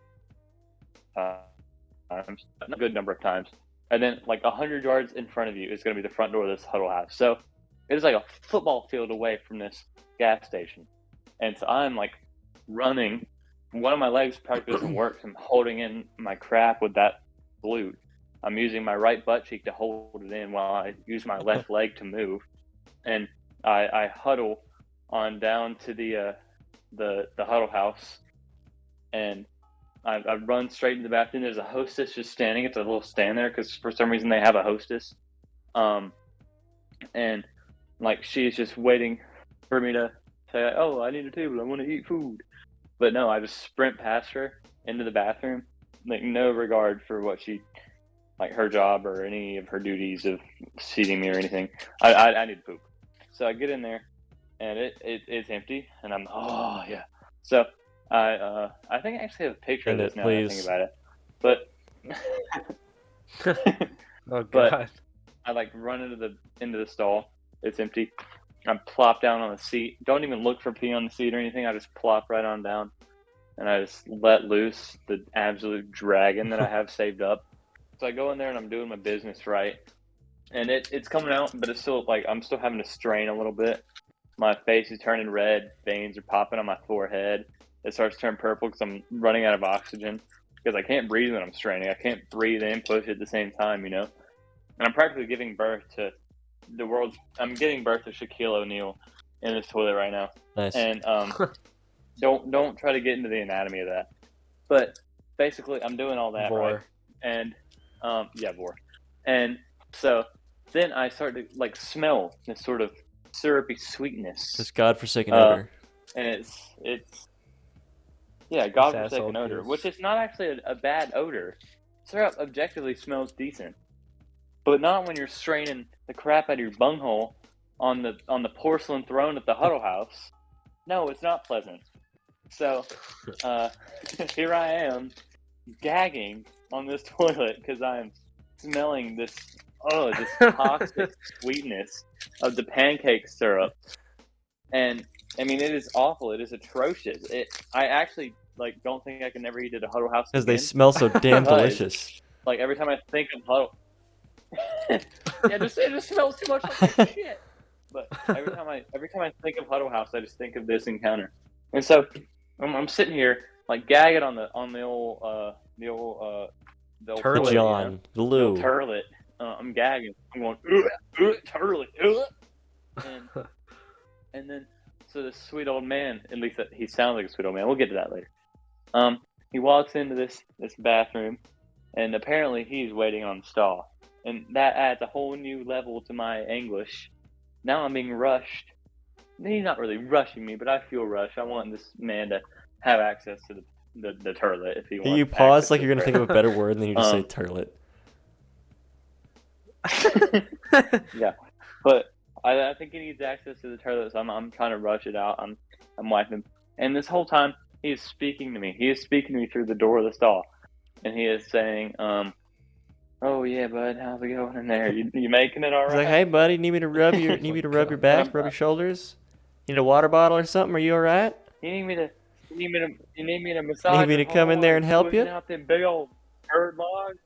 [SPEAKER 3] times, a good number of times. And then like 100 yards in front of you is going to be the front door of this huddle house. So it is like a football field away from this gas station. And so I'm like running. One of my legs practically doesn't work. So I'm holding in my crap with that glute. I'm using my right butt cheek to hold it in while I use my left leg to move. And I huddle on down to the huddle house. And I run straight into the bathroom. There's a hostess just standing. It's a little stand there because for some reason they have a hostess. And like she's just waiting for me to say, "Oh, I need a table. I want to eat food." But no, I just sprint past her into the bathroom, like no regard for what she, like her job or any of her duties of seating me or anything. I need to poop. So I get in there, and it's empty, and I'm oh yeah. So I think I actually have a picture
[SPEAKER 1] Send
[SPEAKER 3] of
[SPEAKER 1] it,
[SPEAKER 3] this now that I
[SPEAKER 1] please.
[SPEAKER 3] think about it. But
[SPEAKER 2] Oh
[SPEAKER 3] But-
[SPEAKER 2] god.
[SPEAKER 3] I like run into the stall. It's empty. I plop down on the seat. Don't even look for pee on the seat or anything. I just plop right on down, and I just let loose the absolute dragon that I have saved up. So I go in there and I'm doing my business right, and it's coming out, but it's still like I'm still having to strain a little bit. My face is turning red. Veins are popping on my forehead. It starts to turn purple because I'm running out of oxygen because I can't breathe when I'm straining. I can't breathe and push at the same time, you know. And I'm practically giving birth to I'm giving birth to Shaquille O'Neal in this toilet right now.
[SPEAKER 1] Nice.
[SPEAKER 3] And don't try to get into the anatomy of that. But basically, I'm doing all that right. And vor. And so then I start to like smell this sort of syrupy sweetness.
[SPEAKER 1] This godforsaken odor.
[SPEAKER 3] And it's godforsaken odor, which is not actually a bad odor. Syrup objectively smells decent. But not when you're straining the crap out of your bunghole on the porcelain throne at the Huddle House. No, it's not pleasant. So here I am, gagging on this toilet because I'm smelling this toxic sweetness of the pancake syrup. And I mean, it is awful. It is atrocious. I actually don't think I can ever eat at a Huddle House
[SPEAKER 1] because they smell so damn delicious.
[SPEAKER 3] Like every time I think of Huddle. It just smells too much like shit. But every time I think of Huddle House, I just think of this encounter. And so I'm sitting here like gagging on the old
[SPEAKER 2] turlet,
[SPEAKER 1] John, the loo.
[SPEAKER 3] Turlet. I'm gagging. I'm going turlet. And then so this sweet old man, at least he sounds like a sweet old man. We'll get to that later. He walks into this bathroom, and apparently he's waiting on the stall. And that adds a whole new level to my anguish. Now I'm being rushed. He's not really rushing me, but I feel rushed. I want this man to have access to the turlet if he wants.
[SPEAKER 1] You pause like you're going to think of a better word, and then you just say turlet.
[SPEAKER 3] Yeah. But I think he needs access to the turlet, so I'm trying to rush it out. I'm wiping him. And this whole time, he is speaking to me. He is speaking to me through the door of the stall. And he is saying, oh yeah, bud, how's it going in there? You making it all right?
[SPEAKER 1] He's like, hey, buddy, need me to rub your back, rub your shoulders? You need a water bottle or something? Are you all right?
[SPEAKER 3] You need me to massage?
[SPEAKER 1] Need me to come in there and help you?
[SPEAKER 3] Out them big old bird logs?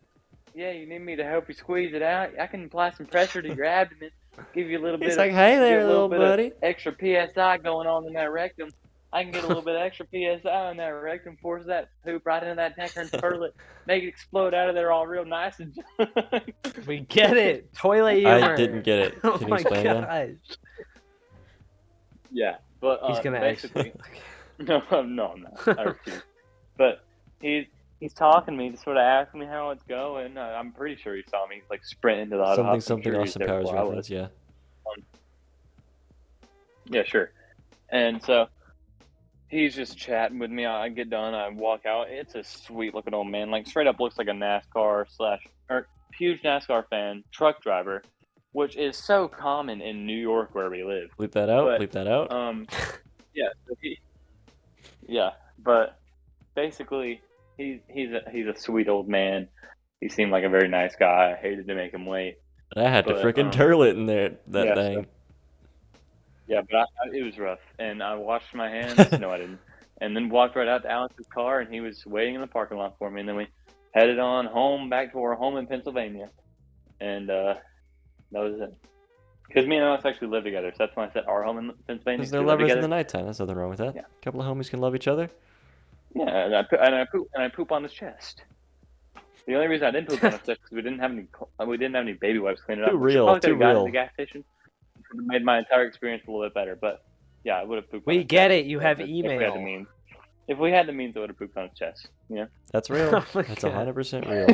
[SPEAKER 3] Yeah, you need me to help you squeeze it out? I can apply some pressure to your abdomen, give you a little bit.
[SPEAKER 1] He's like, hey there, little buddy.
[SPEAKER 3] Extra PSI going on in that rectum. I can get a little bit of extra PSI in that rectum, force that poop right into that tanker and turlet, make it explode out of there all real nice and.
[SPEAKER 2] We get it. Toilet humor.
[SPEAKER 1] I didn't get it. Can you explain that?
[SPEAKER 3] Yeah, but
[SPEAKER 2] he's gonna
[SPEAKER 3] basically. No, I'm not. I refuse. But he's talking to me, just sort of asking me how it's going. I'm pretty sure he saw me like sprint into the house.
[SPEAKER 1] Something Austin Powers reference, yeah.
[SPEAKER 3] Yeah, sure. And so he's just chatting with me. I get done. I walk out. It's a sweet looking old man. Like straight up looks like a NASCAR or huge NASCAR fan, truck driver, which is so common in New York where we live.
[SPEAKER 1] Bleep that out. Bleep that out.
[SPEAKER 3] Yeah. But basically, he's a sweet old man. He seemed like a very nice guy. I hated to make him wait.
[SPEAKER 1] I had to frickin' turlet in there. That thing.
[SPEAKER 3] So, yeah, but it was rough, and I washed my hands. No, I didn't. And then walked right out to Alex's car, and he was waiting in the parking lot for me. And then we headed on home, back to our home in Pennsylvania. And that was it. Because me and Alex actually live together, so that's why I said our home in Pennsylvania.
[SPEAKER 1] Because they're lovers in the nighttime. There's nothing wrong with that.
[SPEAKER 3] Yeah.
[SPEAKER 1] A couple of homies can love each other.
[SPEAKER 3] Yeah, and I poop on his chest. The only reason I didn't poop on his chest because we didn't have any baby wipes clean it up.
[SPEAKER 1] Too real. Too real.
[SPEAKER 3] At the gas station. It would have made my entire experience a little bit better, but yeah, I would have pooped.
[SPEAKER 2] We get it. You have email.
[SPEAKER 3] If we had the means, I would have pooped on his chest. You know.
[SPEAKER 1] That's real. That's 100% real.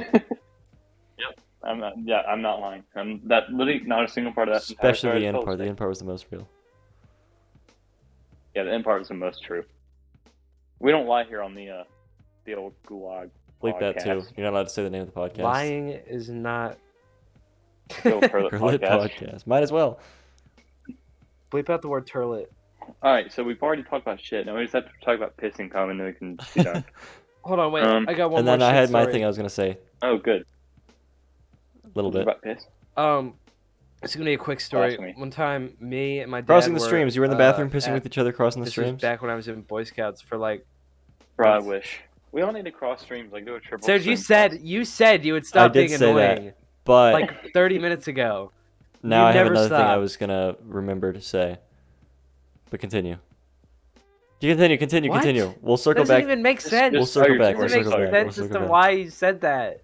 [SPEAKER 3] Yep. I'm not lying. That literally not a single part of that.
[SPEAKER 1] Especially the end part. The end part was the most real.
[SPEAKER 3] Yeah, the end part was the most true. We don't lie here on the old Gulag.
[SPEAKER 1] Bleep that too. You're not allowed to say the name of the podcast.
[SPEAKER 2] Lying is not.
[SPEAKER 3] Turlet
[SPEAKER 1] podcast. Might as well.
[SPEAKER 2] Bleep out the word turlet.
[SPEAKER 3] All right, so we've already talked about shit. Now we just have to talk about pissing cum, and then we can be done.
[SPEAKER 2] Hold on, wait. I got one.
[SPEAKER 1] And then I had my thing I was gonna say.
[SPEAKER 3] Oh, good.
[SPEAKER 1] little bit.
[SPEAKER 3] About piss.
[SPEAKER 2] It's gonna be a quick story.
[SPEAKER 3] Blasphemy.
[SPEAKER 2] One time, me and my dad
[SPEAKER 1] Crossing the
[SPEAKER 2] were,
[SPEAKER 1] streams. You were in the bathroom pissing with each other, crossing the
[SPEAKER 2] This was
[SPEAKER 1] streams.
[SPEAKER 2] back when I was in Boy Scouts for like.
[SPEAKER 3] Bro, I
[SPEAKER 2] months.
[SPEAKER 3] wish. We all need to cross streams, like do a triple.
[SPEAKER 2] So
[SPEAKER 3] stream
[SPEAKER 2] you said you would stop
[SPEAKER 1] did
[SPEAKER 2] being
[SPEAKER 1] say that.
[SPEAKER 2] annoying
[SPEAKER 1] But
[SPEAKER 2] like 30 minutes ago.
[SPEAKER 1] now
[SPEAKER 2] you
[SPEAKER 1] I have
[SPEAKER 2] never
[SPEAKER 1] another thing I
[SPEAKER 2] stop.
[SPEAKER 1] was gonna remember to say. But continue. You continue.
[SPEAKER 2] What?
[SPEAKER 1] We'll circle
[SPEAKER 2] Doesn't
[SPEAKER 1] back.
[SPEAKER 2] even make sense.
[SPEAKER 1] We'll circle back.
[SPEAKER 2] Doesn't
[SPEAKER 1] We'll
[SPEAKER 2] make
[SPEAKER 1] circle back.
[SPEAKER 2] sense
[SPEAKER 1] We'll
[SPEAKER 2] as
[SPEAKER 1] circle
[SPEAKER 2] to
[SPEAKER 1] back.
[SPEAKER 2] why you said that.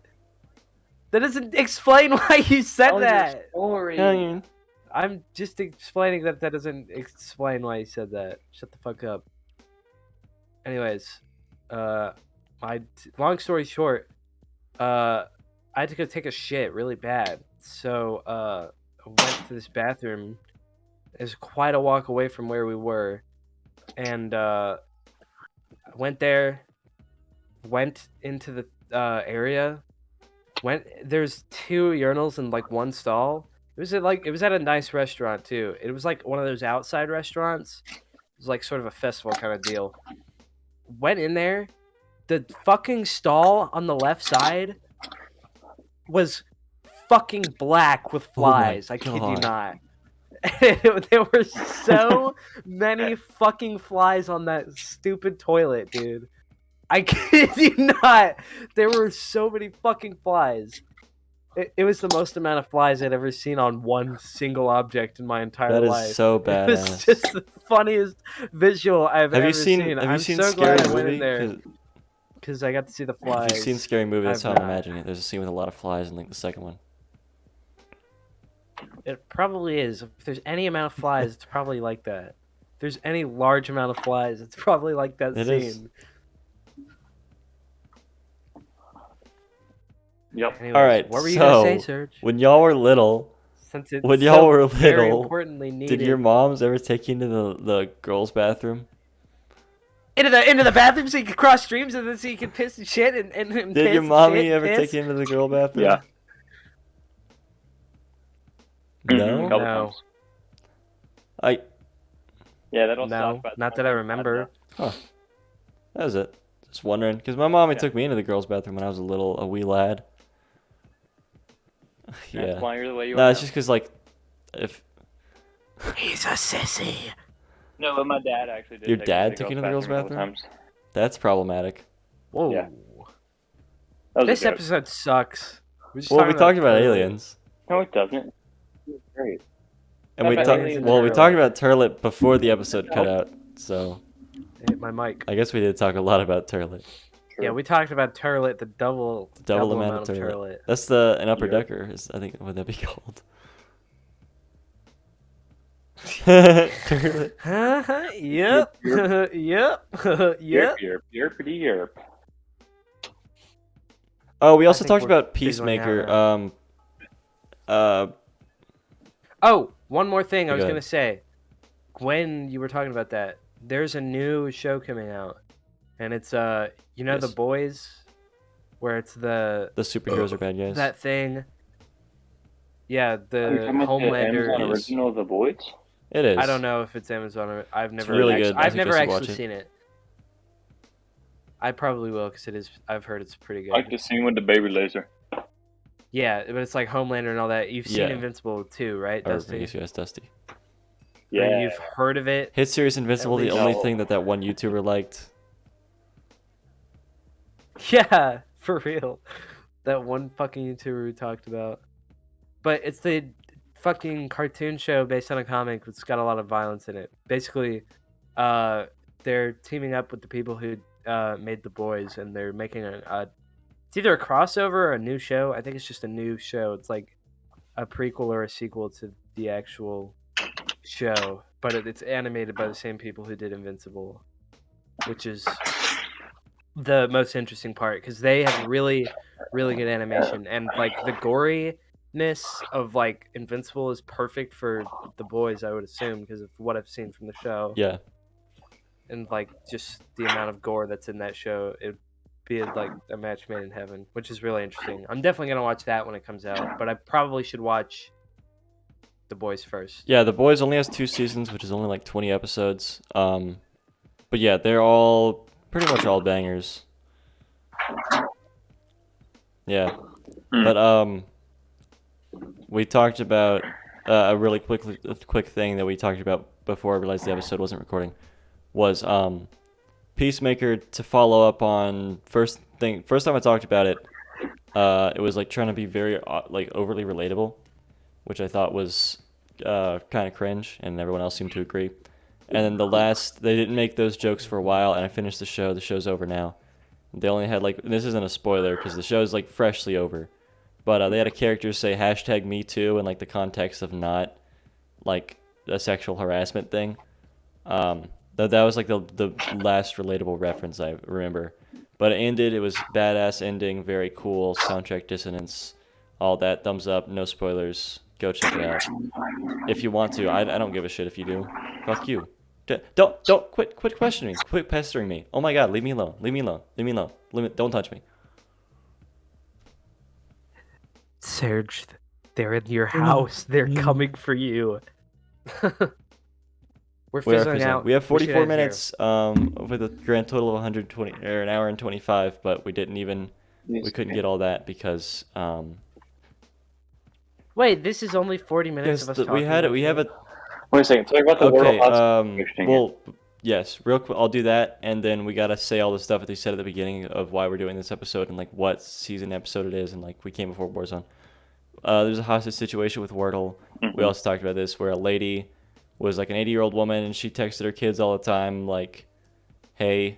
[SPEAKER 2] That doesn't explain why you said
[SPEAKER 3] Tell your
[SPEAKER 2] that.
[SPEAKER 3] story.
[SPEAKER 1] Yeah,
[SPEAKER 2] I'm just explaining that doesn't explain why you said that. Shut the fuck up. Anyways, long story short, I had to go take a shit really bad. So, I went to this bathroom. It was quite a walk away from where we were. And, I went there, went into the, area. There's 2 urinals in, like, one stall. It was at a nice restaurant, too. It was, like, one of those outside restaurants. It was, like, sort of a festival kind of deal. Went in there. The fucking stall on the left side was fucking black with flies. I kid you
[SPEAKER 1] God.
[SPEAKER 2] not. There were so many fucking flies on that stupid toilet, dude. I kid you not. There were so many fucking flies. It was the most amount of flies I'd ever seen on one single object in my entire
[SPEAKER 1] That
[SPEAKER 2] life.
[SPEAKER 1] is so
[SPEAKER 2] It was
[SPEAKER 1] badass.
[SPEAKER 2] just the funniest visual I've
[SPEAKER 1] Have
[SPEAKER 2] ever
[SPEAKER 1] you seen?
[SPEAKER 2] seen.
[SPEAKER 1] Have you
[SPEAKER 2] I'm
[SPEAKER 1] seen
[SPEAKER 2] so
[SPEAKER 1] Scary
[SPEAKER 2] glad I went
[SPEAKER 1] Movie?
[SPEAKER 2] in there because I got to see the flies.
[SPEAKER 1] If you've seen Scary Movie, that's
[SPEAKER 2] I've
[SPEAKER 1] how I'm
[SPEAKER 2] not.
[SPEAKER 1] imagining it. There's a scene with a lot of flies in like the second one.
[SPEAKER 2] It probably is. If there's any amount of flies, it's probably like that. If there's any large amount of flies, it's probably like that
[SPEAKER 1] It
[SPEAKER 2] scene.
[SPEAKER 1] is.
[SPEAKER 3] Yep.
[SPEAKER 2] Anyways,
[SPEAKER 1] All right.
[SPEAKER 2] what were you gonna say,
[SPEAKER 1] So
[SPEAKER 2] Serge?
[SPEAKER 1] when y'all were little,
[SPEAKER 2] Since it's
[SPEAKER 1] when y'all
[SPEAKER 2] so
[SPEAKER 1] were
[SPEAKER 2] very
[SPEAKER 1] little,
[SPEAKER 2] importantly needed.
[SPEAKER 1] did your moms ever take you into the girls' bathroom?
[SPEAKER 2] into the bathroom so you could cross streams and then so you could piss and shit and
[SPEAKER 1] Did
[SPEAKER 2] piss
[SPEAKER 1] your
[SPEAKER 2] and
[SPEAKER 1] mommy
[SPEAKER 2] shit,
[SPEAKER 1] ever
[SPEAKER 2] piss?
[SPEAKER 1] take you into the girl bathroom?
[SPEAKER 3] Yeah.
[SPEAKER 1] No.
[SPEAKER 3] Couple
[SPEAKER 2] No.
[SPEAKER 3] times.
[SPEAKER 1] I.
[SPEAKER 3] Yeah, that'll
[SPEAKER 2] No,
[SPEAKER 3] stop. About
[SPEAKER 2] not that I remember.
[SPEAKER 1] That was it. Just wondering, because my mommy
[SPEAKER 3] Yeah.
[SPEAKER 1] took me into the girls' bathroom when I was a wee lad. Yeah.
[SPEAKER 3] That's why you're the way you
[SPEAKER 1] No,
[SPEAKER 3] are.
[SPEAKER 1] it's just because like, if
[SPEAKER 2] He's a sissy.
[SPEAKER 3] No, but my dad actually did.
[SPEAKER 1] Your
[SPEAKER 3] take
[SPEAKER 1] dad
[SPEAKER 3] me
[SPEAKER 1] took
[SPEAKER 3] to
[SPEAKER 1] you into the girls'
[SPEAKER 3] a couple
[SPEAKER 1] bathroom?
[SPEAKER 3] times.
[SPEAKER 1] that's problematic.
[SPEAKER 2] Whoa.
[SPEAKER 3] Yeah. That was a
[SPEAKER 2] This
[SPEAKER 3] joke.
[SPEAKER 2] episode sucks.
[SPEAKER 1] Well, we talked about aliens,
[SPEAKER 3] No, it doesn't. It's great.
[SPEAKER 1] and we
[SPEAKER 3] About
[SPEAKER 1] talked.
[SPEAKER 3] aliens
[SPEAKER 1] Well,
[SPEAKER 2] and
[SPEAKER 1] we
[SPEAKER 2] Turlet.
[SPEAKER 1] talked about Turlet before the episode cut out, so
[SPEAKER 2] Hit my mic.
[SPEAKER 1] I guess we did talk a lot about Turlet.
[SPEAKER 2] Yeah, we talked about Turlet, the double
[SPEAKER 1] Amount of Turlet. That's an upper
[SPEAKER 3] Yeah.
[SPEAKER 1] decker. I think would that be called? Turlet.
[SPEAKER 2] Yep. Yep. Yep.
[SPEAKER 3] Yerp, yerp, yerpity yerp.
[SPEAKER 1] Oh, we also
[SPEAKER 2] think
[SPEAKER 1] talked
[SPEAKER 2] we're
[SPEAKER 1] about
[SPEAKER 2] fizzling out
[SPEAKER 1] Peacemaker.
[SPEAKER 2] Oh, one more thing I was
[SPEAKER 1] Go
[SPEAKER 2] gonna
[SPEAKER 1] ahead.
[SPEAKER 2] say. When you were talking about that, there's a new show coming out, and it's you know,
[SPEAKER 1] Yes.
[SPEAKER 2] The Boys, where it's
[SPEAKER 1] the superheroes are bad guys.
[SPEAKER 2] that thing. Yeah,
[SPEAKER 3] Are you
[SPEAKER 2] the
[SPEAKER 3] talking about the Amazon
[SPEAKER 2] Homelander.
[SPEAKER 3] original of The Voids?
[SPEAKER 1] It is.
[SPEAKER 2] I don't know if it's Amazon. Or, I've never.
[SPEAKER 1] really
[SPEAKER 2] actually,
[SPEAKER 1] good. I
[SPEAKER 2] I've
[SPEAKER 1] think
[SPEAKER 2] never
[SPEAKER 1] I should watch
[SPEAKER 2] actually
[SPEAKER 1] it.
[SPEAKER 2] seen it. I probably will because it is. I've heard it's pretty good.
[SPEAKER 3] Like the scene with the baby laser.
[SPEAKER 2] Yeah, but it's like Homelander and all that. You've seen
[SPEAKER 1] Yeah.
[SPEAKER 2] Invincible too, right,
[SPEAKER 1] Or
[SPEAKER 2] Dusty?
[SPEAKER 1] yes, Dusty.
[SPEAKER 2] Or
[SPEAKER 3] Yeah.
[SPEAKER 2] you've heard of it.
[SPEAKER 1] Hit series Invincible. The
[SPEAKER 2] least-
[SPEAKER 1] only
[SPEAKER 3] No.
[SPEAKER 1] thing that one YouTuber liked.
[SPEAKER 2] Yeah, for real. That one fucking YouTuber we talked about. But it's the fucking cartoon show based on a comic that's got a lot of violence in it. Basically, they're teaming up with the people who made The Boys, and they're making it's either a crossover or a new show. I think it's just a new show. It's like a prequel or a sequel to the actual show, but it's animated by the same people who did Invincible, which is the most interesting part because they have really, really good animation, and like the goriness of like Invincible is perfect for The Boys, I would assume, because of what I've seen from the show.
[SPEAKER 1] Yeah.
[SPEAKER 2] And like just the amount of gore that's in that show, it'd be like a match made in heaven, which is really interesting. I'm definitely gonna watch that when it comes out, but I probably should watch The Boys first.
[SPEAKER 1] Yeah, The Boys only has 2 seasons, which is only like 20 episodes. But yeah, they're all pretty much all bangers. Yeah.
[SPEAKER 3] Hmm.
[SPEAKER 1] But we talked about a really quick thing that we talked about before I realized the episode wasn't recording was Peacemaker to follow up on first time I talked about it. It was like trying to be very like overly relatable, which I thought was kind of cringe, and everyone else seemed to agree. And then they didn't make those jokes for a while, and I finished the show. The show's over now. They only had like, this isn't a spoiler because the show's like freshly over, but they had a character say #MeToo in like the context of not like a sexual harassment thing. That was like the last relatable reference I remember. But it ended. It was badass ending, very cool soundtrack dissonance, all that. Thumbs up. No spoilers. Go check it out if you want to. I don't give a shit if you do. Fuck you. Don't quit questioning. Quit pestering me. Oh my god, leave me alone. Leave me alone. Leave me alone. Don't touch me.
[SPEAKER 2] Serge, they're in your house. They're coming for you. We're fizzling out.
[SPEAKER 1] We have
[SPEAKER 2] We should
[SPEAKER 1] 44
[SPEAKER 2] end here.
[SPEAKER 1] minutes with a grand total of 120 or an hour and 25, but we couldn't get all that because
[SPEAKER 2] Wait, this is only 40 minutes of us talking.
[SPEAKER 1] we have a
[SPEAKER 3] Wait a second. Talk about the
[SPEAKER 1] okay.
[SPEAKER 3] Wordle. Interesting.
[SPEAKER 1] Well, yes, real quick. I'll do that, and then we gotta say all the stuff that they said at the beginning of why we're doing this episode and like what season episode it is, and like we came before Warzone. There's a hostage situation with Wordle.
[SPEAKER 3] Mhm.
[SPEAKER 1] We also talked about this where a lady was like an 80-year-old woman, and she texted her kids all the time like, "Hey,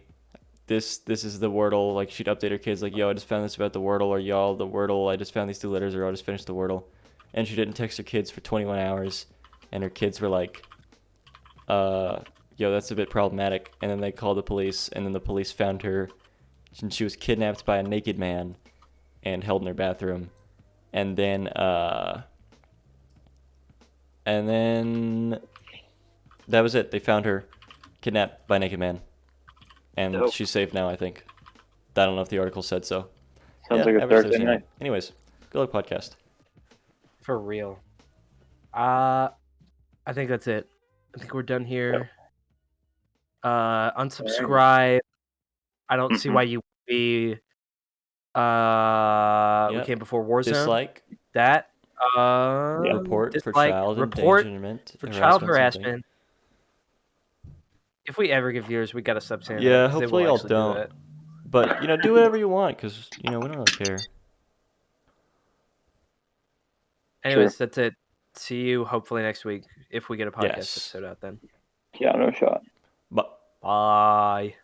[SPEAKER 1] this is the Wordle." Like she'd update her kids like, "Yo, I just found this about the Wordle," or "Y'all, the Wordle. I just found these 2 letters," or "I just finished the Wordle." And she didn't text her kids for 21 hours, and her kids were like, "Yo, that's a bit problematic." And then they called the police, and then the police found her, and she was kidnapped by a naked man and held in her bathroom. And then that was it. They found her kidnapped by a naked man, and
[SPEAKER 3] Dope.
[SPEAKER 1] she's safe now, I think. I don't know if the article said so.
[SPEAKER 3] Sounds like a
[SPEAKER 1] ever since,
[SPEAKER 3] Thursday
[SPEAKER 1] you know.
[SPEAKER 3] night.
[SPEAKER 1] Anyways, Gulag podcast.
[SPEAKER 2] For real. I think that's it. I think we're done here. Unsubscribe. I don't see
[SPEAKER 3] Mhm.
[SPEAKER 2] why you would be. We
[SPEAKER 1] Yep.
[SPEAKER 2] came before Warzone.
[SPEAKER 1] Dislike.
[SPEAKER 2] That.
[SPEAKER 1] Report for
[SPEAKER 2] dislike,
[SPEAKER 1] child
[SPEAKER 2] report
[SPEAKER 1] endangerment.
[SPEAKER 2] for child
[SPEAKER 1] something.
[SPEAKER 2] harassment. If we ever get viewers, we gotta sub saying
[SPEAKER 1] Yeah,
[SPEAKER 2] that, 'cause they
[SPEAKER 1] hopefully
[SPEAKER 2] will
[SPEAKER 1] y'all
[SPEAKER 2] actually do
[SPEAKER 1] don't.
[SPEAKER 2] it.
[SPEAKER 1] But do whatever you want, because we don't really care.
[SPEAKER 2] Anyways, that's it. See you hopefully next week if we get a podcast
[SPEAKER 1] Yes.
[SPEAKER 2] episode out then.
[SPEAKER 3] Yeah, no shot.
[SPEAKER 1] But
[SPEAKER 2] Bye.